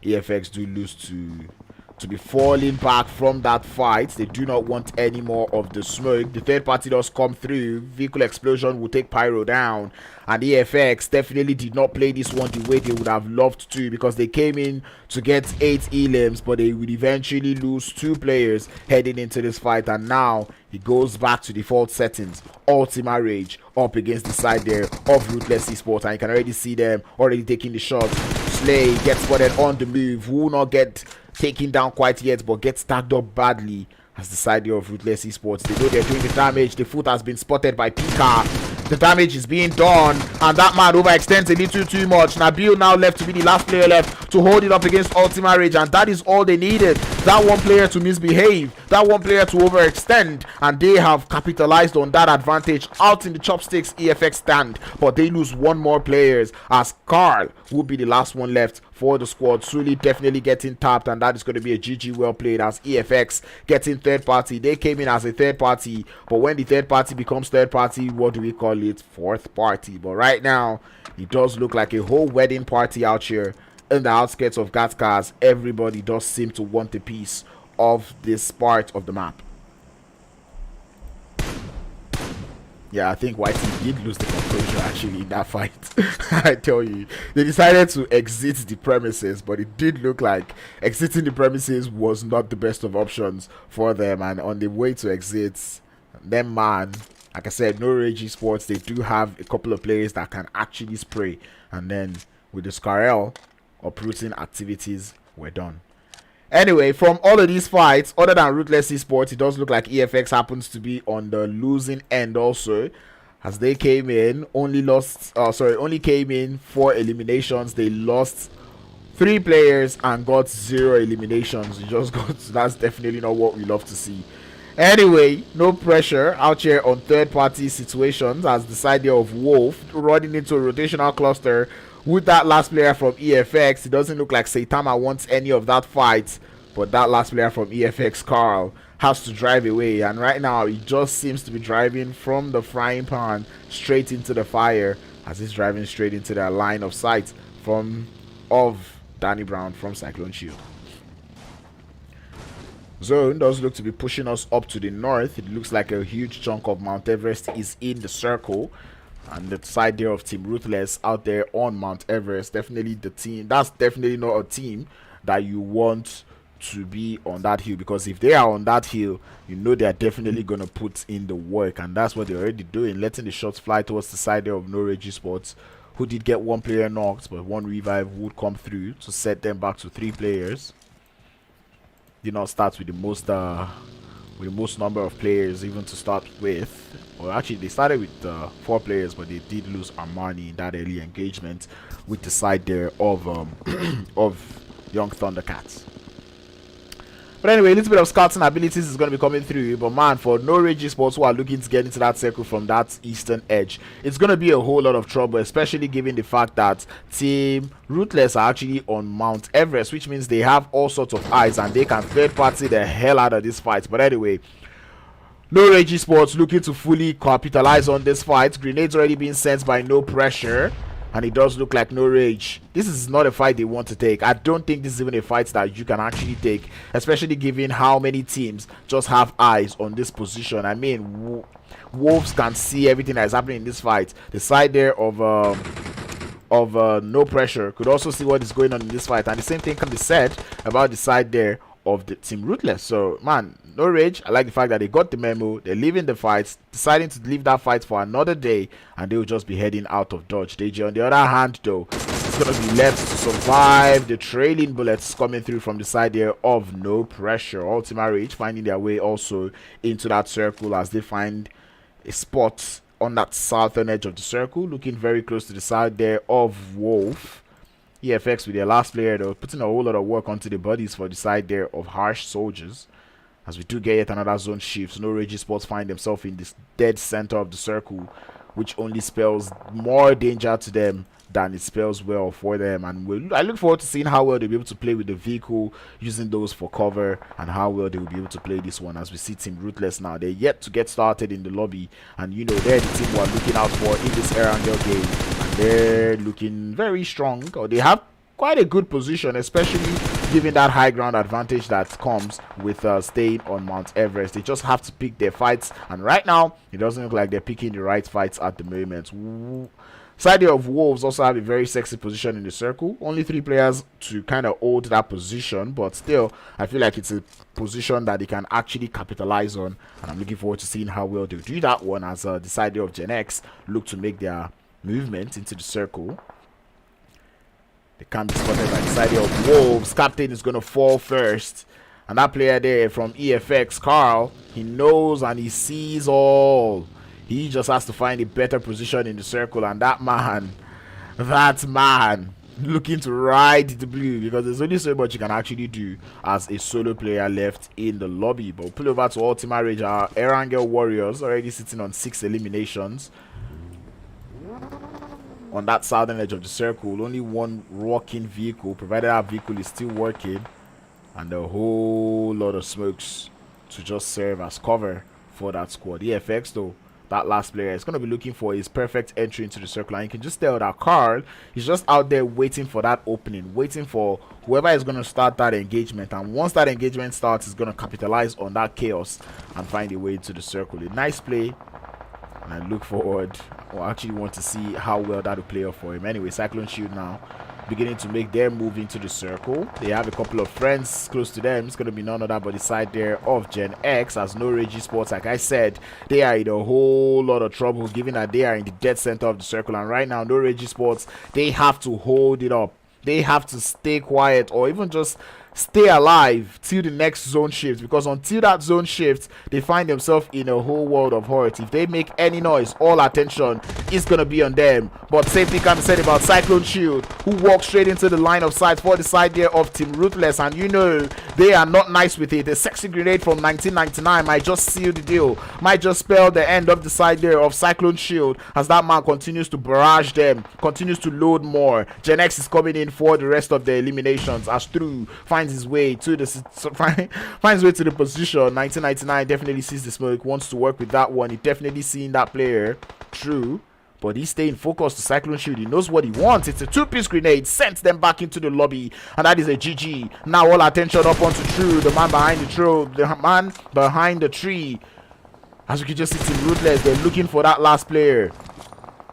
EFX do lose to be falling back from that fight. They do not want any more of the smoke. The third party does come through. Vehicle explosion will take Pyro down, and EFX definitely did not play this one the way they would have loved to, because they came in to get 8 elims, but they would eventually lose 2 players heading into this fight. And now he goes back to default settings. Ultima Rage up against the side there of Ruthless eSports, and you can already see them already taking the shot. Slay gets spotted on the move, will not get taken down quite yet, but gets tagged up badly as the side of Ruthless eSports. They know they're doing the damage. The foot has been spotted by Pika. The damage is being done, and that man overextends a little too much. Nabil now left to be the last player left to hold it up against Ultima Rage, and that is all they needed. That one player to misbehave, that one player to overextend, and they have capitalized on that advantage. Out in the chopsticks EFX stand, but they lose one more players, as Carl will be the last one left for the squad. Sully definitely getting tapped, and that is going to be a GG well played, as EFX getting third party. They came in as a third party, but when the third party becomes third party, what do we call it? Fourth party. But right now it does look like a whole wedding party out here in the outskirts of Gatskas. Everybody does seem to want a piece of this part of the map. Yeah, I think Whitey did lose the composure actually in that fight. I tell you, they decided to exit the premises, but it did look like exiting the premises was not the best of options for them. And on the way to exit, them man, like I said, No Rage eSports, they do have a couple of players that can actually spray. And then with the Scarel, uprooting activities were done. Anyway, from all of these fights, other than Ruthless eSports, it does look like EFX happens to be on the losing end also. as they came in, only came in 4 eliminations. They lost 3 players and got 0 eliminations. You just got, that's definitely not what we love to see. Anyway, no pressure out here on third party situations, as the side there of Wolf running into a rotational cluster with that last player from EFX. It doesn't look like Saitama wants any of that fight, but that last player from EFX, Carl, has to drive away, and right now he just seems to be driving from the frying pan straight into the fire, as he's driving straight into the line of sight of Danny Brown from Cyclone Shield. Zone does look to be pushing us up to the north. It looks like a huge chunk of Mount Everest is in the circle, and the side there of Team Ruthless out there on Mount Everest, definitely the team, that's definitely not a team that you want to be on that hill, because if they are on that hill, you know they are definitely going to put in the work, and that's what they're already doing, letting the shots fly towards the side there of No Rage Esports, who did get 1 player knocked, but 1 revive would come through to set them back to 3 players. Did not start with the most number of players even to start with. Or actually, they started with 4 players, but they did lose Armani in that early engagement with the side there of of Yungthundacats. But anyway, a little bit of scouting abilities is going to be coming through. But man, for No Rage Esports who are looking to get into that circle from that eastern edge, it's going to be a whole lot of trouble, especially given the fact that Team Ruthless are actually on Mount Everest, which means they have all sorts of eyes and they can third party the hell out of this fight. But anyway, No Rage Esports looking to fully capitalize on this fight. Grenades already being sent by No Pressure, and it does look like No Rage, this is not a fight they want to take. I don't think this is even a fight that you can actually take, especially given how many teams just have eyes on this position. I mean, Wolves can see everything that is happening in this fight. The side there of No Pressure could also see what is going on in this fight, and the same thing can be said about the side there of the Team Ruthless. So man, No Rage, I like the fact that they got the memo, they're leaving the fight, deciding to leave that fight for another day, and they will just be heading out of dodge. DJ on the other hand though, it's gonna be left to survive the trailing bullets coming through from the side there of No Pressure. Ultima Rage finding their way also into that circle, as they find a spot on that southern edge of the circle, looking very close to the side there of Wolf. EFX with their last player though, putting a whole lot of work onto the bodies for the side there of Harsh Soldiers, as we do get yet another zone shift. No Rage Sports find themselves in this dead center of the circle, which only spells more danger to them than it spells well for them. And I look forward to seeing how well they'll be able to play with the vehicle, using those for cover, and how well they will be able to play this one, as we see Team Ruthless now. They're yet to get started in the lobby, and you know they're the team we're looking out for in this Erangel game, and they're looking very strong, or they have quite a good position, especially given that high ground advantage that comes with staying on Mount Everest. They just have to pick their fights, and right now it doesn't look like they're picking the right fights at the moment. Side of Wolves also have a very sexy position in the circle. Only 3 players to kind of hold that position, but still I feel like it's a position that they can actually capitalize on, and I'm looking forward to seeing how well they do that one, as the side of GenX look to make their movement into the circle. They can't be spotted by the side of Wolves. Captain is going to fall first, and that player there from EFX, Carl, he knows and he sees all. He just has to find a better position in the circle, and that man looking to ride the blue, because there's only so much you can actually do as a solo player left in the lobby. But we'll pull over to Ultima Rage. Our Erangel Warriors already sitting on 6 eliminations on that southern edge of the circle. Only 1 working vehicle, provided that vehicle is still working, and a whole lot of smokes to just serve as cover for that squad. EFX though, that last player is going to be looking for his perfect entry into the circle, and you can just tell that Carl is just out there waiting for that opening, waiting for whoever is going to start that engagement, and once that engagement starts, he's going to capitalize on that chaos and find a way into the circle. A nice play, and I look forward, or actually want to see how well that will play off for him. Anyway, Cyclone Shield now beginning to make their move into the circle. They have a couple of friends close to them. It's going to be none other but the side there of GenX, as No Rage Esports, like I said, they are in a whole lot of trouble, given that they are in the dead center of the circle, and right now No Rage Esports, they have to hold it up. They have to stay quiet, or even just stay alive till the next zone shift, because until that zone shift, they find themselves in a whole world of hurt. If they make any noise, all attention is gonna be on them. But same thing can be said about Cyclone Shield, who walked straight into the line of sight for the side there of Team Ruthless, and you know they are not nice with it. The sexy grenade from 1999 might just seal the deal, might just spell the end of the side there of Cyclone Shield, as that man continues to barrage them, continues to load more. GenX is coming in for the rest of the eliminations as True finds his way to the position. 1999 definitely sees the smoke, wants to work with that one. He definitely seen that player, True, but he's staying focused to Cyclone Shield. He knows what he wants. It's a two-piece grenade, sends them back into the lobby, and that is a GG. Now all attention up onto True, the man behind the tree. As we can just see Team Ruthless, they're looking for that last player.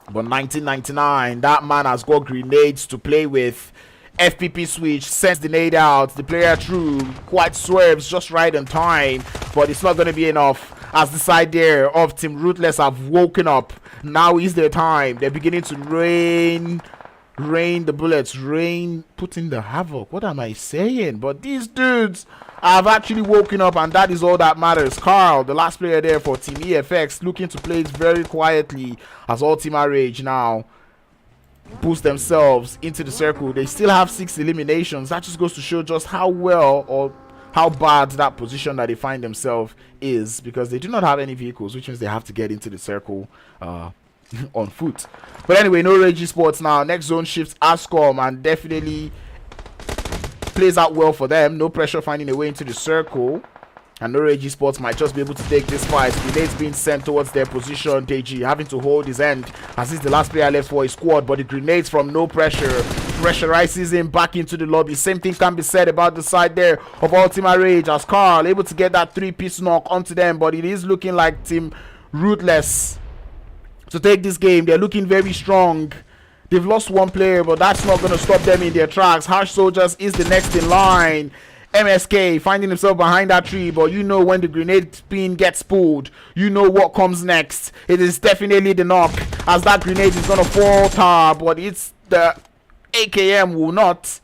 But 1999, that man has got grenades to play with. FPP switch, sends the nade out. The player True quite swerves just right in time, but it's not going to be enough, as the side there of Team Ruthless have woken up. Now is their time. They're beginning to rain the bullets, put in the havoc. What am I saying? But these dudes have actually woken up, and that is all that matters. Carl, the last player there for Team EFX, looking to play it very quietly, as Ultima Rage now boost themselves into the circle. They still have 6 eliminations. That just goes to show just how well or how bad that position that they find themselves is, because they do not have any vehicles, which means they have to get into the circle on foot. But anyway, no Rage eSports now. Next zone shifts Ascom, and definitely plays out well for them. No pressure finding a way into the circle, and no Rage eSports might just be able to take this fight. Grenades being sent towards their position. Deji having to hold his end, as he's the last player left for his squad, but the grenades from No Pressure pressurizes him back into the lobby. Same thing can be said about the side there of Ultima Rage, as Carl able to get that 3-piece knock onto them, but it is looking like Team Ruthless to take this game. They're looking very strong. They've lost one player, but that's not going to stop them in their tracks. Harsh Soldiers is the next in line. MSK finding himself behind that tree, but you know when the grenade pin gets pulled, you know what comes next. It is definitely the knock, as that grenade is going to falter, but it's the AKM will not,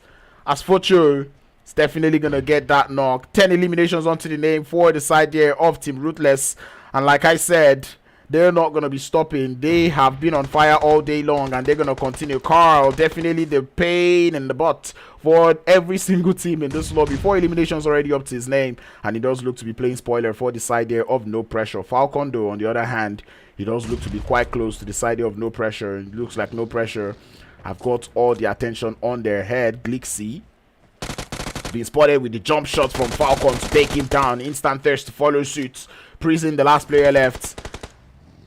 as Focho is definitely going to get that knock. 10 eliminations onto the name for the side there of Team Ruthless, and like I said, they're not going to be stopping. They have been on fire all day long, and they're going to continue. Carl, definitely the pain in the butt for every single team in this lobby. 4 eliminations already up to his name, and he does look to be playing spoiler for the side there of No Pressure. Falcon, though, on the other hand, he does look to be quite close to the side there of No Pressure. It looks like No Pressure have got all the attention on their head. Glixie being spotted with the jump shots from Falcon to take him down. Instant thirst to follow suit. Prison, the last player left.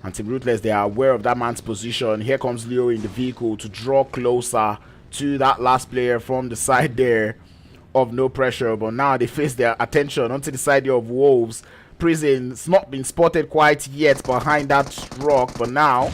And Team Ruthless, they are aware of that man's position. Here comes Leo in the vehicle to draw closer to that last player from the side there of No Pressure. But now they face their attention onto the side there of Wolves. Prison's not been spotted quite yet behind that rock, but now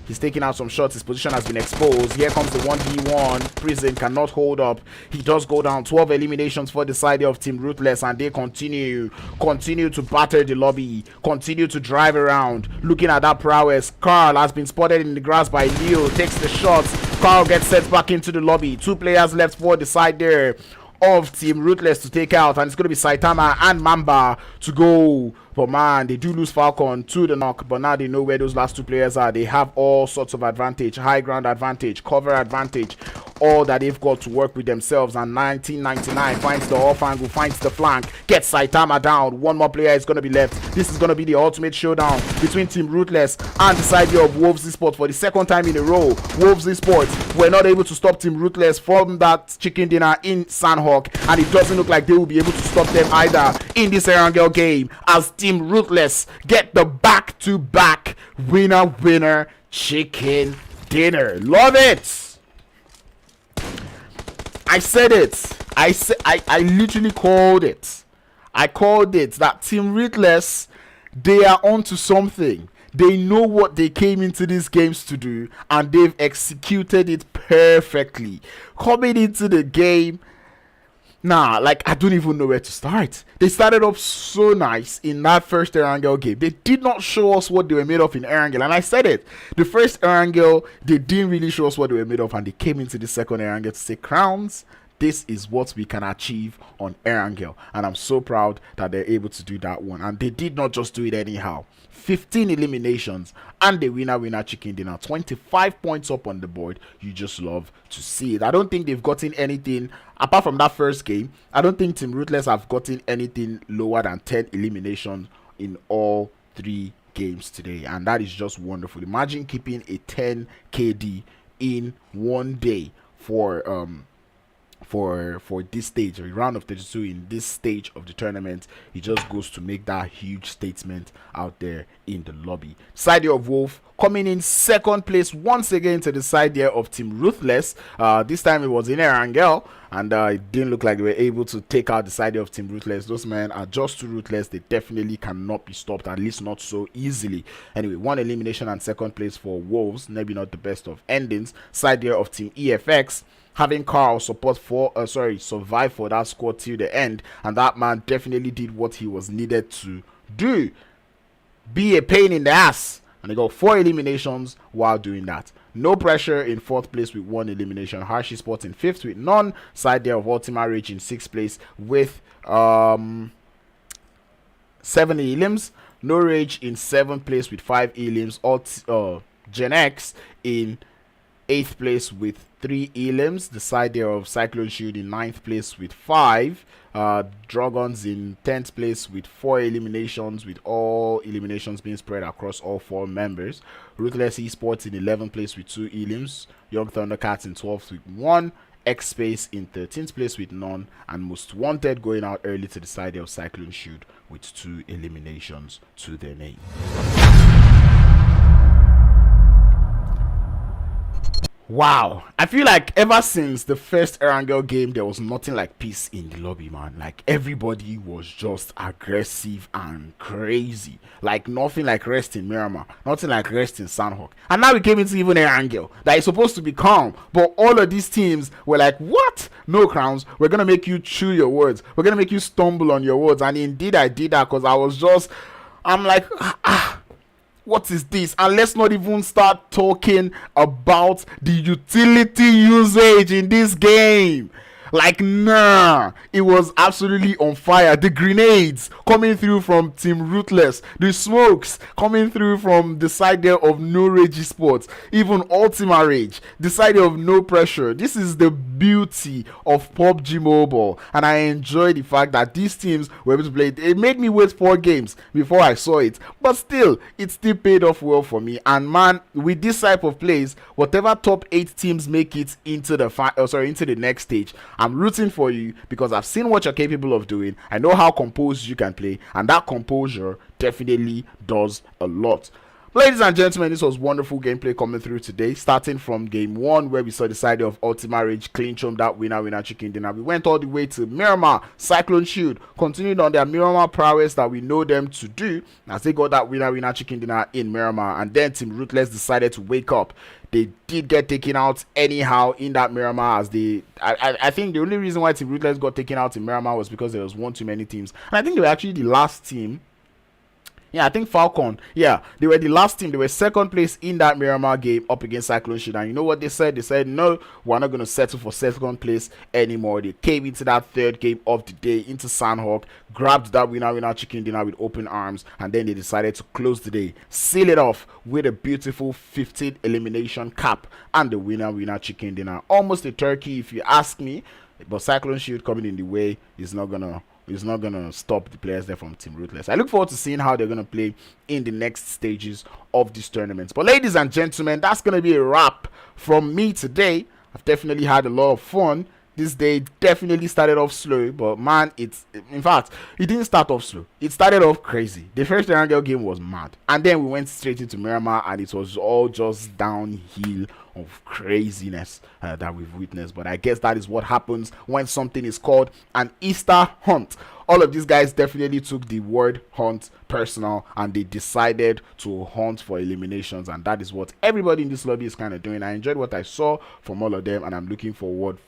he's taking out some shots. His position has been exposed. Here comes the 1v1. Prison cannot hold up. He does go down. 12 eliminations for the side of Team Ruthless, and they continue to batter the lobby, continue to drive around, looking at that prowess. Carl has been spotted in the grass by Leo, takes the shots. Carl gets set back into the lobby. 2 players left for the side there of Team Ruthless to take out, and it's going to be Saitama and Mamba to go. But man, they do lose Falcon to the knock, but now they know where those last 2 players are. They have all sorts of advantage, high ground advantage, cover advantage, all that they've got to work with themselves. And 1999 finds the off angle, finds the flank, gets Saitama down. 1 more player is going to be left. This is going to be the ultimate showdown between Team Ruthless and the side of Wolves eSports for the 2nd time in a row. Wolves eSports were not able to stop Team Ruthless from that chicken dinner in Sanhok, and it doesn't look like they will be able to stop them either in this Erangel game, as Team Ruthless get the back-to-back winner chicken dinner. Love it. I said it. I literally called it. I called it that Team Ruthless, they are onto something. They know what they came into these games to do, and they've executed it perfectly. Coming into the game, like, I don't even know where to start. They started off so nice in that first Erangel game. They did not show us what they were made of in Erangel, and I said it. The first Erangel, they didn't really show us what they were made of, and they came into the second Erangel to say, Crowns, this is what we can achieve on Erangel, and I'm so proud that they're able to do that one. And they did not just do it anyhow. 15 eliminations and the winner chicken dinner, 25 points up on the board. You just love to see it. I don't think they've gotten anything apart from that first game. I don't think Team Ruthless have gotten anything lower than 10 eliminations in all 3 games today, and that is just wonderful. Imagine keeping a 10 KD in one day for this stage, a round of 32 in this stage of the tournament. It just goes to make that huge statement out there in the lobby. Side of Wolf coming in second place once again to the side there of Team Ruthless. This time it was in Erangel, and it didn't look like they were able to take out the side of Team Ruthless. Those men are just too ruthless. They definitely cannot be stopped, at least not so easily. Anyway, 1 elimination and second place for Wolves. Maybe not the best of endings. Side there of Team EFX, having Carl survive for that squad till the end, and that man definitely did what he was needed to do, be a pain in the ass, and they got 4 eliminations while doing that. No pressure in 4th place with 1 elimination. Harsh Esports in 5th with none. Side there of Ultima Rage in 6th place with 7 elims. No Rage in 7th place with 5 elims. GenX in 8th place with 3 elims. The side there of Cyclone Shield in 9th place with 5. Drogons in 10th place with 4 eliminations, with all eliminations being spread across all 4 members. Ruthless eSports in 11th place with 2 elims. Yungthundacats in 12th with 1. Xpace in 13th place with none. And Most Wanted going out early to the side there of Cyclone Shield with 2 eliminations to their name. Wow, I feel like ever since the first Erangel game, there was nothing like peace in the lobby, man. Like, everybody was just aggressive and crazy. Like, nothing like rest in Miramar, nothing like rest in Sanhok. And now we came into even Erangel that is supposed to be calm, but all of these teams were like, what? No, Crowns, we're gonna make you chew your words, we're gonna make you stumble on your words. And indeed I did that, because I'm like, what is this? And let's not even start talking about the utility usage in this game. Like, nah, it was absolutely on fire. The grenades coming through from Team Ruthless, the smokes coming through from the side there of No Rage Esports, even Ultima Rage, the side of No Pressure. This is the beauty of PUBG Mobile, and I enjoy the fact that these teams were able to play it. It made me wait 4 games before I saw it, but still, it still paid off well for me. And man, with this type of plays, whatever top 8 teams make it into the next stage, I'm rooting for you, because I've seen what you're capable of doing. I know how composed you can play, and that composure definitely does a lot. Ladies and gentlemen, this was wonderful gameplay coming through today, starting from game 1, where we saw the side of Ultima Rage clinch home that winner chicken dinner. We went all the way to Miramar, Cyclone Shield, continued on their Miramar prowess that we know them to do, as they got that winner chicken dinner in Miramar. And then Team Ruthless decided to wake up. They did get taken out anyhow in that Miramar, as I think the only reason why Team Ruthless got taken out in Miramar was because there was one too many teams. And I think they were actually the last team. Yeah, I think Falcon. Yeah, they were the last team. They were second place in that Miramar game up against Cyclone Shield. And you know what they said? They said, no, we're not going to settle for second place anymore. They came into that 3rd game of the day, into Sanhok, grabbed that winner chicken dinner with open arms, and then they decided to close the day, seal it off with a beautiful 15 elimination cap and the winner chicken dinner. Almost a turkey, if you ask me. But Cyclone Shield coming in the way is not gonna stop the players there from Team Ruthless. I look forward to seeing how they're gonna play in the next stages of these tournaments. But ladies and gentlemen, that's gonna be a wrap from me today. I've definitely had a lot of fun. This day definitely started off slow, but man, in fact, it didn't start off slow. It started off crazy. The first Erangel game was mad, and then we went straight into Miramar, and it was all just downhill of craziness that we've witnessed. But I guess that is what happens when something is called an Easter hunt. All of these guys definitely took the word hunt personal, and they decided to hunt for eliminations, and that is what everybody in this lobby is kind of doing. I enjoyed what I saw from all of them, and I'm looking forward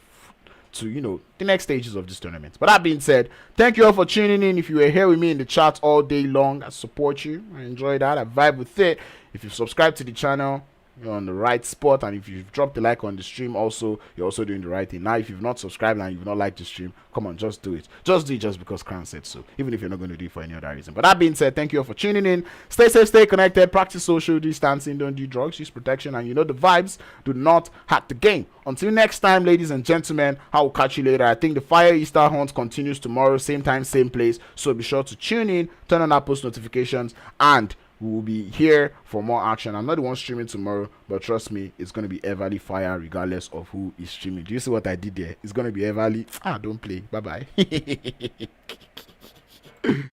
to the next stages of this tournament. But that being said, thank you all for tuning in. If you were here with me in the chat all day long, I support you. I enjoy that. I vibe with it. If you've subscribed to the channel, you're on the right spot. And if you've dropped a like on the stream, also you're also doing the right thing. Now if you've not subscribed and you've not liked the stream, come on, just do it. Just do it just because Crown said so, even if you're not going to do it for any other reason. But that being said, thank you all for tuning in. Stay safe, stay connected, practice social distancing, don't do drugs, use protection, and you know the vibes. Do not hack the game. Until next time, ladies and gentlemen, I will catch you later. I think the Fire Easter hunt continues tomorrow, same time, same place, so be sure to tune in, turn on our post notifications, and we will be here for more action. I'm not the one streaming tomorrow, but trust me, it's going to be Everly Fire regardless of who is streaming. Do you see what I did there? It's going to be Everly. Don't play. Bye bye.